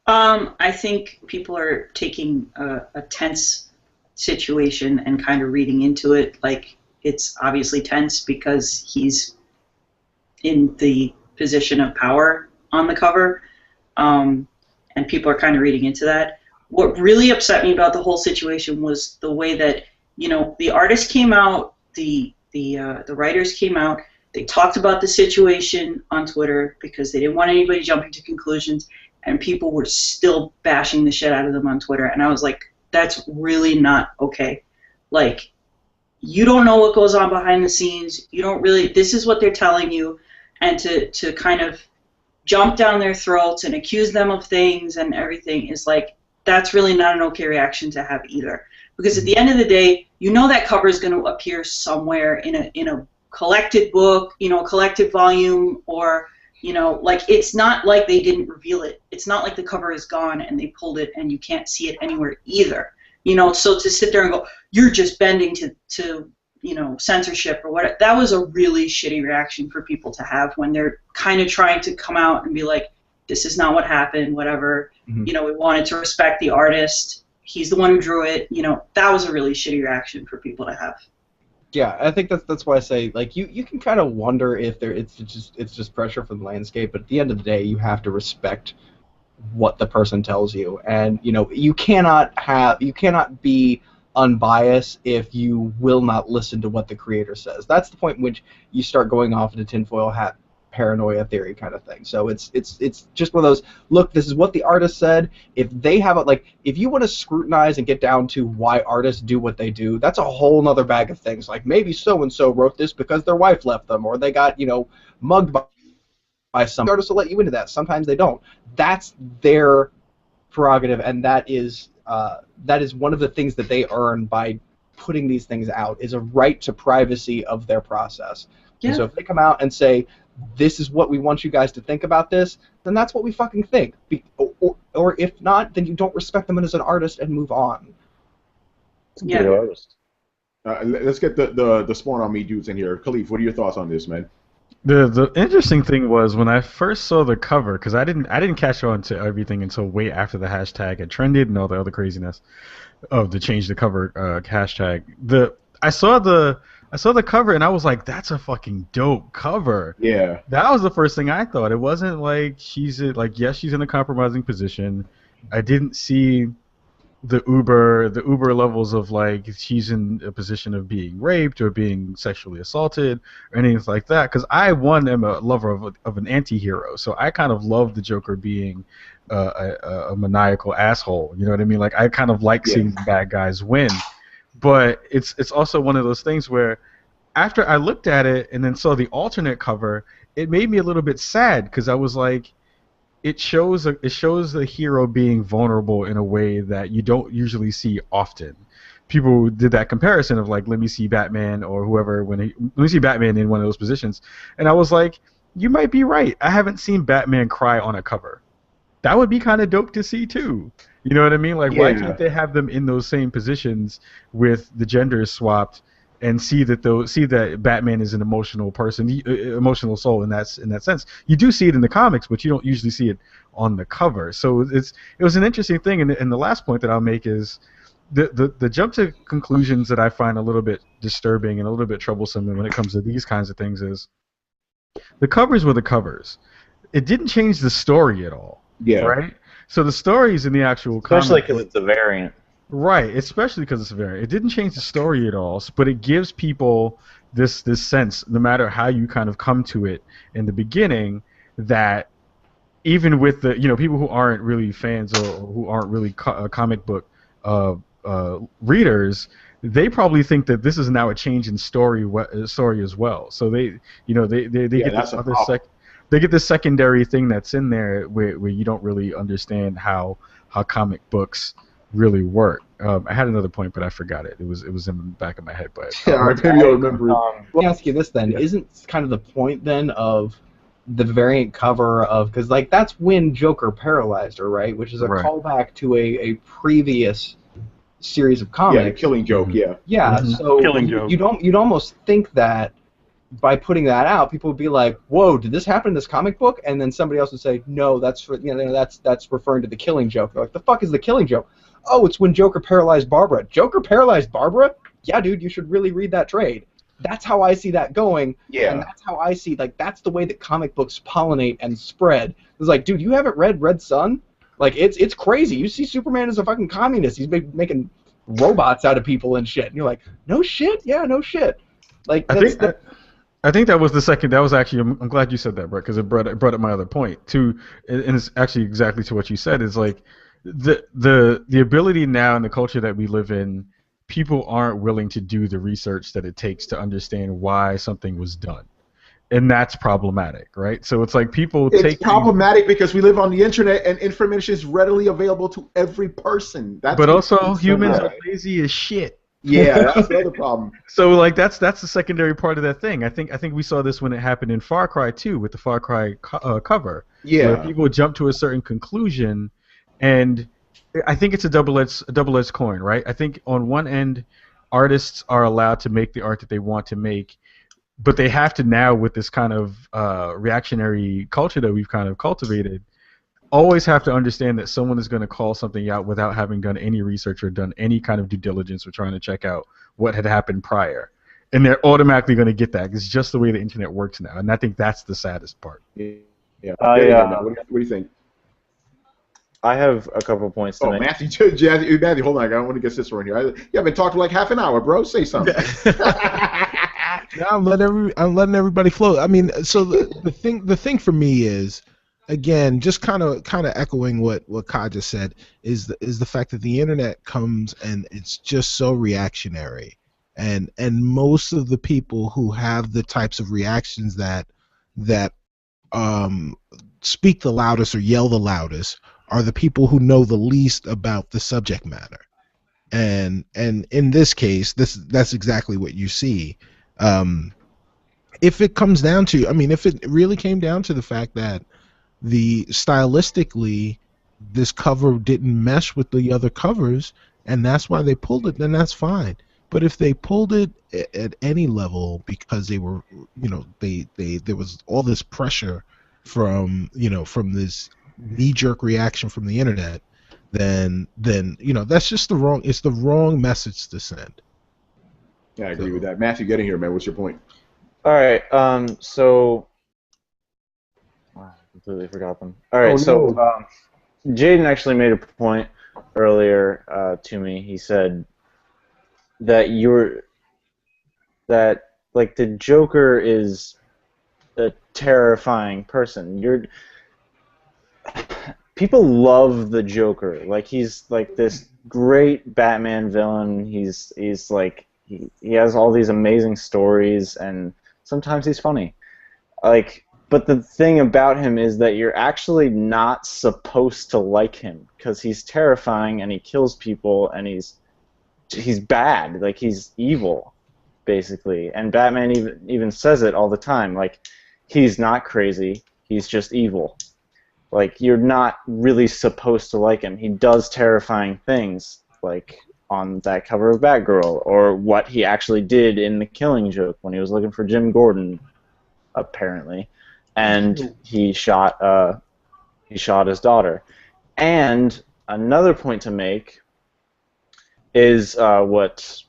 I think people are taking a tense situation and kind of reading into it like it's obviously tense because he's in the position of power on the cover, and people are kind of reading into that. What really upset me about the whole situation was the way that the artist came out, the writers came out, they talked about the situation on Twitter because they didn't want anybody jumping to conclusions, and people were still bashing the shit out of them on Twitter, and I was like, that's really not okay. Like, you don't know what goes on behind the scenes, you don't really, this is what they're telling you, and to kind of jump down their throats and accuse them of things and everything is like, that's really not an okay reaction to have either. Because at the end of the day, that cover is going to appear somewhere in a collected book, a collected volume, or like, it's not like they didn't reveal it. It's not like the cover is gone and they pulled it and you can't see it anywhere either. You know, so to sit there and go, you're just bending to censorship or what, that was a really shitty reaction for people to have when they're kind of trying to come out and be like, this is not what happened, whatever. Mhm. You know, we wanted to respect the artist. He's the one who drew it. You know, that was a really shitty reaction for people to have. Yeah, I think that's why I say, like, you can kind of wonder if it's just pressure from the landscape, but at the end of the day, you have to respect what the person tells you, and you cannot be unbiased if you will not listen to what the creator says. That's the point in which you start going off into tinfoil hat paranoia theory kind of thing. So it's just one of those, look, this is what the artist said. If they have if you want to scrutinize and get down to why artists do what they do, that's a whole nother bag of things. Like, maybe so and so wrote this because their wife left them, or they got mugged by some artists will let you into that. Sometimes they don't. That's their prerogative, and that is one of the things that they earn by putting these things out, is a right to privacy of their process. Yeah. And so if they come out and say, this is what we want you guys to think about this, then that's what we fucking think. Or if not, then you don't respect them as an artist and move on. Yeah. Good artist. Let's get the Spawn on Me dudes in here. Khalif, what are your thoughts on this, man? The interesting thing was when I first saw the cover, because I didn't catch on to everything until way after the hashtag had trended and all the other craziness of the change the cover hashtag. I saw the cover and I was like, that's a fucking dope cover. Yeah. That was the first thing I thought. It wasn't like yes, she's in a compromising position. I didn't see the uber levels of like she's in a position of being raped or being sexually assaulted or anything like that, because I am a lover of an anti-hero, so I kind of love the Joker being a maniacal asshole, you know what I mean? Like, I kind of like seeing the bad guys win, but it's also one of those things where after I looked at it and then saw the alternate cover, it made me a little bit sad, because I was like, it shows the hero being vulnerable in a way that you don't usually see often. People did that comparison of like, let me see Batman or whoever let me see Batman in one of those positions, and I was like, you might be right. I haven't seen Batman cry on a cover. That would be kind of dope to see too. You know what I mean? Like, why can't they have them in those same positions with the genders swapped, and see that Batman is an emotional person, emotional soul in that sense. You do see it in the comics, but you don't usually see it on the cover. So it was an interesting thing. And the last point that I'll make is the jump to conclusions that I find a little bit disturbing and a little bit troublesome when it comes to these kinds of things is the covers were the covers. It didn't change the story at all. Yeah. Right? So the stories in the actual Especially comic, because it's a variant. right, especially because it's a variant. It didn't change the story at all, but it gives people this sense, no matter how you kind of come to it in the beginning, that even with the people who aren't really fans or who aren't really comic book readers, they probably think that this is now a change in story as well. So they get this other they get this secondary thing that's in there where you don't really understand how comic books really work. I had another point, but I forgot it. It was in the back of my head, but maybe you'll remember. Let me ask you this then: isn't kind of the point then of the variant cover of, because like that's when Joker paralyzed her, right? Which is a callback to a previous series of comics. Yeah, Killing Joke. Yeah. Yeah. So Killing Joke. You'd almost think that by putting that out, people would be like, "Whoa, did this happen in this comic book?" And then somebody else would say, "No, that's that's referring to the Killing Joke." They're like, "The fuck is the Killing Joke?" Oh, it's when Joker paralyzed Barbara. Joker paralyzed Barbara? Yeah, dude, you should really read that trade. That's how I see that going. Yeah. And that's how I see, that's the way that comic books pollinate and spread. It's like, dude, you haven't read Red Sun? Like, it's crazy. You see Superman as a fucking communist. He's making robots out of people and shit. And you're like, no shit? Yeah, no shit. Like, I think that was the second. That was actually. I'm glad you said that, Brett, because it brought up my other point too, and it's actually exactly to what you said. Is like the ability now in the culture that we live in, people aren't willing to do the research that it takes to understand why something was done, and that's problematic, right? So it's like it's problematic because we live on the internet and information is readily available to every person. But also humans are lazy as shit. Yeah, that's the other problem. So like that's the secondary part of that thing. I think we saw this when it happened in Far Cry 2 with the Far Cry cover. Yeah. Where people jump to a certain conclusion, and I think it's a double-edged coin, right? I think on one end, artists are allowed to make the art that they want to make, but they have to now, with this kind of reactionary culture that we've kind of cultivated, always have to understand that someone is going to call something out without having done any research or done any kind of due diligence or trying to check out what had happened prior. And they're automatically going to get that. It's just the way the internet works now. And I think that's the saddest part. Yeah. What do you think? I have a couple points to make. Matthew, hold on. I want to get this one here. You haven't talked for like half an hour, bro. Say something. No, I'm letting everybody flow. I mean, so the thing for me is, again, just kind of echoing what Kai just said, is the fact that the internet comes and it's just so reactionary, and most of the people who have the types of reactions that speak the loudest or yell the loudest are the people who know the least about the subject matter, and in this case, that's exactly what you see. If it comes down to, I mean, if it really came down to the fact that stylistically this cover didn't mesh with the other covers and that's why they pulled it, then that's fine. But if they pulled it at any level because they were, there was all this pressure from this knee-jerk reaction from the internet, then that's just it's the wrong message to send. Yeah, I agree with that. Matthew, get in here, man. What's your point? All right. So I completely forgot them. All right. Jaden actually made a point earlier to me. He said that the Joker is a terrifying person. People love the Joker. Like, he's like this great Batman villain. He's like he has all these amazing stories, and sometimes he's funny. But the thing about him is that you're actually not supposed to like him because he's terrifying and he kills people and he's bad. Like, he's evil, basically. And Batman even says it all the time. Like, he's not crazy. He's just evil. Like, you're not really supposed to like him. He does terrifying things, like on that cover of Batgirl, or what he actually did in The Killing Joke when he was looking for Jim Gordon, apparently, and he shot his daughter. And another point to make is what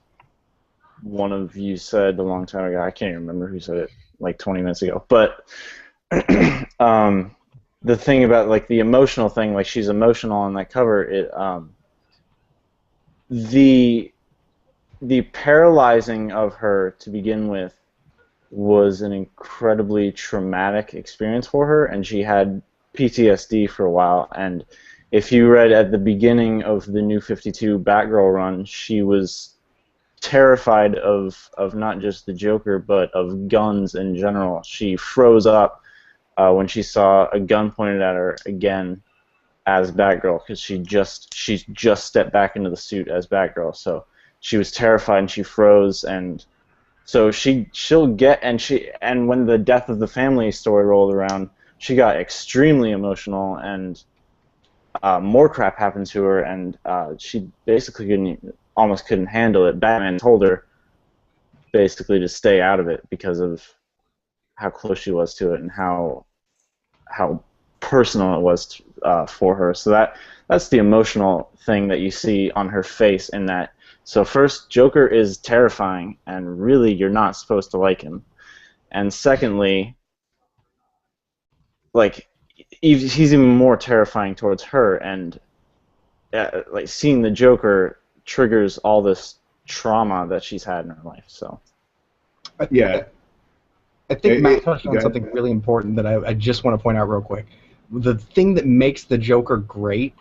one of you said a long time ago. I can't even remember who said it, like 20 minutes ago. But the thing about, like, the emotional thing, like, she's emotional on that cover, the paralyzing of her to begin with was an incredibly traumatic experience for her, and she had PTSD for a while. And if you read at the beginning of the New 52 Batgirl run, she was terrified of not just the Joker, but of guns in general. She froze up when she saw a gun pointed at her again as Batgirl, because she just stepped back into the suit as Batgirl. So she was terrified and she froze, and so she'll get, and when the death of the family story rolled around, she got extremely emotional, and more crap happened to her, and she basically almost couldn't handle it. Batman told her basically to stay out of it because of how close she was to it and how personal it was for her. So that's the emotional thing that you see on her face in that. So first, Joker is terrifying, and really you're not supposed to like him. And secondly, like, he's even more terrifying towards her, and like, seeing the Joker triggers all this trauma that she's had in her life. So yeah, I think Matt touched on something really important that I just want to point out real quick. The thing that makes the Joker great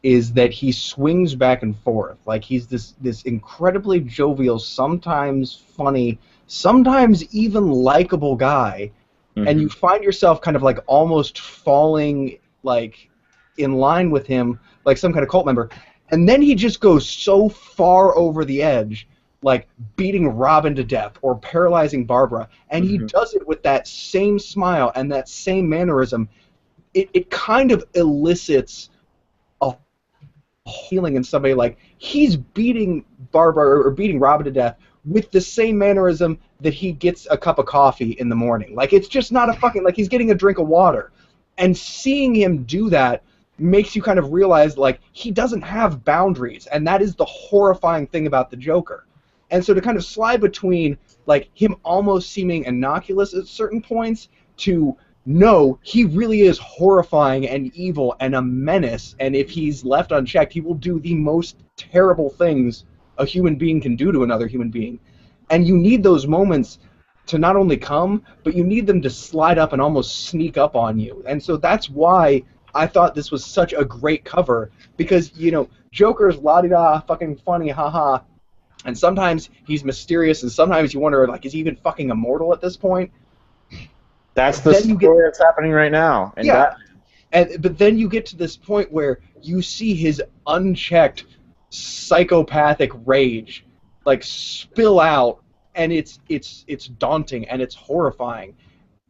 is that he swings back and forth. Like, he's this incredibly jovial, sometimes funny, sometimes even likable guy, and you find yourself kind of like almost falling like in line with him, like some kind of cult member, and then he just goes so far over the edge, like beating Robin to death or paralyzing Barbara, and he does it with that same smile and that same mannerism. It kind of elicits a healing in somebody like he's beating Barbara or beating Robin to death with the same mannerism that he gets a cup of coffee in the morning. Like, it's just not a fucking, like, he's getting a drink of water. And seeing him do that makes you kind of realize, like, he doesn't have boundaries, and that is the horrifying thing about the Joker. And so to kind of slide between, like, him almost seeming innocuous at certain points to, no, he really is horrifying and evil and a menace, and if he's left unchecked, he will do the most terrible things a human being can do to another human being. And you need those moments to not only come, but you need them to slide up and almost sneak up on you. And so that's why I thought this was such a great cover, because, you know, Joker's la-di-da, fucking funny, haha, and sometimes he's mysterious, and sometimes you wonder, like, is he even fucking immortal at this point? That's the story that's happening right now. And yeah, but then you get to this point where you see his unchecked psychopathic rage, like, spill out, and it's daunting and it's horrifying.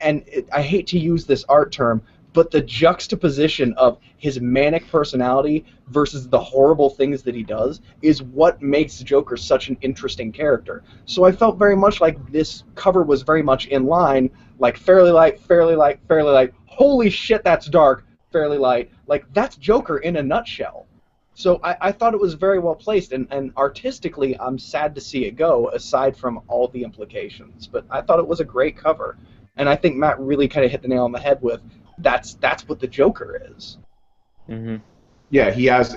And I hate to use this art term, but the juxtaposition of his manic personality versus the horrible things that he does is what makes Joker such an interesting character. So I felt very much like this cover was very much in line, like fairly light, fairly light, fairly light, holy shit, that's dark, fairly light. Like, that's Joker in a nutshell. So I thought it was very well placed, and artistically I'm sad to see it go, aside from all the implications. But I thought it was a great cover. And I think Matt really kind of hit the nail on the head with that's what the Joker is. Mm-hmm. Yeah, he has.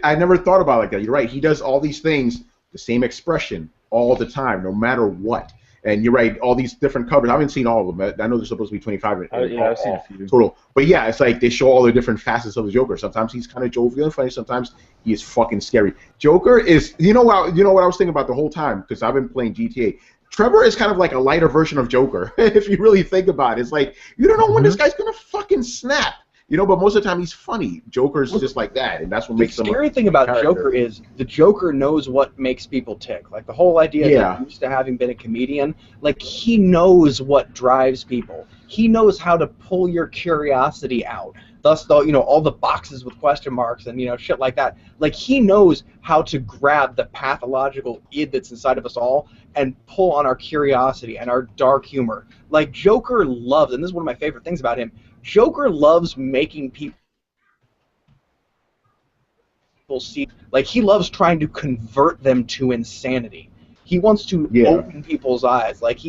I never thought about it like that. You're right. He does all these things, the same expression all the time, no matter what. And you're right. All these different covers. I haven't seen all of them. I know there's supposed to be 25 I've seen a few total. But yeah, it's like they show all the different facets of the Joker. Sometimes he's kind of jovial and funny. Sometimes he is fucking scary. Joker is. You know what I was thinking about the whole time, because I've been playing GTA. Trevor is kind of like a lighter version of Joker, if you really think about it. It's like, you don't know when this guy's going to fucking snap. You know, but most of the time he's funny. Joker's just like that, and that's what makes him. The scary thing about Joker is the Joker knows what makes people tick. Like, the whole idea that he's used to having been a comedian, like, he knows what drives people. He knows how to pull your curiosity out. Thus, you know, all the boxes with question marks and, you know, shit like that. Like, he knows how to grab the pathological id that's inside of us all and pull on our curiosity and our dark humor. Like, Joker loves, and this is one of my favorite things about him, Joker loves making people see, like, he loves trying to convert them to insanity. He wants to open people's eyes. Like,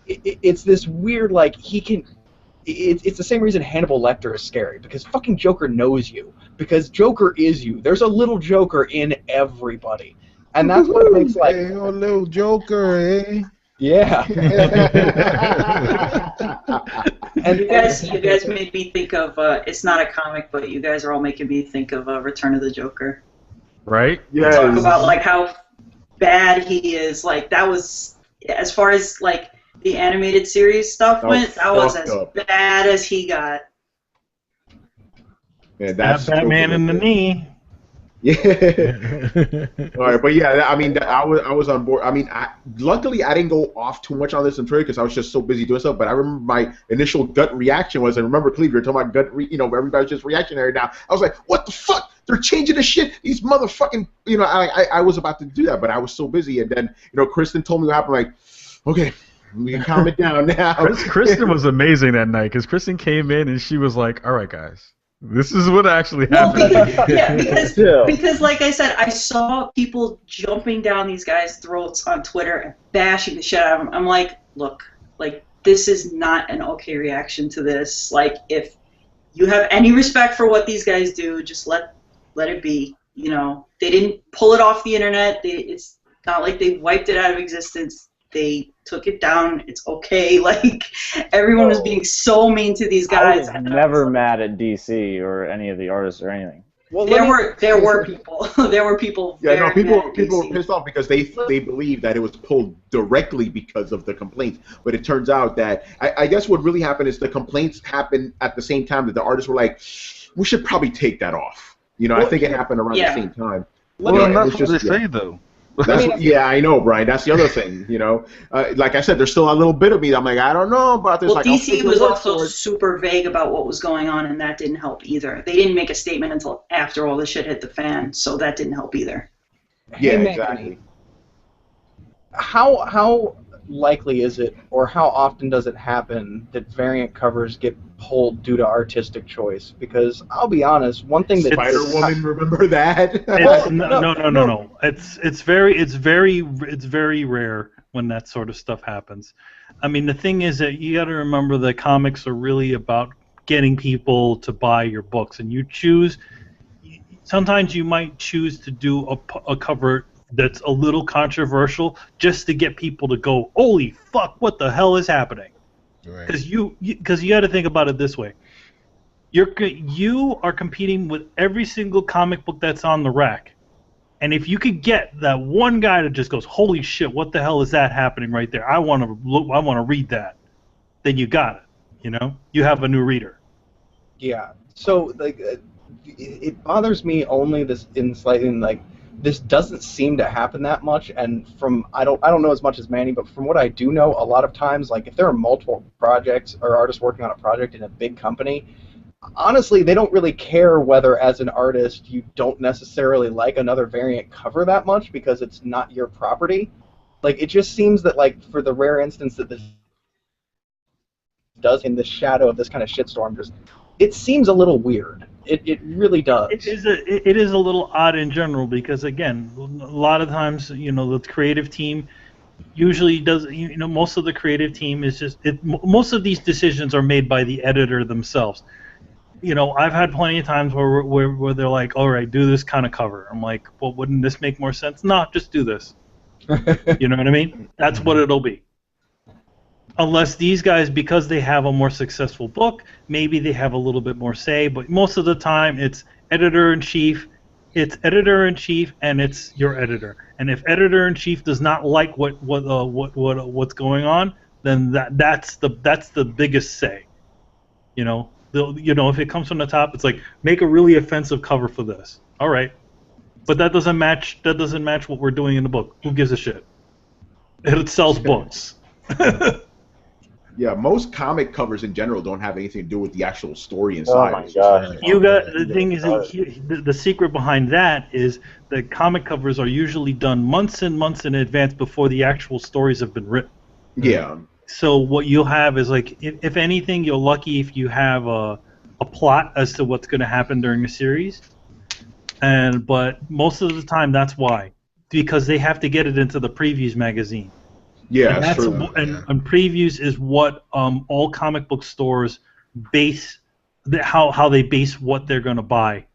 it's this weird, like, he can. It's the same reason Hannibal Lecter is scary, because fucking Joker knows you. Because Joker is you. There's a little Joker in everybody. And that's what makes, like... Hey, oh, little Joker, eh? Yeah. And you guys made me think of, it's not a comic, but you guys are all making me think of Return of the Joker. Right? Yeah. Talk about, like, how bad he is. Like, that was, as far as, like, the animated series stuff went, that was as bad as he got. Yeah, that's Batman in the knee. Yeah. All right, but yeah, I mean, I was on board. I mean, luckily I didn't go off too much on this in Twitter because I was just so busy doing stuff. But I remember my initial gut reaction was, and remember, Cleve, you're talking about everybody's just reactionary now. I was like, what the fuck? They're changing the shit. These motherfucking, I was about to do that, but I was so busy. And then, Kristen told me what happened. I'm like, okay, we can calm it down now. Kristen was amazing that night because Kristen came in and she was like, all right, guys. This is what actually happened. Because like I said, I saw people jumping down these guys' throats on Twitter and bashing the shit out of them. I'm like, look, like, this is not an okay reaction to this. Like, if you have any respect for what these guys do, just let it be. They didn't pull it off the internet. It's not like they wiped it out of existence. They took it down. It's okay. Like, everyone was being so mean to these guys. I was never mad at DC or any of the artists or anything. Well, there were people. There were people. Yeah, no, people were pissed off because they believed that it was pulled directly because of the complaints. But it turns out that I guess what really happened is the complaints happened at the same time that the artists were like, we should probably take that off. I think it happened around the same time. Well, that's what they say though. Yeah, I know, Brian. That's the other thing, you know. Like I said, there's still a little bit of me. I'm like, I don't know about this. Well, like, DC was also super vague about what was going on, and that didn't help either. They didn't make a statement until after all the shit hit the fan, so that didn't help either. Yeah, Hey, exactly. How likely is it, or how often does it happen that variant covers get pulled due to artistic choice? Because I'll be honest, one thing that Spider-Woman, remember that? No. It's very rare when that sort of stuff happens. I mean, the thing is that you got to remember that comics are really about getting people to buy your books, and you choose. Sometimes you might choose to do a cover that's a little controversial just to get people to go, holy fuck, what the hell is happening? Because you got to think about it this way. You are competing with every single comic book that's on the rack. And if you could get that one guy that just goes, holy shit, what the hell is that happening right there? I want to read that. Then you got it. You know? You have a new reader. Yeah. So like it bothers me only this doesn't seem to happen that much, and I don't know as much as Manny, but from what I do know, a lot of times, like if there are multiple projects or artists working on a project in a big company, honestly, they don't really care whether as an artist you don't necessarily like another variant cover that much because it's not your property. Like it just seems that like for the rare instance that this does in the shadow of this kind of shitstorm, it seems a little weird. It really does. It is a little odd in general because again, a lot of times, you know, the creative team usually does. You know, most of the creative team is most of these decisions are made by the editor themselves. You know, I've had plenty of times where they're like, all right, do this kind of cover. I'm like, well, wouldn't this make more sense? No, just do this. You know what I mean? That's what it'll be. Unless these guys, because they have a more successful book, maybe they have a little bit more say, but most of the time it's editor-in-chief, and it's your editor. And if editor-in-chief does not like what's going on, then that's the biggest say. You know, if it comes from the top, it's like make a really offensive cover for this. All right, but that doesn't match what we're doing in the book. Who gives a shit? It sells books. Yeah, most comic covers in general don't have anything to do with the actual story inside. Oh my god! The thing is, the secret behind that is that comic covers are usually done months and months in advance before the actual stories have been written. Yeah. So what you'll have is like, if anything, you're lucky if you have a plot as to what's going to happen during the series, but most of the time that's why, because they have to get it into the previews magazine. Yeah, and that's true. And previews is what all comic book stores base how they base what they're going to buy,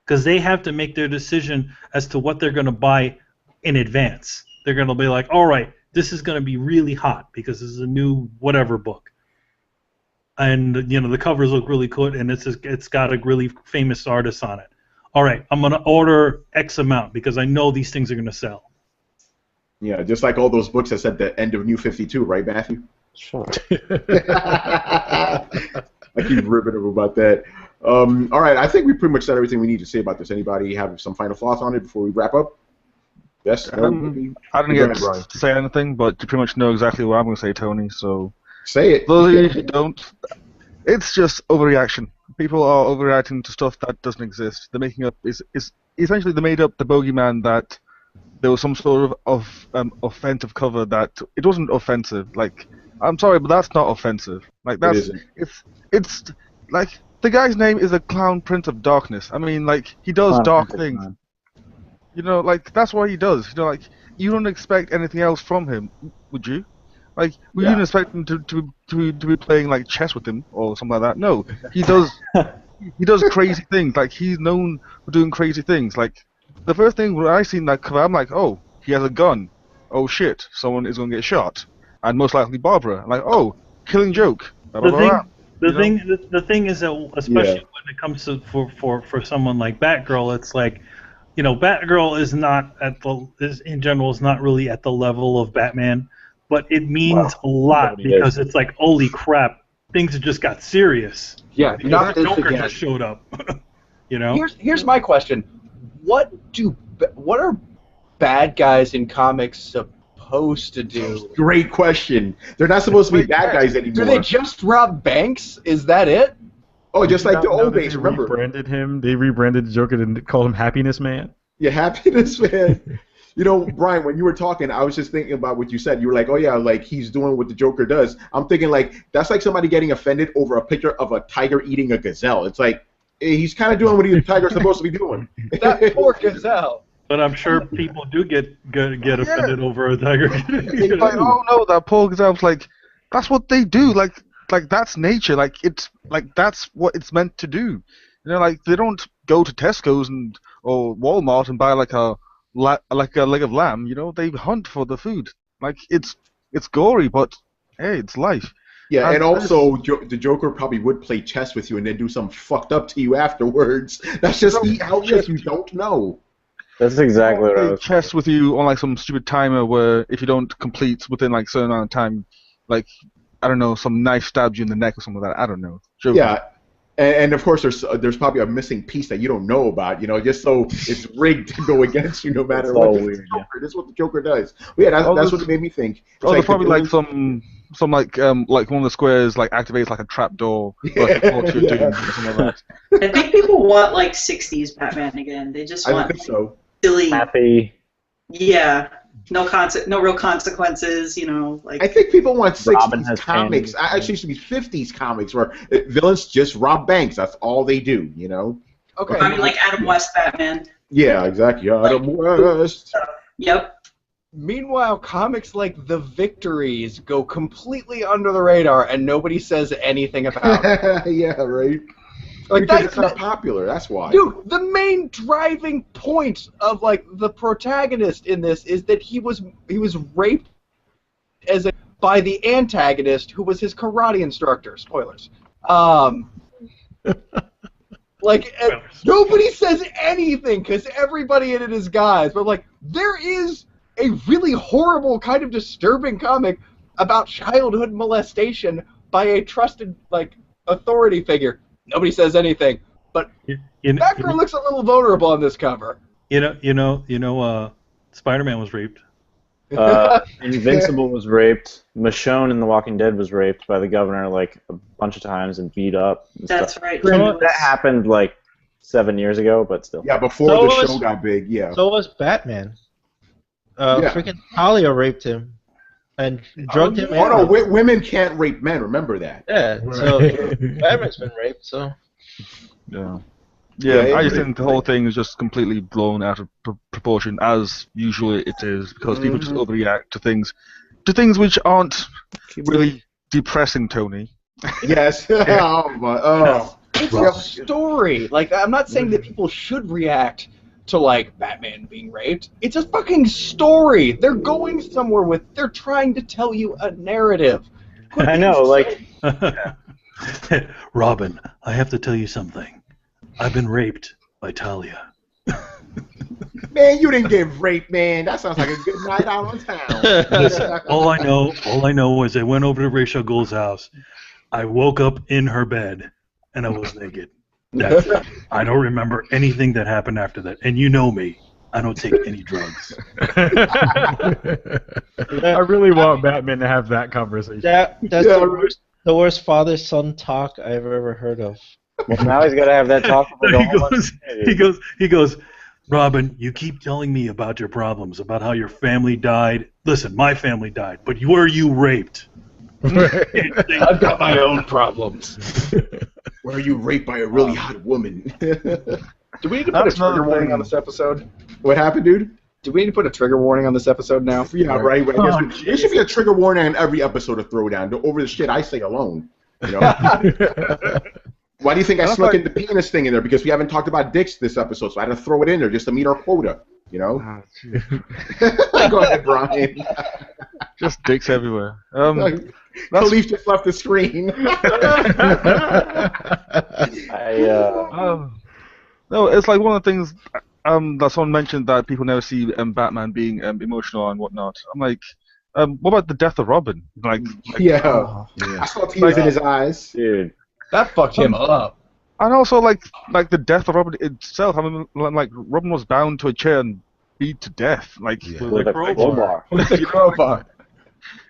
because they have to make their decision as to what they're going to buy in advance. They're going to be like, all right, this is going to be really hot because this is a new whatever book, and you know the covers look really good, and it's got a really famous artist on it. All right, I'm going to order X amount because I know these things are going to sell. Yeah, just like all those books that said the end of New 52, right, Matthew? Sure. I keep ribbing him about that. All right, I think we pretty much said everything we need to say about this. Anybody have some final thoughts on it before we wrap up? Yes? I didn't get to say anything, but you pretty much know exactly what I'm going to say, Tony, so... Say it. Those who don't, it's just overreaction. People are overreacting to stuff that doesn't exist. They're making up... Essentially, they made up the bogeyman that there was some sort of offensive cover that... It wasn't offensive. Like, I'm sorry, but that's not offensive. Like, that's... It's like... The guy's name is a Clown Prince of Darkness. I mean, like, he does dark things. You know, like, that's what he does. You know, like, you don't expect anything else from him, would you? Like, would you expect him to be playing, like, chess with him or something like that? No. He does crazy things. Like, he's known for doing crazy things. Like, the first thing when I seen that cover, I'm like, oh, he has a gun. Oh, shit, someone is going to get shot. And most likely Barbara. I'm like, oh, Killing Joke. Blah, blah, blah. The thing is that, especially when it comes to for someone like Batgirl, it's like, you know, Batgirl is not in general is not really at the level of Batman, but it means a lot because it's like, holy crap, things just got serious. Yeah, not this Joker again. just showed up. You know. Here's my question: What are bad guys in comics supposed to do? Great question. They're not supposed to be bad guys Do anymore. they just rob banks? Is that it? Oh, just like the Now old that days, they remember? rebranded him. They rebranded the Joker and called him Happiness Man. Yeah, happiness, man. You know, Brian, when you were talking, I was just thinking about what you said. You were like, oh, yeah, like he's doing what the Joker does. I'm thinking, like, that's like somebody getting offended over a picture of a tiger eating a gazelle. It's like, he's kind of doing what the tiger's supposed to be doing. That poor gazelle. But I'm sure people do get offended over a tiger. It's like, oh no, that poor gazelle's like, that's what they do. Like that's nature. Like it's like that's what it's meant to do. You know, like they don't go to Tesco's or Walmart and buy like a leg of lamb. You know, they hunt for the food. Like it's gory, but hey, it's life. Yeah, and also the Joker probably would play chess with you and then do something fucked up to you afterwards. That's just how it is. You don't know. That's exactly what I was. Chess with you on like some stupid timer where if you don't complete within like a certain amount of time, like I don't know, some knife stabs you in the neck or something like that. I don't know. Joker. Yeah, and of course there's probably a missing piece that you don't know about. You know, just so it's rigged to go against you no matter what. This is what the Joker does. Well, yeah, that's what it made me think. It's like probably like some like one of the squares like activates like a trap door. Like Yeah. or something like that. I think people want like 60s Batman again. They just I want think so. silly. Happy. Yeah. No real consequences, you know, like I think people want Robin 60s has comics. changed. Actually, it should be 50s comics where villains just rob banks. That's all they do, you know? Okay. I mean like Adam West Batman. Yeah, exactly. Adam West. Yep. Meanwhile, comics like The Victories go completely under the radar and nobody says anything about it. Yeah, right. Like Because that's it's not popular. That's why. Dude, the main driving point of like the protagonist in this is that he was raped by the antagonist who was his karate instructor. Spoilers. Nobody says anything because everybody in it is guys. But like, there is a really horrible, kind of disturbing comic about childhood molestation by a trusted like authority figure. Nobody says anything, but Batgirl looks a little vulnerable on this cover. Spider-Man was raped. Invincible was raped. Michonne in The Walking Dead was raped by the governor like a bunch of times and beat up. And That's stuff. right. That happened like 7 years ago, but still. Yeah, before the show got big, yeah. So was Batman. Yeah. Freaking Talia raped him and drugged him. Oh no, women can't rape men. Remember that. Yeah, so Batman's been raped, so. Yeah. Yeah, Yeah, I just think the whole thing is just completely blown out of proportion, as usually it is, because people just overreact to things which aren't really depressing, Tony. Yes. It's a story. Like, I'm not saying that people should react to like Batman being raped. It's a fucking story. They're going somewhere with. They're trying to tell you a narrative. I know, like. Robin, I have to tell you something. I've been raped by Talia. Man, you didn't get raped, man. That sounds like a good night out on town. Listen, all I know is I went over to Rachel Gould's house. I woke up in her bed, and I was naked. That's it. I don't remember anything that happened after that. And you know me. I don't take any drugs. I really want Batman to have that conversation. That's the worst father-son talk I've ever heard of. Well, now he's got to have that talk with the whole he goes, Robin, you keep telling me about your problems, about how your family died. Listen, my family died, but were you raped? I've got my own problems. Were you raped by a really hot woman? Do we need to put a trigger warning on this episode? What happened, dude? Do we need to put a trigger warning on this episode now? Yeah, right. I guess there should be a trigger warning on every episode of Throwdown over the shit I say alone. You know? Why do you think I snuck in the penis thing in there? Because we haven't talked about dicks this episode, so I had to throw it in there just to meet our quota. You know? Go ahead, Brian. Just dicks everywhere. Khalif just left the screen. No, it's like one of the things that someone mentioned that people never see Batman being emotional and whatnot. I'm like, what about the death of Robin? Like yeah. I saw tears in his eyes. Dude. That fucked him up. And also, like the death of Robin itself. I mean, like Robin was bound to a chair and beat to death, like Yeah. With a crowbar. With a crowbar.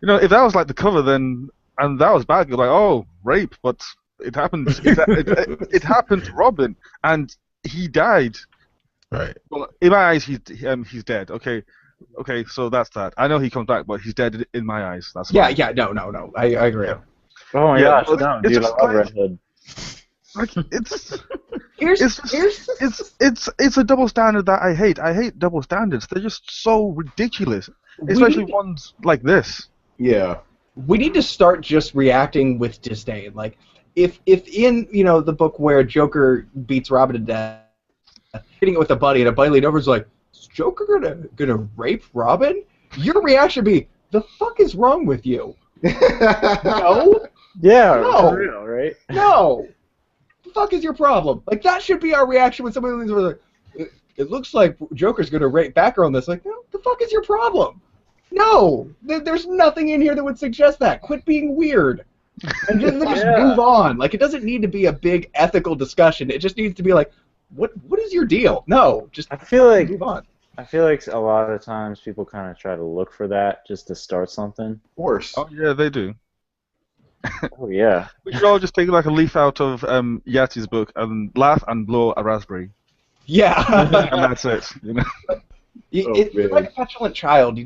You know, if that was like the cover, then and that was bad, you're like, oh, rape, but it happened. It happened to Robin, and he died. Right. Well, in my eyes, he's dead. Okay, so that's that. I know he comes back, but he's dead in my eyes. That's Yeah, fine. yeah, no. I agree. Yeah. Oh my Yeah, gosh, well, no, it's dude, I just love like- Red Hood. Like it's Here's it's a double standard that I hate. I hate double standards. They're just so ridiculous, especially ones like this. Yeah. we need to start just reacting with disdain. Like, if in the book where Joker beats Robin to death, hitting it with a buddy, and a buddy leaned over is like, "Is Joker gonna rape Robin?" Your reaction would be, "The fuck is wrong with you?" No, Yeah, No. for real, right? no. The fuck is your problem? Like, that should be our reaction when somebody leans over like, "It looks like Joker's gonna rape Batgirl in this." Like, no, the fuck is your problem? No, there's nothing in here that would suggest that. Quit being weird. And just Yeah. move on. Like, it doesn't need to be a big ethical discussion. It just needs to be like, what is your deal? No, just I feel like move on. a lot of times people kind of try to look for that just to start something. Of course. Oh yeah, they do. Oh yeah. We should all just take like a leaf out of Yati's book and laugh and blow a raspberry, Yeah. and that's it. You know. You're like a petulant child. You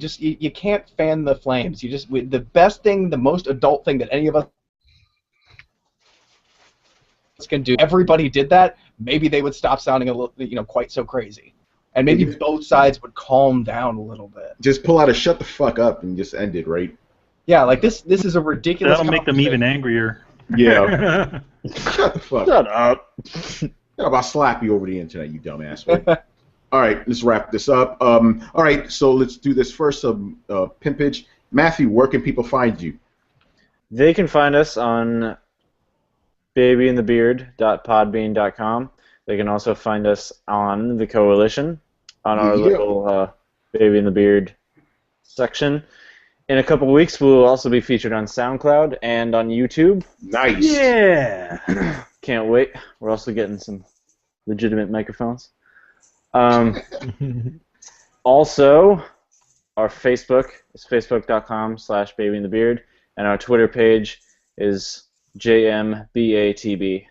can't fan the flames. The best thing, the most adult thing that any of us can do. Everybody did that. Maybe they would stop sounding a little, quite so crazy, and maybe both sides would calm down a little bit. Just pull out a shut the fuck up and just end it, right? Yeah, like this is a ridiculous. That'll make them even angrier. Yeah. Shut the fuck up. Shut up. How about slap you over the internet, you dumbass. Right? All right, let's wrap this up. All right, so let's do this first. Pimpage. Matthew, where can people find you? They can find us on babyinthebeard.podbean.com. They can also find us on the Coalition, on our little Baby in the Beard section. In a couple weeks, we'll also be featured on SoundCloud and on YouTube. Nice. Yeah. Can't wait. We're also getting some legitimate microphones. Also, our Facebook is facebook.com/babyinthebeard, and our Twitter page is JMBATB.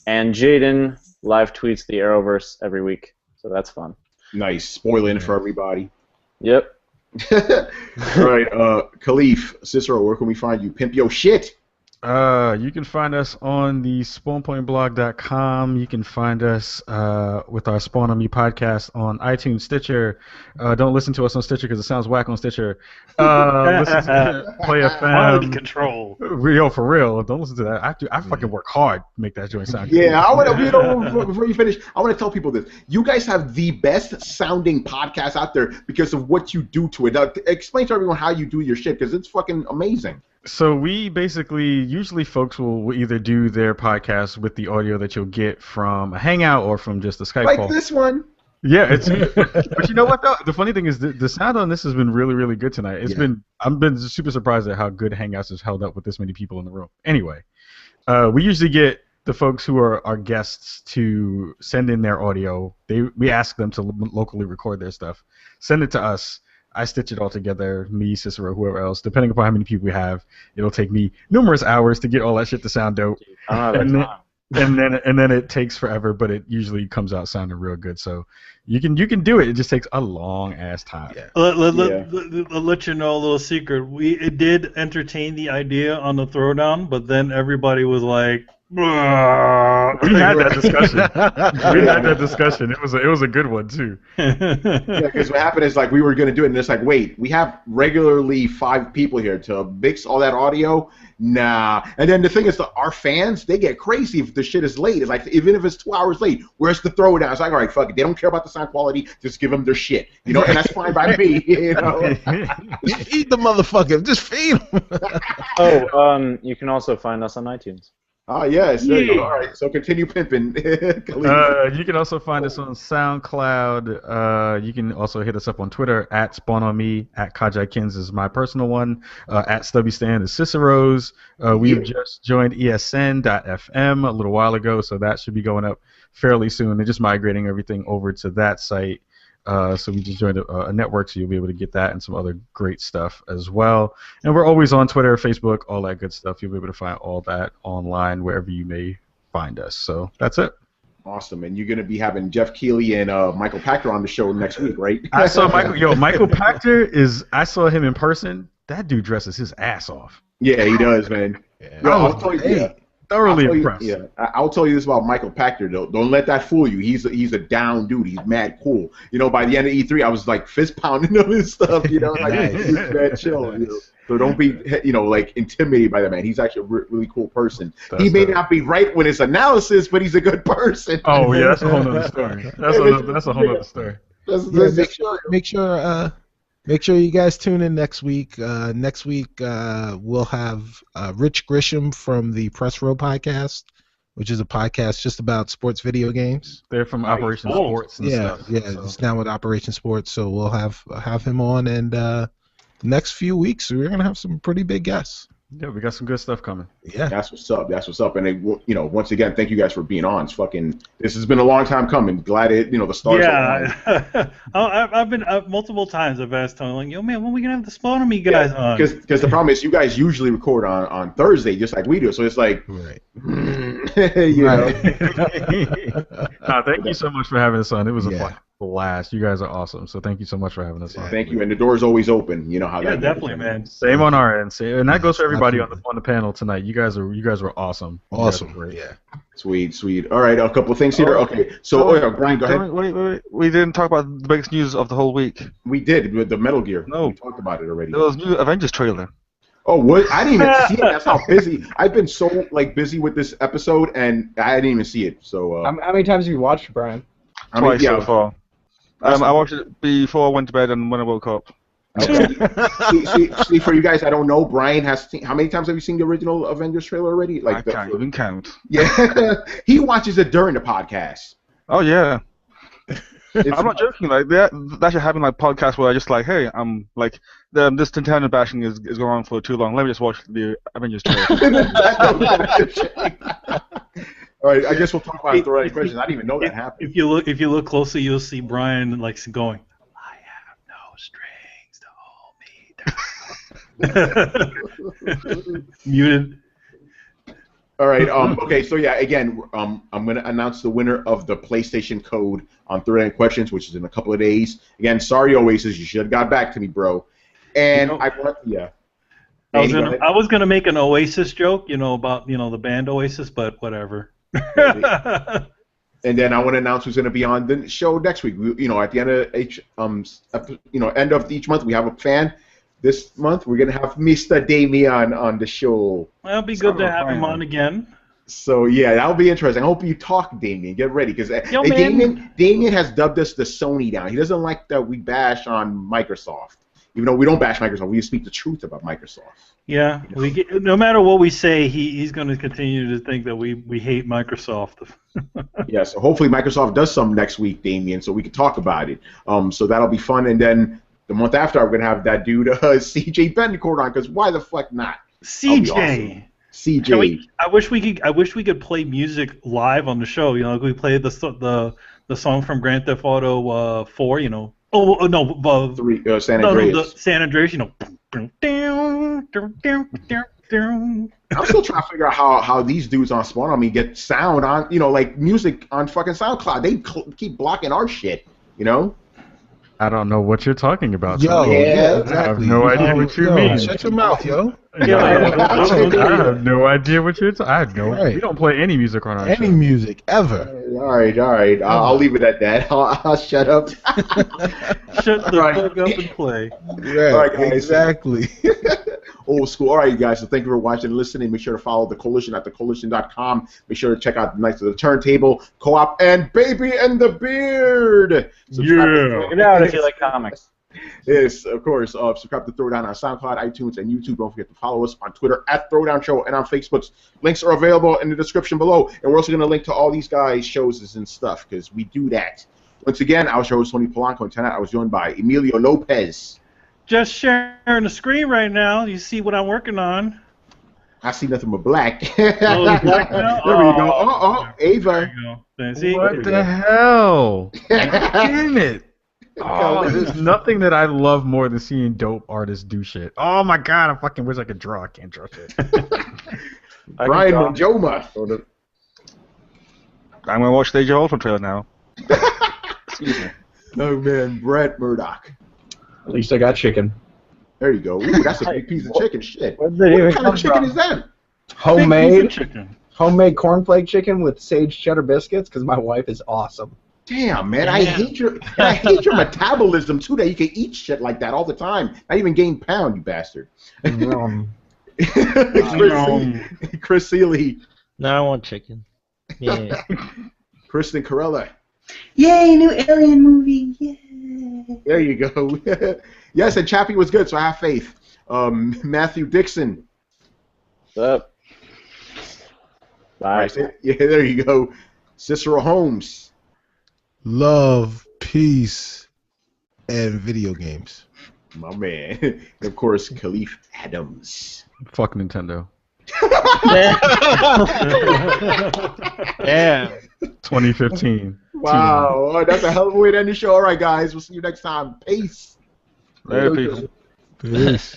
And Jaden live tweets the Arrowverse every week, so that's fun. Nice. Spoiling for everybody. Yep. All right, Khalif, Cicero, where can we find you? Pimp your shit. You can find us on the spawnpointblog.com. You can find us with our Spawn on Me podcast on iTunes, Stitcher. Don't listen to us on Stitcher because it sounds whack on Stitcher. Listen to Play Quality FM. control. Yo, for real, don't listen to that. I fucking work hard to make that joint sound good. Yeah, I want to. Before you finish, I want to tell people this. You guys have the best sounding podcast out there because of what you do to it. Explain to everyone how you do your shit because it's fucking amazing. So we usually folks will either do their podcast with the audio that you'll get from a Hangout or from just a Skype Like call. this one. Yeah, but you know what though? The funny thing is the sound on this has been really, really good tonight. I've been super surprised at how good Hangouts has held up with this many people in the room. Anyway, we usually get the folks who are our guests to send in their audio. We ask them to locally record their stuff, send it to us. I stitch it all together, me, Cicero, whoever else. Depending upon how many people we have, it'll take me numerous hours to get all that shit to sound dope. I don't have that time. And then it takes forever, but it usually comes out sounding real good. So you can do it. It just takes a long ass time. Yeah. I'll let you know a little secret. It did entertain the idea on the Throwdown, but then everybody was like, We had that discussion. It was a good one too. Yeah, because what happened is like we were gonna do it, and it's like, wait, we have regularly 5 people here to mix all that audio. Nah. And then the thing is, our fans, they get crazy if the shit is late. It's like, even if it's 2 hours late, where's the Throwdown? It's like, all right, fuck it. They don't care about the sound quality. Just give them their shit, and that's fine by me. Just feed the motherfucker. Just feed him. You can also find us on iTunes. Oh, yes. There you go. All right, so continue pimping. You can also find us on SoundCloud. You can also hit us up on Twitter at SpawnOnMe, at KajaiKins is my personal one, at StubbyStan is Cicero's. We've just joined ESN.fm a little while ago, so that should be going up fairly soon. They're just migrating everything over to that site. So we just joined a network, so you'll be able to get that and some other great stuff as well. And we're always on Twitter, Facebook, all that good stuff. You'll be able to find all that online wherever you may find us. So that's it. Awesome, and you're gonna be having Jeff Keighley and Michael Pachter on the show next week, right? I saw Michael Pachter I saw him in person. That dude dresses his ass off. Yeah, he does, man. Yeah. Yo, I'll tell you, Thoroughly impressed. I'll tell you this about Michael Pachter, though. Don't let that fool you. He's a down dude. He's mad cool. You know, by the end of E3, I was like fist pounding him and stuff. You know, like he's mad chill. You know? So don't be, like intimidated by that man. He's actually a really cool person. He may not be right when it's analysis, but he's a good person. Oh yeah, that's a whole other story. That's a whole other story. Make sure you guys tune in next week. Next week we'll have Rich Grisham from the Press Row podcast, which is a podcast just about sports video games. They're from Operation Sports and stuff. It's now with Operation Sports, so we'll have him on, and the next few weeks we're gonna have some pretty big guests. Yeah, we got some good stuff coming. Yeah, that's what's up. And once again, thank you guys for being on. This has been a long time coming. Glad the stars. Yeah, I've been multiple times. I've asked Tony, like, yo, man, when are we gonna have the Spawn on me guys on? Because the problem is, you guys usually record on Thursday, just like we do. So it's like, right. Thank you so much for having us on. It was a blast. You guys are awesome. So thank you so much for having us on. Thank you, and the door is always open. You know how that definitely, goes. man. Same on our end. And that goes for everybody on the panel tonight. You guys were awesome. Awesome. Great. Yeah. Sweet. All right, a couple of things here. Okay, so Brian, go ahead. Wait. We didn't talk about the biggest news of the whole week. We did with the Metal Gear. No, we talked about it already. There was a new Avengers trailer. Oh, what? I didn't even see it. That's how busy. I've been so busy with this episode, and I didn't even see it. So. How many times have you watched, Brian? Twice so far. I watched it before I went to bed and when I woke up. Okay. see, for you guys, I don't know. Brian has seen. How many times have you seen the original Avengers trailer already? I can't even count. Yeah, he watches it during the podcast. Oh yeah. I'm not joking. Like that should happen like podcasts where I just like, hey, I'm like, this Nintendo bashing is going on for too long. Let me just watch the Avengers trailer. All right, I guess we'll talk about the right questions. I didn't even know that happened. If you look closely, you'll see Brian going, I have no strings to hold me down. Muted. All right. Okay. So yeah. Again, I'm going to announce the winner of the PlayStation code on Throwdown Questions, which is in a couple of days. Again, sorry, Oasis. You should have got back to me, bro. And I was gonna make an Oasis joke, about the band Oasis, but whatever. And then I want to announce who's going to be on the show next week. At the end of each month, we have a fan. This month, we're going to have Mr. Damian on the show. Well, it'll be good to have him on again. So yeah, that'll be interesting. I hope you talk, Damian. Get ready, because Damian has dubbed us the Sony down. He doesn't like that we bash on Microsoft. Even though we don't bash Microsoft, we speak the truth about Microsoft. Yeah, no matter what we say, he's going to continue to think that we hate Microsoft. Yeah, so hopefully Microsoft does some next week, Damien, so we can talk about it. So that'll be fun, and then the month after, we're going to have that dude, CJ Bencourt, on, because why the fuck not? CJ. Awesome. CJ. I wish we could play music live on the show. Like we played the song from Grand Theft Auto 4. Oh no, 3 San Andreas. No, the San Andreas. I'm still trying to figure out how these dudes on Spawn on Me get sound on, like music on fucking SoundCloud. They keep blocking our shit, I don't know what you're talking about. Yo, yeah, exactly. I have no idea what you mean. Shut your mouth, yo. I have no idea what you're talking about. We don't play any music on our show. Any music, ever. All right. I'll leave it at that. I'll shut up. Shut the fuck up and play. Yeah, all right, guys. Exactly. Old school. All right, guys. So thank you for watching and listening. Make sure to follow The Coalition at thecoalition.com. Make sure to check out the Knights of the Turntable, Co-op, and Baby and the Beard. Check it out if you like comics. Yes, of course. Subscribe to Throwdown on SoundCloud, iTunes, and YouTube. Don't forget to follow us on Twitter at Throwdown Show and on Facebook. Links are available in the description below. And we're also going to link to all these guys' shows and stuff, because we do that. Once again, I was your host, Tony Polanco, and tonight I was joined by Emilio Lopez. Just sharing the screen right now. You see what I'm working on. I see nothing but black. Oh, black now? There we go. Ava. There you go. See? What the hell? Damn it. Oh, there's nothing that I love more than seeing dope artists do shit. Oh my god, I fucking wish I could draw. I can't draw shit. Brian Manjoma. I'm gonna watch the Age of Ultron trailer now. Excuse me. Oh man, Brett Murdoch. At least I got chicken. There you go. Ooh, that's a big piece of chicken. Shit. Where did it even What kind come of chicken from? is that? Big piece Homemade of chicken. cornflake chicken with sage cheddar biscuits because my wife is awesome. Damn, man, I hate your metabolism too. That you can eat shit like that all the time. Not even gain pound, you bastard. Chris Seeley, Now I want chicken. Yeah. Kristen Corella. Yay, new Alien movie! Yay! There you go. Yes, and Chappie was good, so I have faith. Matthew Dixon. What's up? Bye. Right, yeah, there you go. Cicero Holmes. Love, peace, and video games. My man. And of course, Khalif Adams. Fuck Nintendo. Yeah. 2015. Wow, oh, that's a hell of a way to end the show. All right, guys, we'll see you next time. Peace. Later, people. Peace.